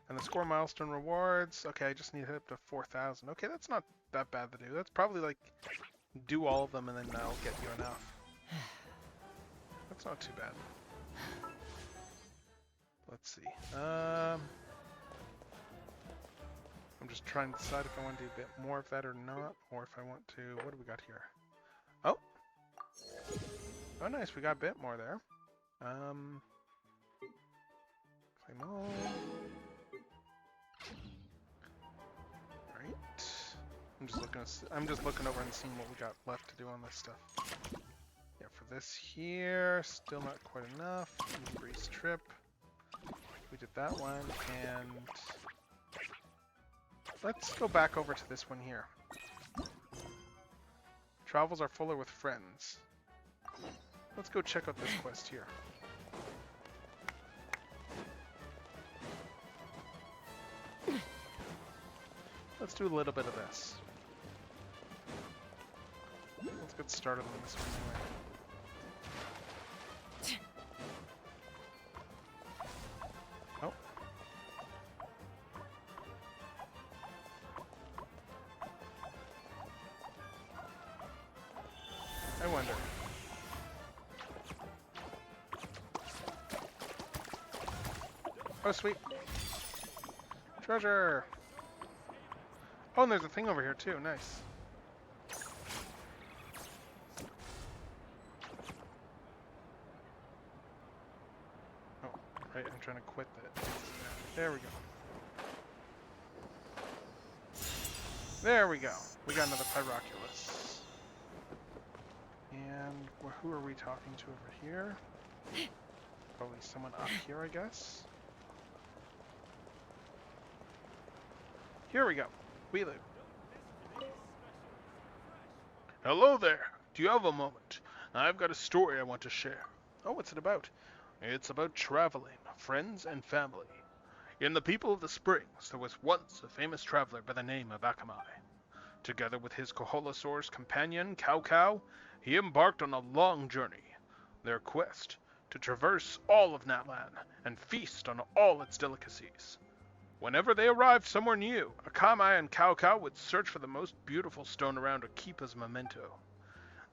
and the score milestone rewards. Okay, I just need to hit up to 4,000. Okay, that's not that bad to do. That's probably like do all of them and then that'll get you enough. That's not too bad. Let's see. I'm just trying to decide if I want to do a bit more of that or not, or if I want to. What do we got here? Oh, oh, nice. We got a bit more there. Claim all. Right. I'm just looking over and seeing what we got left to do on this stuff. Yeah, for this here, still not quite enough. Breeze trip. We did that one, and let's go back over to this one here. Travels are fuller with friends. Let's go check out this quest here. Let's do a little bit of this. Let's get started on this one anyway. Oh, sweet. Treasure! Oh, and there's a thing over here, too. Nice. Oh, right, I'm trying to quit that. There we go. There we go. We got another Pyroculus. And who are we talking to over here? Probably someone up here, I guess. Here we go. Weelu. Hello there. Do you have a moment? I've got a story I want to share. Oh, what's it about? It's about traveling, friends, and family. In the people of the Springs, there was once a famous traveler by the name of Akamai. Together with his Koholosaurus companion, Cow Cow, he embarked on a long journey. Their quest, to traverse all of Natlan and feast on all its delicacies. Whenever they arrived somewhere new, Akamai and Cow Cow would search for the most beautiful stone around to keep as memento.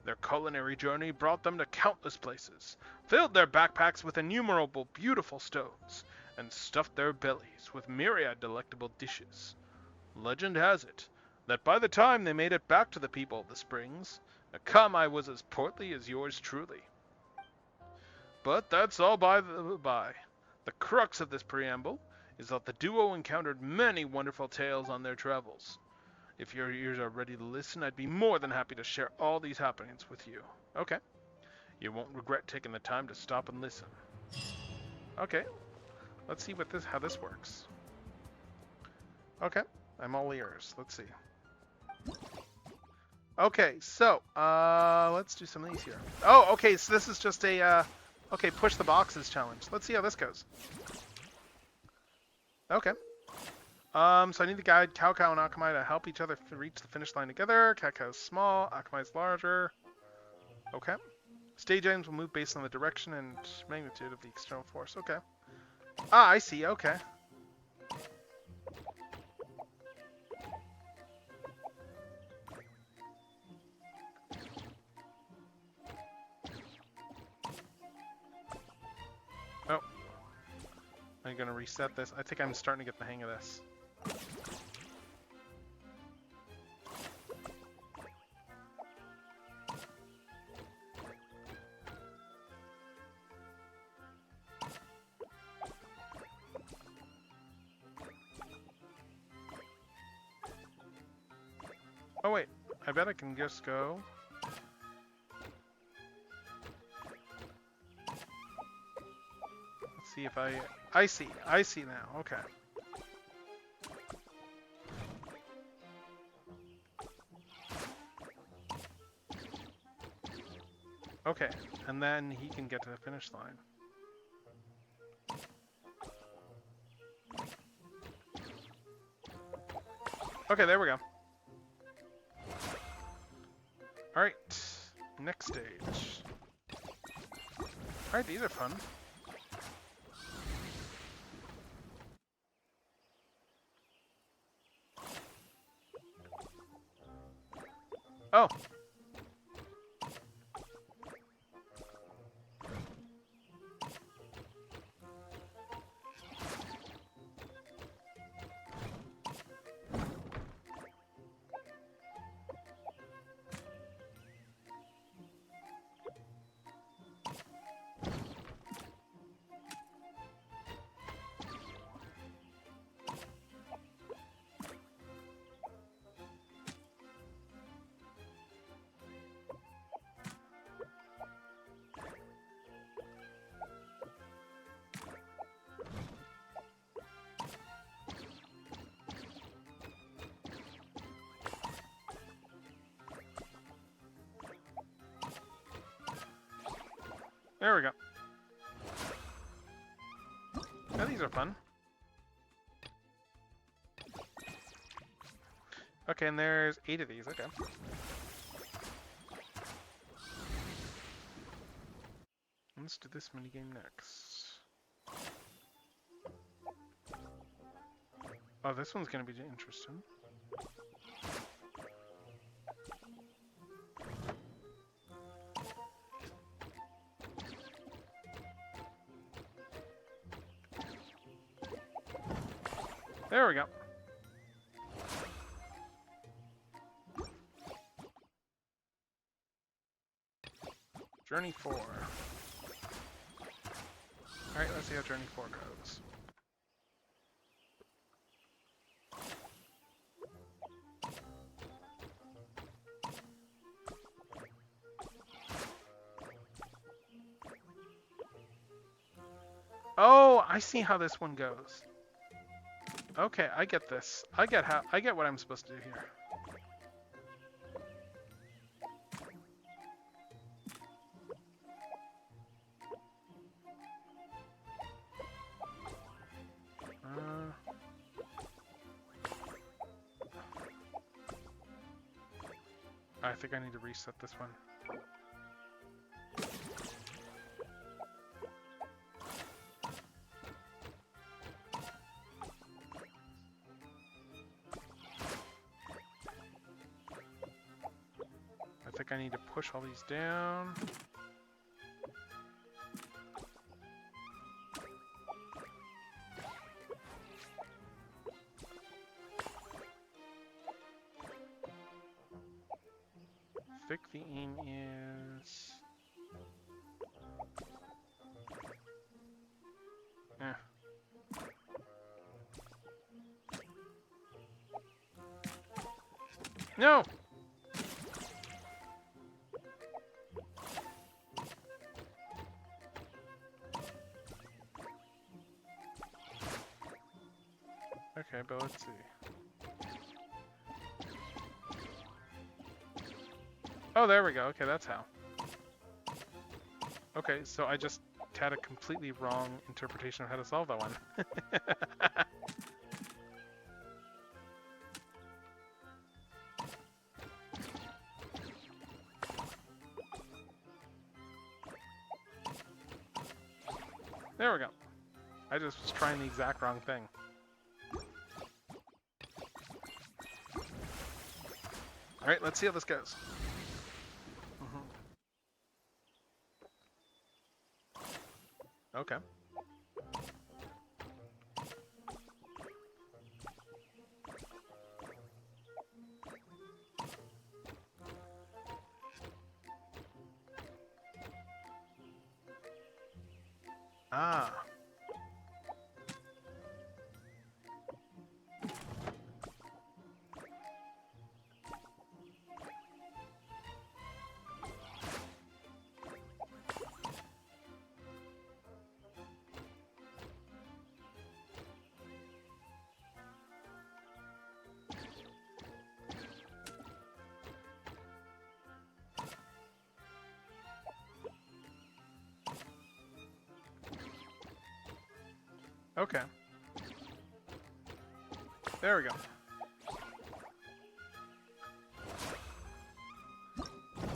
Their culinary journey brought them to countless places, filled their backpacks with innumerable beautiful stones, and stuffed their bellies with myriad delectable dishes. Legend has it that by the time they made it back to the people of the Springs, Akamai was as portly as yours truly. But that's all by the by. The crux of this preamble is that the duo encountered many wonderful tales on their travels. If your ears are ready to listen, I'd be more than happy to share all these happenings with you. Okay. You won't regret taking the time to stop and listen. Okay. Let's see how this works. Okay. I'm all ears. Let's see. Okay, so, let's do some of these here. Oh, okay, so this is just a, okay, push the boxes challenge. Let's see how this goes. Okay. So I need to guide Cow Cow and Akamai to help each other reach the finish line together. Cow Cow's small, Akamai's larger. Okay. Stage items will move based on the direction and magnitude of the external force. Okay. Ah, I see. Okay. Oh. I'm gonna reset this. I think I'm starting to get the hang of this. Oh wait, I bet I can just go. Let's see if I see now, okay. Okay, and then he can get to the finish line. Okay, there we go. Alright, next stage. Alright, these are fun. Oh. There we go. Yeah, these are fun. Okay, and there's 8 of these, okay. Let's do this minigame next. Oh, this one's gonna be interesting. There we go. Journey 4. Alright, let's see how Journey 4 goes. Oh, I see how this one goes. Okay, I get this. I get what I'm supposed to do here. I think I need to reset this one. I think I need to push all these down. I think the aim is... No! Okay, but let's see. Oh, there we go. Okay, that's how. Okay, so I just had a completely wrong interpretation of how to solve that one. There we go. I just was trying the exact wrong thing. Alright, let's see how this goes. Okay. Ah. Okay. There we go.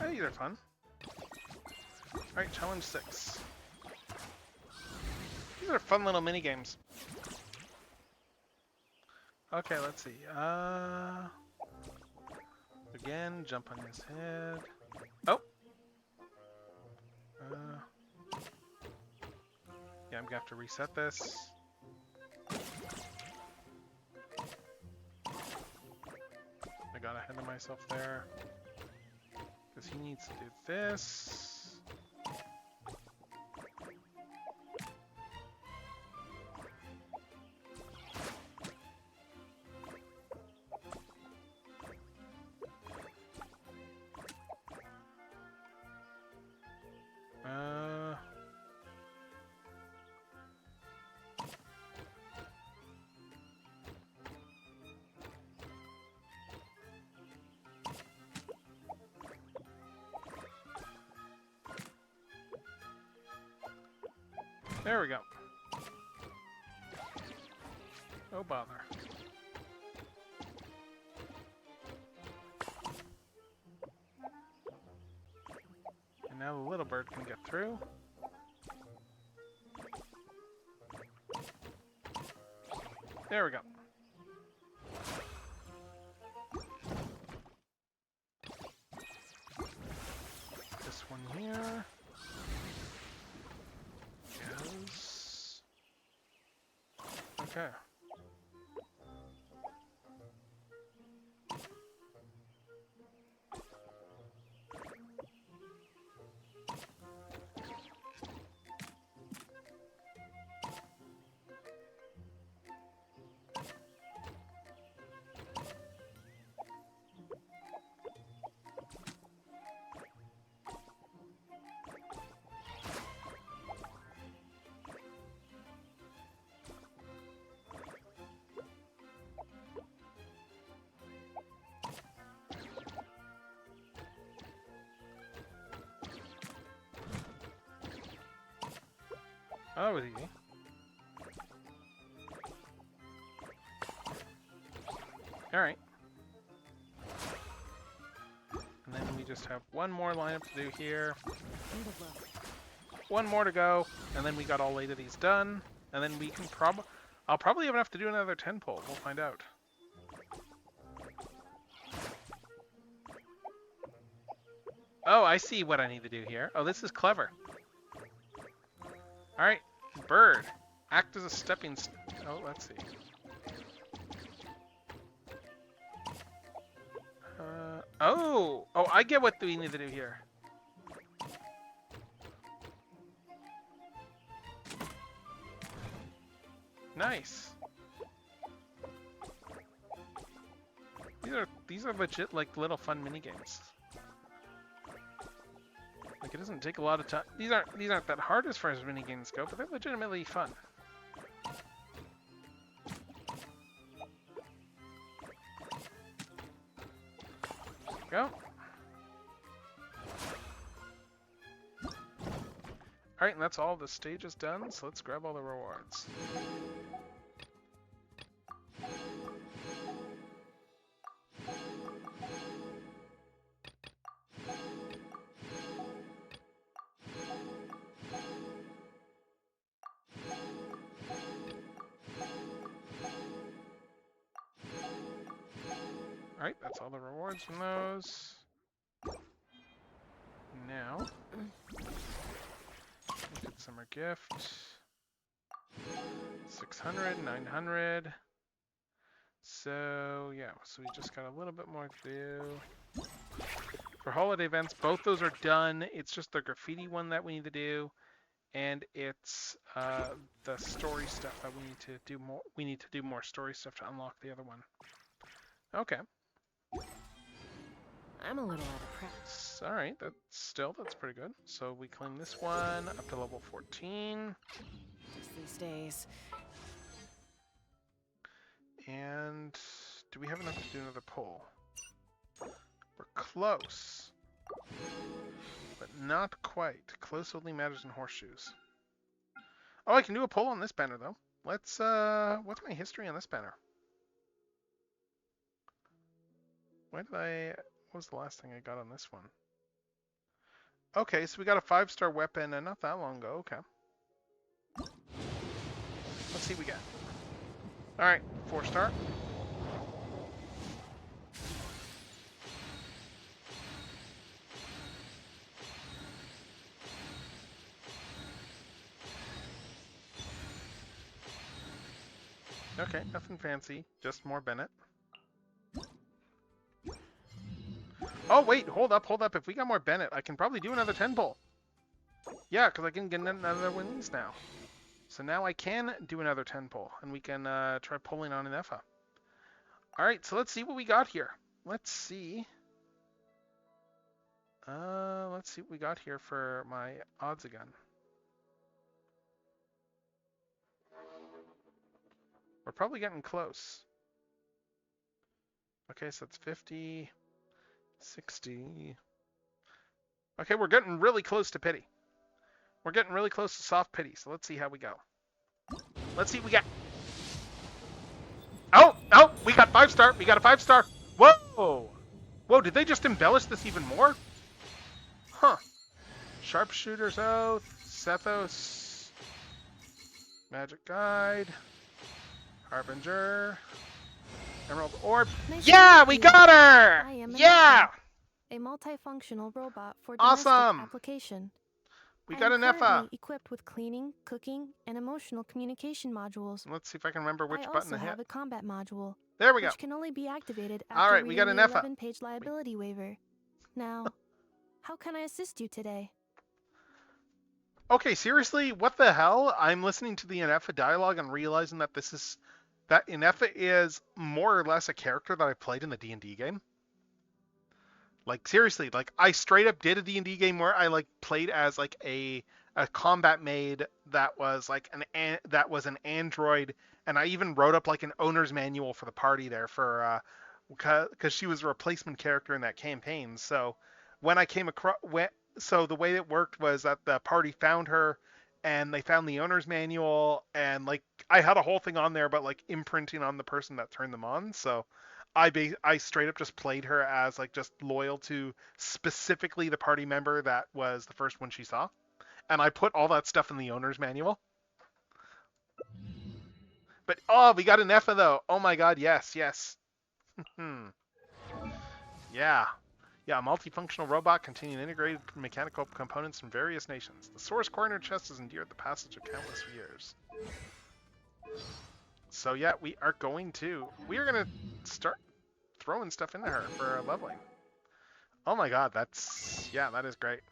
Hey, these are fun. Alright, challenge 6. These are fun little mini games. Okay, let's see. Again, jump on his head. Oh! Yeah, I'm gonna have to reset this. I got ahead of myself there. Because he needs to do this. There we go. Oh bother. And now the little bird can get through. There we go. This one here. Okay. that was easy. Alright. And then we just have one more lineup to do here. One more to go, and then we got all 8 of these done. And then we can I'll probably have enough to do another 10 pull. We'll find out. Oh, I see what I need to do here. Oh, this is clever. Alright, bird. Act as a stepping stone. Oh, let's see. Oh, I get what we need to do here. Nice. These are legit like little fun mini games. Like it doesn't take a lot of time. These aren't that hard as far as mini games go, but they're legitimately fun. Go. Alright, and that's all the stages done, so let's grab all the rewards. Alright, that's all the rewards from those. Now, get summer gift. 600, 900. So, yeah, so we just got a little bit more to do. For holiday events, both those are done. It's just the graffiti one that we need to do. And it's the story stuff that we need to do more. We need to do more story stuff to unlock the other one. Okay. I'm a little out of practice. All right, that's pretty good. So we claim this one up to level 14. Just these days. And do we have enough to do another pull? We're close, but not quite. Close only matters in horseshoes. Oh, I can do a pull on this banner though. Let's what's my history on this banner? What was the last thing I got on this one? Okay, so we got a 5-star weapon and not that long ago. Okay. Let's see what we get. Alright, 4-star. Okay, nothing fancy, just more Bennett. Oh wait, hold up. If we got more Bennett, I can probably do another 10 pull. Yeah, because I can get another one of these now. So now I can do another 10 pull, and we can try pulling on an Effa. Alright, so let's see what we got here. Let's see what we got here for my odds again. We're probably getting close. Okay, so it's 50, 60. Okay, we're getting really close to pity. We're getting really close to soft pity, so let's see how we go. Let's see what we got. Oh, we got 5-star. We got a 5-star. Whoa. Whoa, did they just embellish this even more? Huh. Sharpshooter's Oath, Sethos, Magic Guide, Harbinger, Emerald Orb. Nice Yeah, to we meet you. got her! I am Yeah! a multifunctional robot for domestic Awesome! application. We I got am an Effa. currently equipped with cleaning, cooking, and emotional communication modules. Let's see if I can remember which I button also to hit. have a combat module, There we go. which can only be activated after All right, we got reading an the Effa. 11-page liability waiver. Now, how can I assist you today? Okay, seriously, what the hell? I'm listening to the Ineffa dialogue and realizing that that Ineffa is more or less a character that I played in the D&D game. Like seriously, like I straight up did a D&D game where I like played as like a combat maid that was like an android, and I even wrote up like an owner's manual for the party there for because she was a replacement character in that campaign. So when I came across so the way it worked was that the party found her and they found the owner's manual, and like I had a whole thing on there about like imprinting on the person that turned them on. So I straight up just played her as like just loyal to specifically the party member that was the first one she saw, and I put all that stuff in the owner's manual. But oh, we got an Effa though. Oh my god, yes, yes. Hmm. Yeah. Yeah, a multifunctional robot containing integrated mechanical components from various nations. The source corner chest has endured the passage of countless years. So yeah, we are going to start throwing stuff into her for leveling. Oh my god, that is great.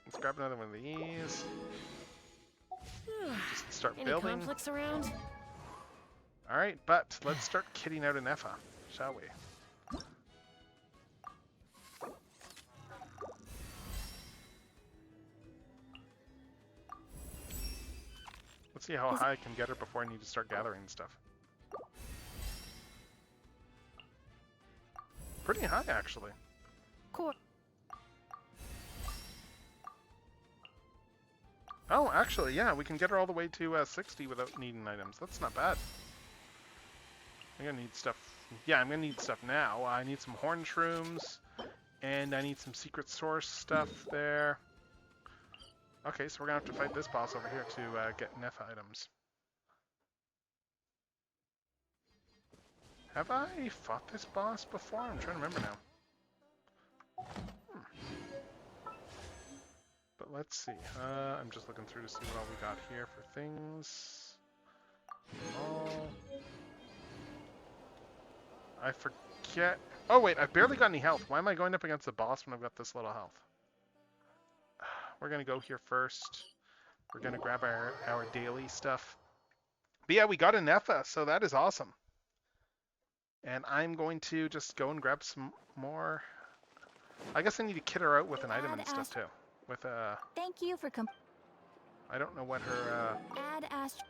Let's grab another one of these. Just start Any building. conflicts around? Alright, but let's start kitting out an Effa, shall we? Let's see how high I can get her before I need to start gathering stuff. Pretty high, actually. Cool. Oh, actually, yeah, we can get her all the way to 60 without needing items. That's not bad. I'm gonna need stuff. Yeah, I'm gonna need stuff now. I need some horn shrooms, and I need some secret source stuff there. Okay, so we're gonna have to fight this boss over here to get Neffa items. Have I fought this boss before? I'm trying to remember now. But let's see. I'm just looking through to see what all we got here for things. Oh. I forget. Oh wait, I've barely got any health. Why am I going up against the boss when I've got this little health? We're gonna go here first. We're gonna grab our daily stuff. But yeah, we got an Effa, so that is awesome. And I'm going to just go and grab some more. I guess I need to kit her out with an item and stuff too. With a. Thank you for I don't know what her Add Ast.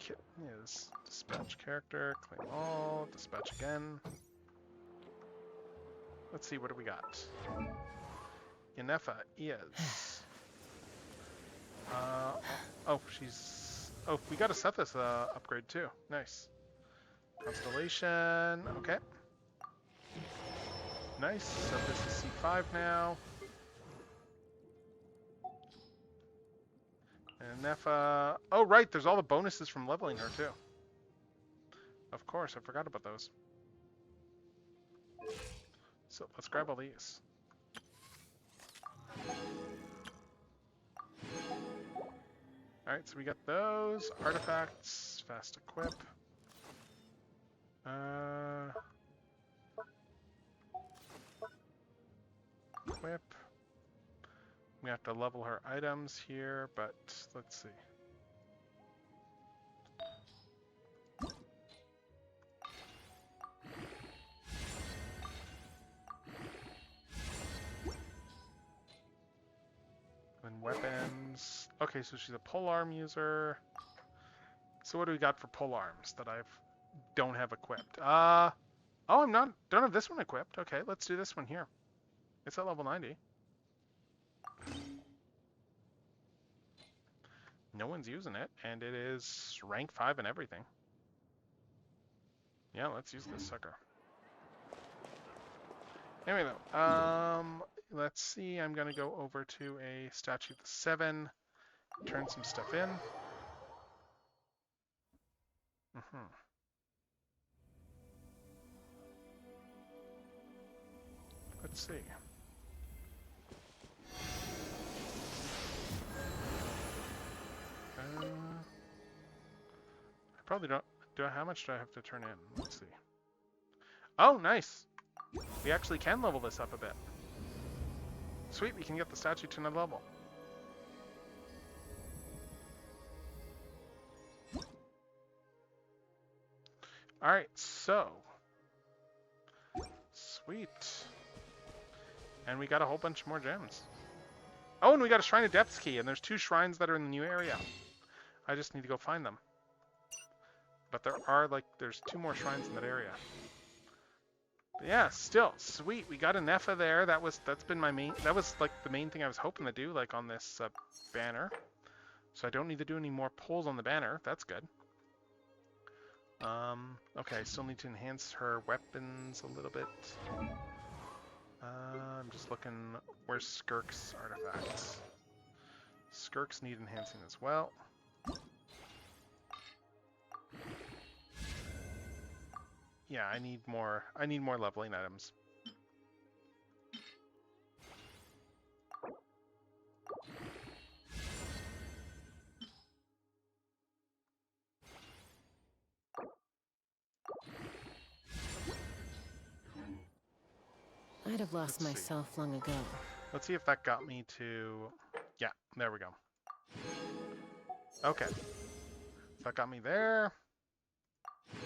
kit is. Dispatch character, claim all, dispatch again. Let's see, what do we got? Yennefa is. Oh, we got a Sethis upgrade too. Nice. Constellation, okay. Nice, Sethis is C5 now. And Neffa, oh right, there's all the bonuses from leveling her too. Of course, I forgot about those. So let's grab all these. Alright, so we got those. Artifacts, fast equip. Equip. We have to level her items here, but let's see. And weapons. Okay, so she's a polearm user. So what do we got for polearms that I don't have equipped? Oh, don't have this one equipped. Okay, let's do this one here. It's at level 90. No one's using it, and it is rank 5 and everything. Yeah, let's use this sucker. Anyway, though, let's see. I'm gonna go over to a statue 7, turn some stuff in. Let's see. I probably don't. How much do I have to turn in? Let's see. Oh, nice. We actually can level this up a bit. Sweet, we can get the statue to another level. Alright, so. Sweet. And we got a whole bunch more gems. Oh, and we got a Shrine of Depths key, and there's 2 shrines that are in the new area. I just need to go find them. But there's 2 more shrines in that area. But yeah, still, sweet. We got a Neffa there. That's been my main, that was like the main thing I was hoping to do, like on this banner. So I don't need to do any more pulls on the banner. That's good. Okay, I still need to enhance her weapons a little bit. I'm just looking, where's Skirk's artifacts? Skirks need enhancing as well. Yeah, I need more leveling items. I'd have lost Let's see. myself long ago. Let's see if that got me to... Yeah, there we go. Okay. That got me there. If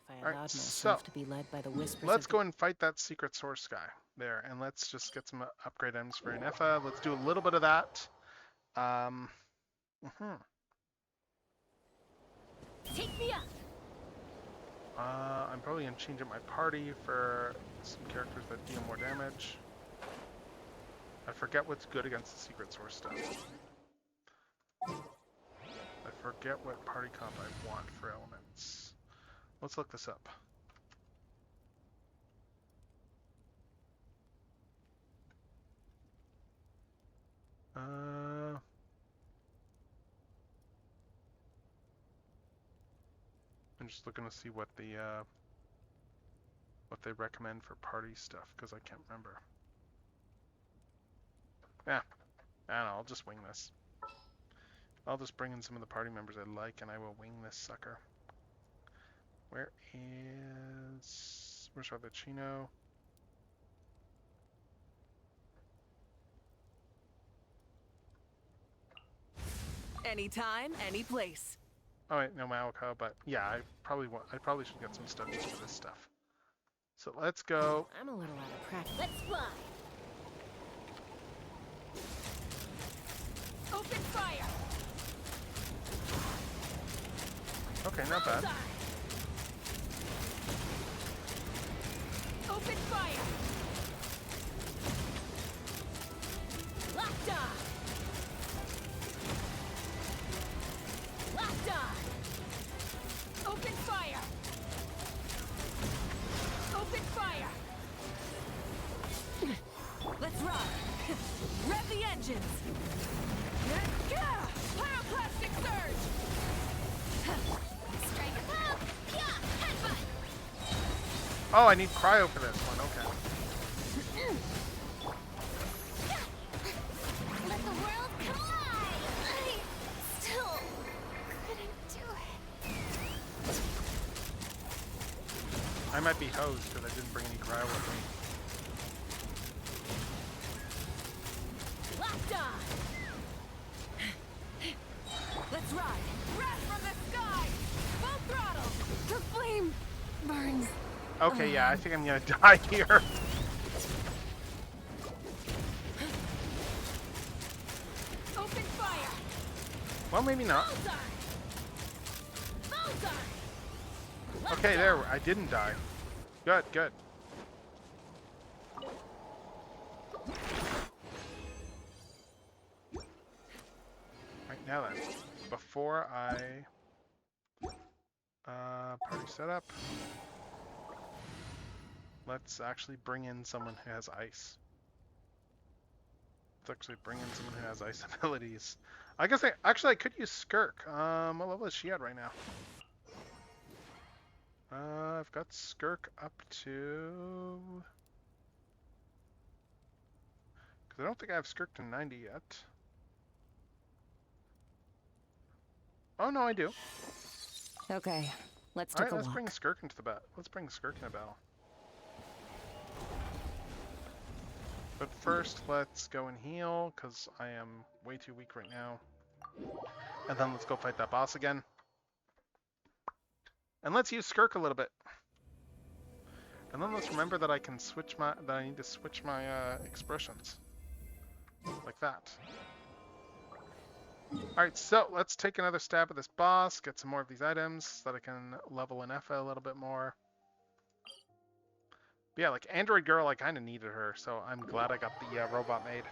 I allowed Alright, myself so to be led by the whispers let's of go and fight that secret source guy there, and let's just get some upgrade items for Inefa. Let's do a little bit of that. Take me up! I'm probably going to change up my party for some characters that deal more damage. I forget what's good against the secret source stuff. I forget what party comp I want for elements. Let's look this up. I'm just looking to see what they recommend for party stuff, because I can't remember. Yeah, I don't know, I'll just wing this. I'll just bring in some of the party members I like, and I will wing this sucker. Where's Ravicino? Anytime, any place. Oh wait, no Maoka, but yeah, I probably should get some stuff just for this stuff. So let's go. I'm a little out of practice. Let's fly! Open fire! Okay, not bad. Bullseye! Open fire! Locked on! Locked on! Open fire! Open fire! Let's rock. Rev the engines. Pyroclastic surge. Strike a pop! Yeah! Headbutt! Oh, I need cryo for this one. Okay. Let the world collide! I still couldn't do it. I might be hosed because I didn't bring any cryo with me. Locked on! Let's ride. Breath from the sky. Full throttle. The flame burns. Okay, yeah, I think I'm gonna die here. Open fire! Well, maybe not. Bullseye! Bullseye! Okay, there, I didn't die. Good, good. Right, now then, before I party setup, let's actually bring in someone who has ice. Let's actually bring in someone who has ice abilities. I guess I could use Skirk. What level is she at right now? I've got Skirk up to... Because I don't think I have Skirk to 90 yet. Oh, no, I do. Okay, let's Alright, take a let's walk. bring Skirk into the battle. Let's bring Skirk into battle. But first, let's go and heal, because I am way too weak right now. And then let's go fight that boss again. And let's use Skirk a little bit. And then let's remember that I can switch that I need to switch my expressions. Like that. Alright, so let's take another stab at this boss, get some more of these items so that I can level Inefa a little bit more. But yeah, like Android Girl, I kind of needed her, so I'm glad I got the robot made.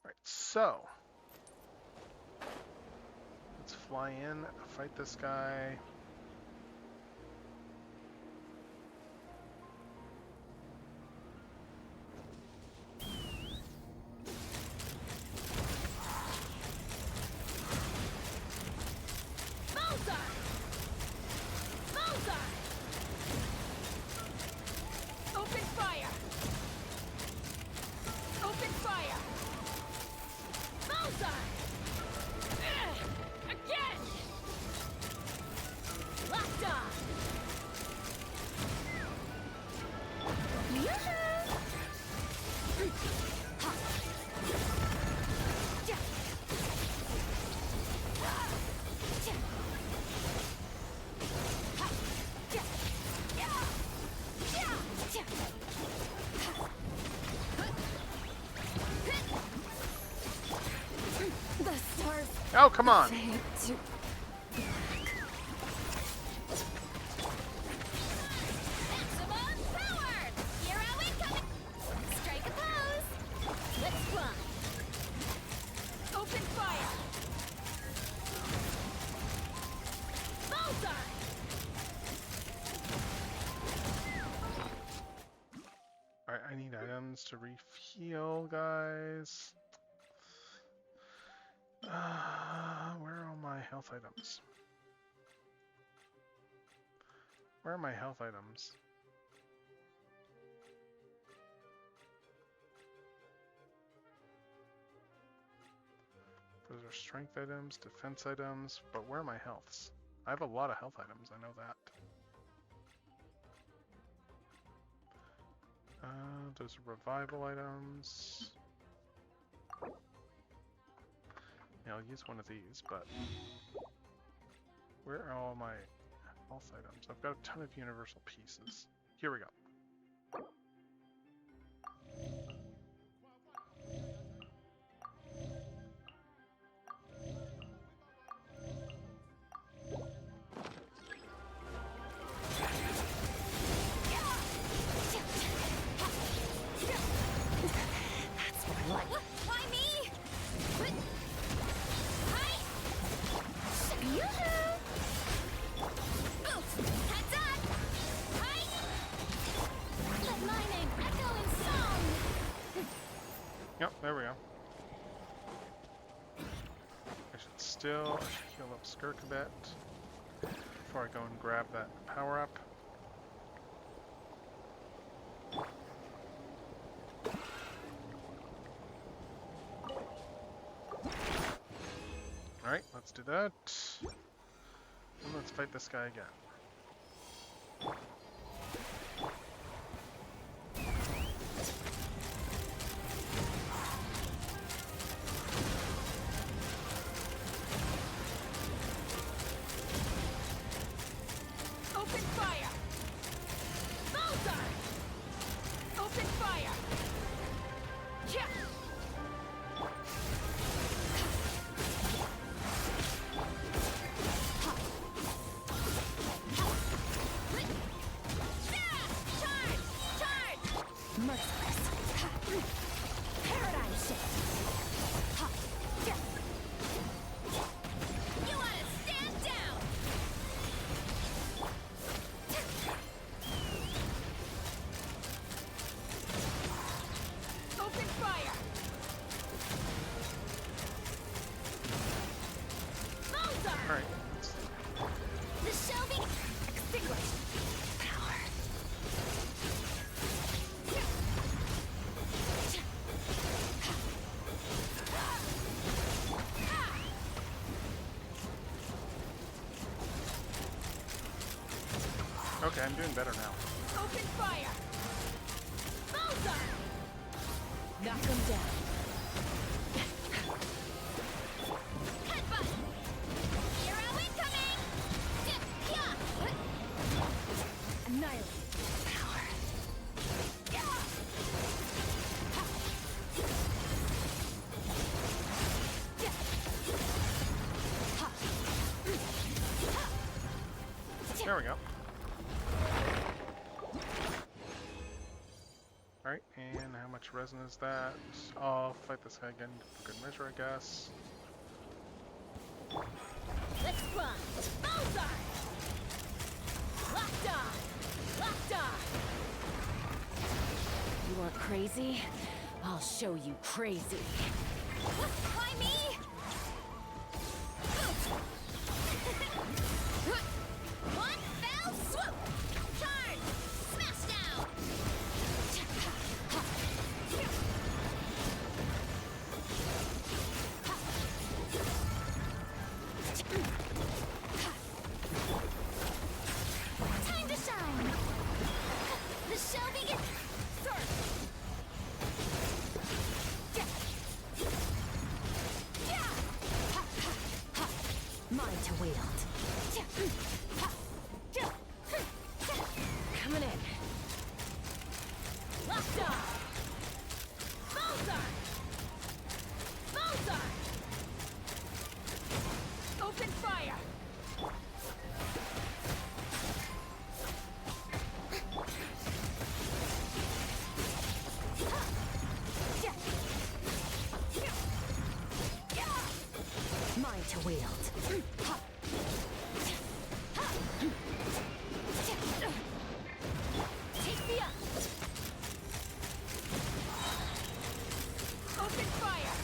Alright, so let's fly in, fight this guy. Bullseye! Bullseye! Open fire! Open fire! Bullseye! Again! Locked on! The stars Oh, come on! fade to Maximum power! Hero incoming! Strike a pose! Let's fly! Open fire! Bullseye! Alright, I need items to refuel, guys. Where are all my health items? Where are my health items? Those are strength items, defense items, but where are my healths? I have a lot of health items, I know that. Those are revival items. Yeah, I'll use one of these, but where are all my health items? I've got a ton of universal pieces. Here we go. That's what I like. Why me? Hi! Yoo-hoo! Oof! Heads up! Hi! Let my name echo in song! Yep, there we go. I should still heal up Skirk a bit before I go and grab that power up. Alright, let's do that. And let's fight this guy again. Open fire! Bullseye! Open fire! Yeah! Charge! Charge! Merciless. Paradigm shift. You wanna stand down! Open fire! Bullseye! Alright, The shelving extinguished. Power. okay, I'm doing better now. Open fire! Bullseye! Knock him down. Headbutt! Hero incoming! Yeah! Annihilate. Power. There we go. Alright, and how much resin is that? I'll fight this guy again for good measure, I guess. Let's run! Bullseye! Locked on! Locked on! You want crazy? I'll show you crazy. Why me? One fell swoop! Charge! Smash down! Time to shine! The show begins! Sword! Mine to wield. Coming in. Locked on! Bullseye! Bullseye! Open fire! Mine to wield. Take me up! Open fire!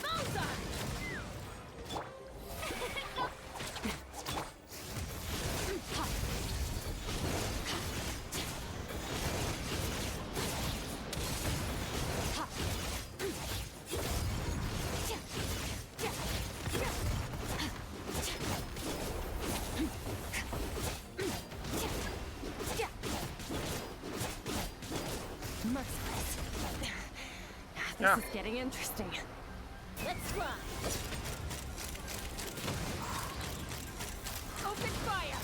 Bullseye! Merciless. Yeah. This is getting interesting. Let's run! Open fire!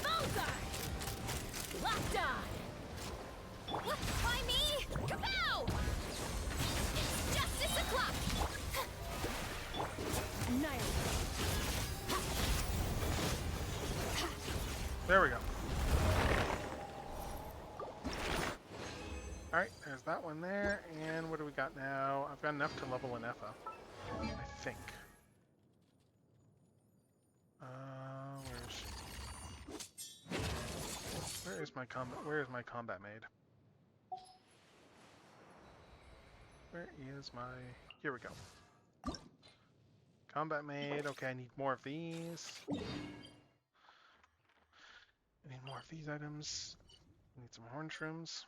Bullseye! Locked on! Why me? Kapow! It's justice o'clock! Annihilate. There we go. Alright, there's that one there. And what do we got now? I've got enough to level an F up, I think. Where is my combat? Where is my combat maid? Where is my? Here we go. Combat maid. Okay, I need more of these. I need more of these items. I need some horn shrooms.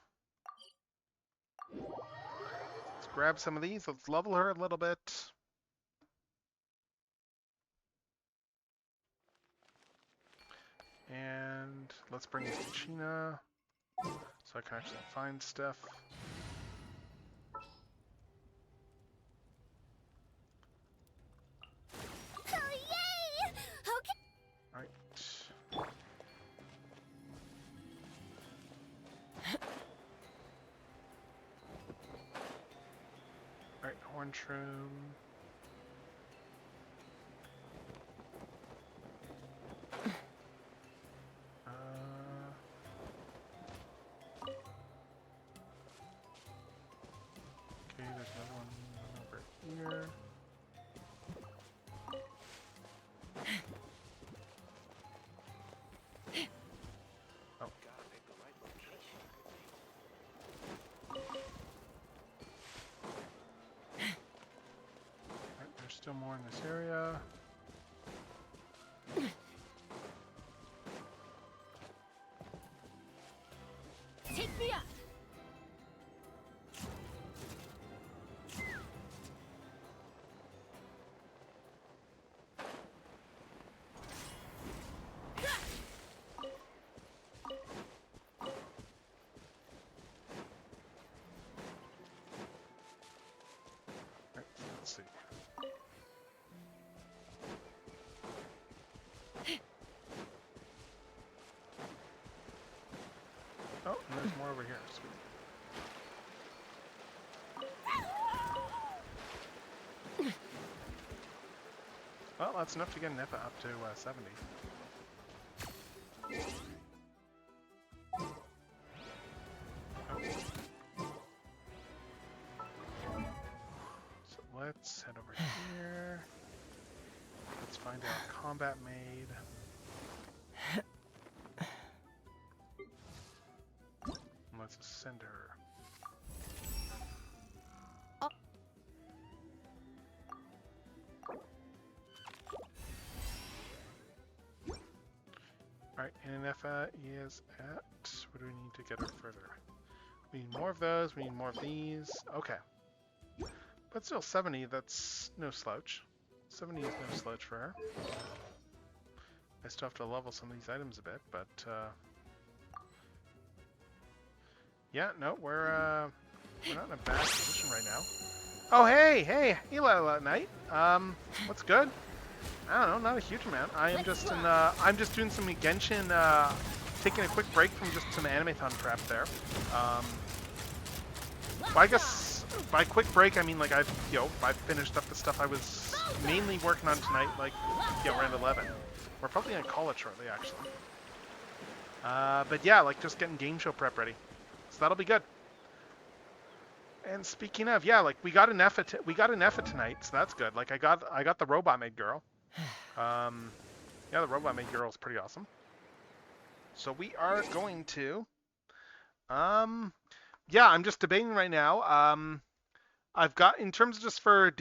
Let's grab some of these. Let's level her a little bit. And let's bring in China so I can actually find stuff. Oh, yay! Okay. Alright. Alright, horn shroom. Okay, there's another one over here. Oh. Alright, there's still more in this area. Take me up! Alright, let's see. Oh, and there's more over here. Sweet. Well, that's enough to get Nefa up to 70. So let's head over here. Let's find out combat made. And let's ascend her. Alright, and Nefa is at... What do we need to get her further? We need more of those, we need more of these. Okay. But still, 70, that's no slouch. 70 is no slouch for her. I still have to level some of these items a bit, but... yeah, no, we're not in a bad position right now. Oh, hey, Eli Knight. What's good? I don't know, not a huge amount. I'm just doing some Genshin, taking a quick break from just some Animathon prep there. Well, I guess by quick break I mean like I finished up the stuff I was mainly working on tonight, like around 11. We're probably gonna call it shortly, actually. But yeah, like just getting game show prep ready, so that'll be good. And speaking of, yeah, like we got an Nefa tonight, so that's good. Like I got the robot maid girl. Yeah, the robot maid girl is pretty awesome. So we are going to, yeah, I'm just debating right now. I've got, in terms of just for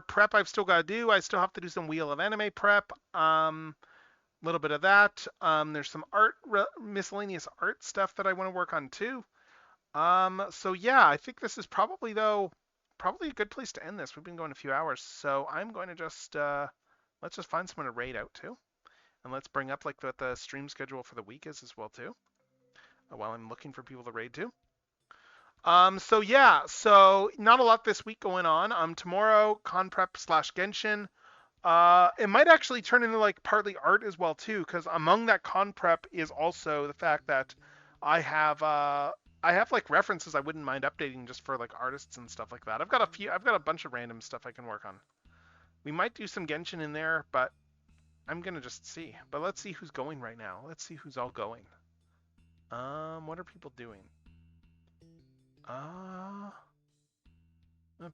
prep, I've still got to do. I still have to do some Wheel of Anime prep. Little bit of that. There's some miscellaneous art stuff that I want to work on too. So yeah, I think this is probably a good place to end this. We've been going a few hours, so I'm going to just let's just find someone to raid out to, and let's bring up like what the stream schedule for the week is as well too, while I'm looking for people to raid to. So yeah, so not a lot this week going on. Tomorrow con prep / Genshin. It might actually turn into like partly art as well too, because among that con prep is also the fact that I have like references I wouldn't mind updating just for like artists and stuff like that. I've got a bunch of random stuff I can work on. We might do some Genshin in there, but I'm gonna just see. But let's see who's going right now. Let's see who's all going. What are people doing? A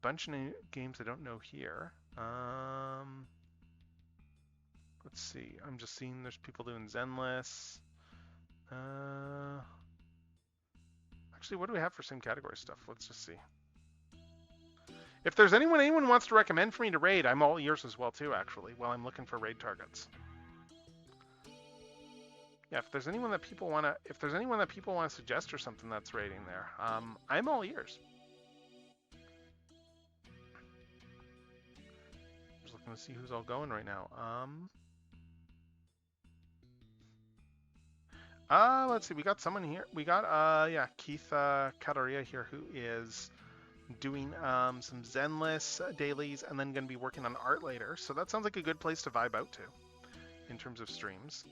bunch of new games I don't know here. Let's see. I'm just seeing there's people doing Zenless. Actually, what do we have for same category stuff? Let's just see. If there's anyone wants to recommend for me to raid, I'm all ears as well too, actually, while I'm looking for raid targets. Yeah, if there's anyone that people want to suggest or something that's raiding there, I'm all ears. Just looking to see who's all going right now. Let's see, we got someone here. We got, yeah, Keith Cataria here, who is doing some Zenless dailies and then going to be working on art later. So that sounds like a good place to vibe out to in terms of streams.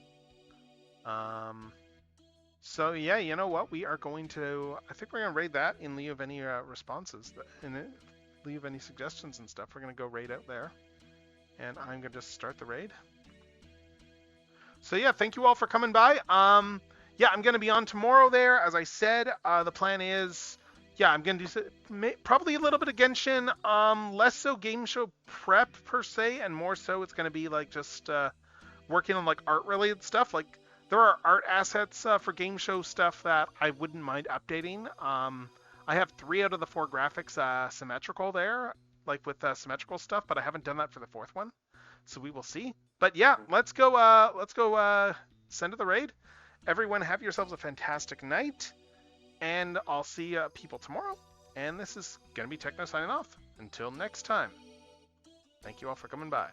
So yeah, you know what? I think we're going to raid that in lieu of any responses, in lieu of any suggestions and stuff. We're going to go raid out there. And I'm going to just start the raid. So yeah, thank you all for coming by. Yeah, I'm going to be on tomorrow there. As I said, the plan is, yeah, I'm going to do probably a little bit of Genshin, less so game show prep per se, and more so it's going to be like just working on like art related stuff. Like there are art assets for game show stuff that I wouldn't mind updating. I have 3 out of the 4 graphics symmetrical there, like with symmetrical stuff, but I haven't done that for the 4th one. So we will see. But yeah, let's go send to the raid. Everyone have yourselves a fantastic night, and I'll see people tomorrow. And this is going to be Techno signing off. Until next time. Thank you all for coming by.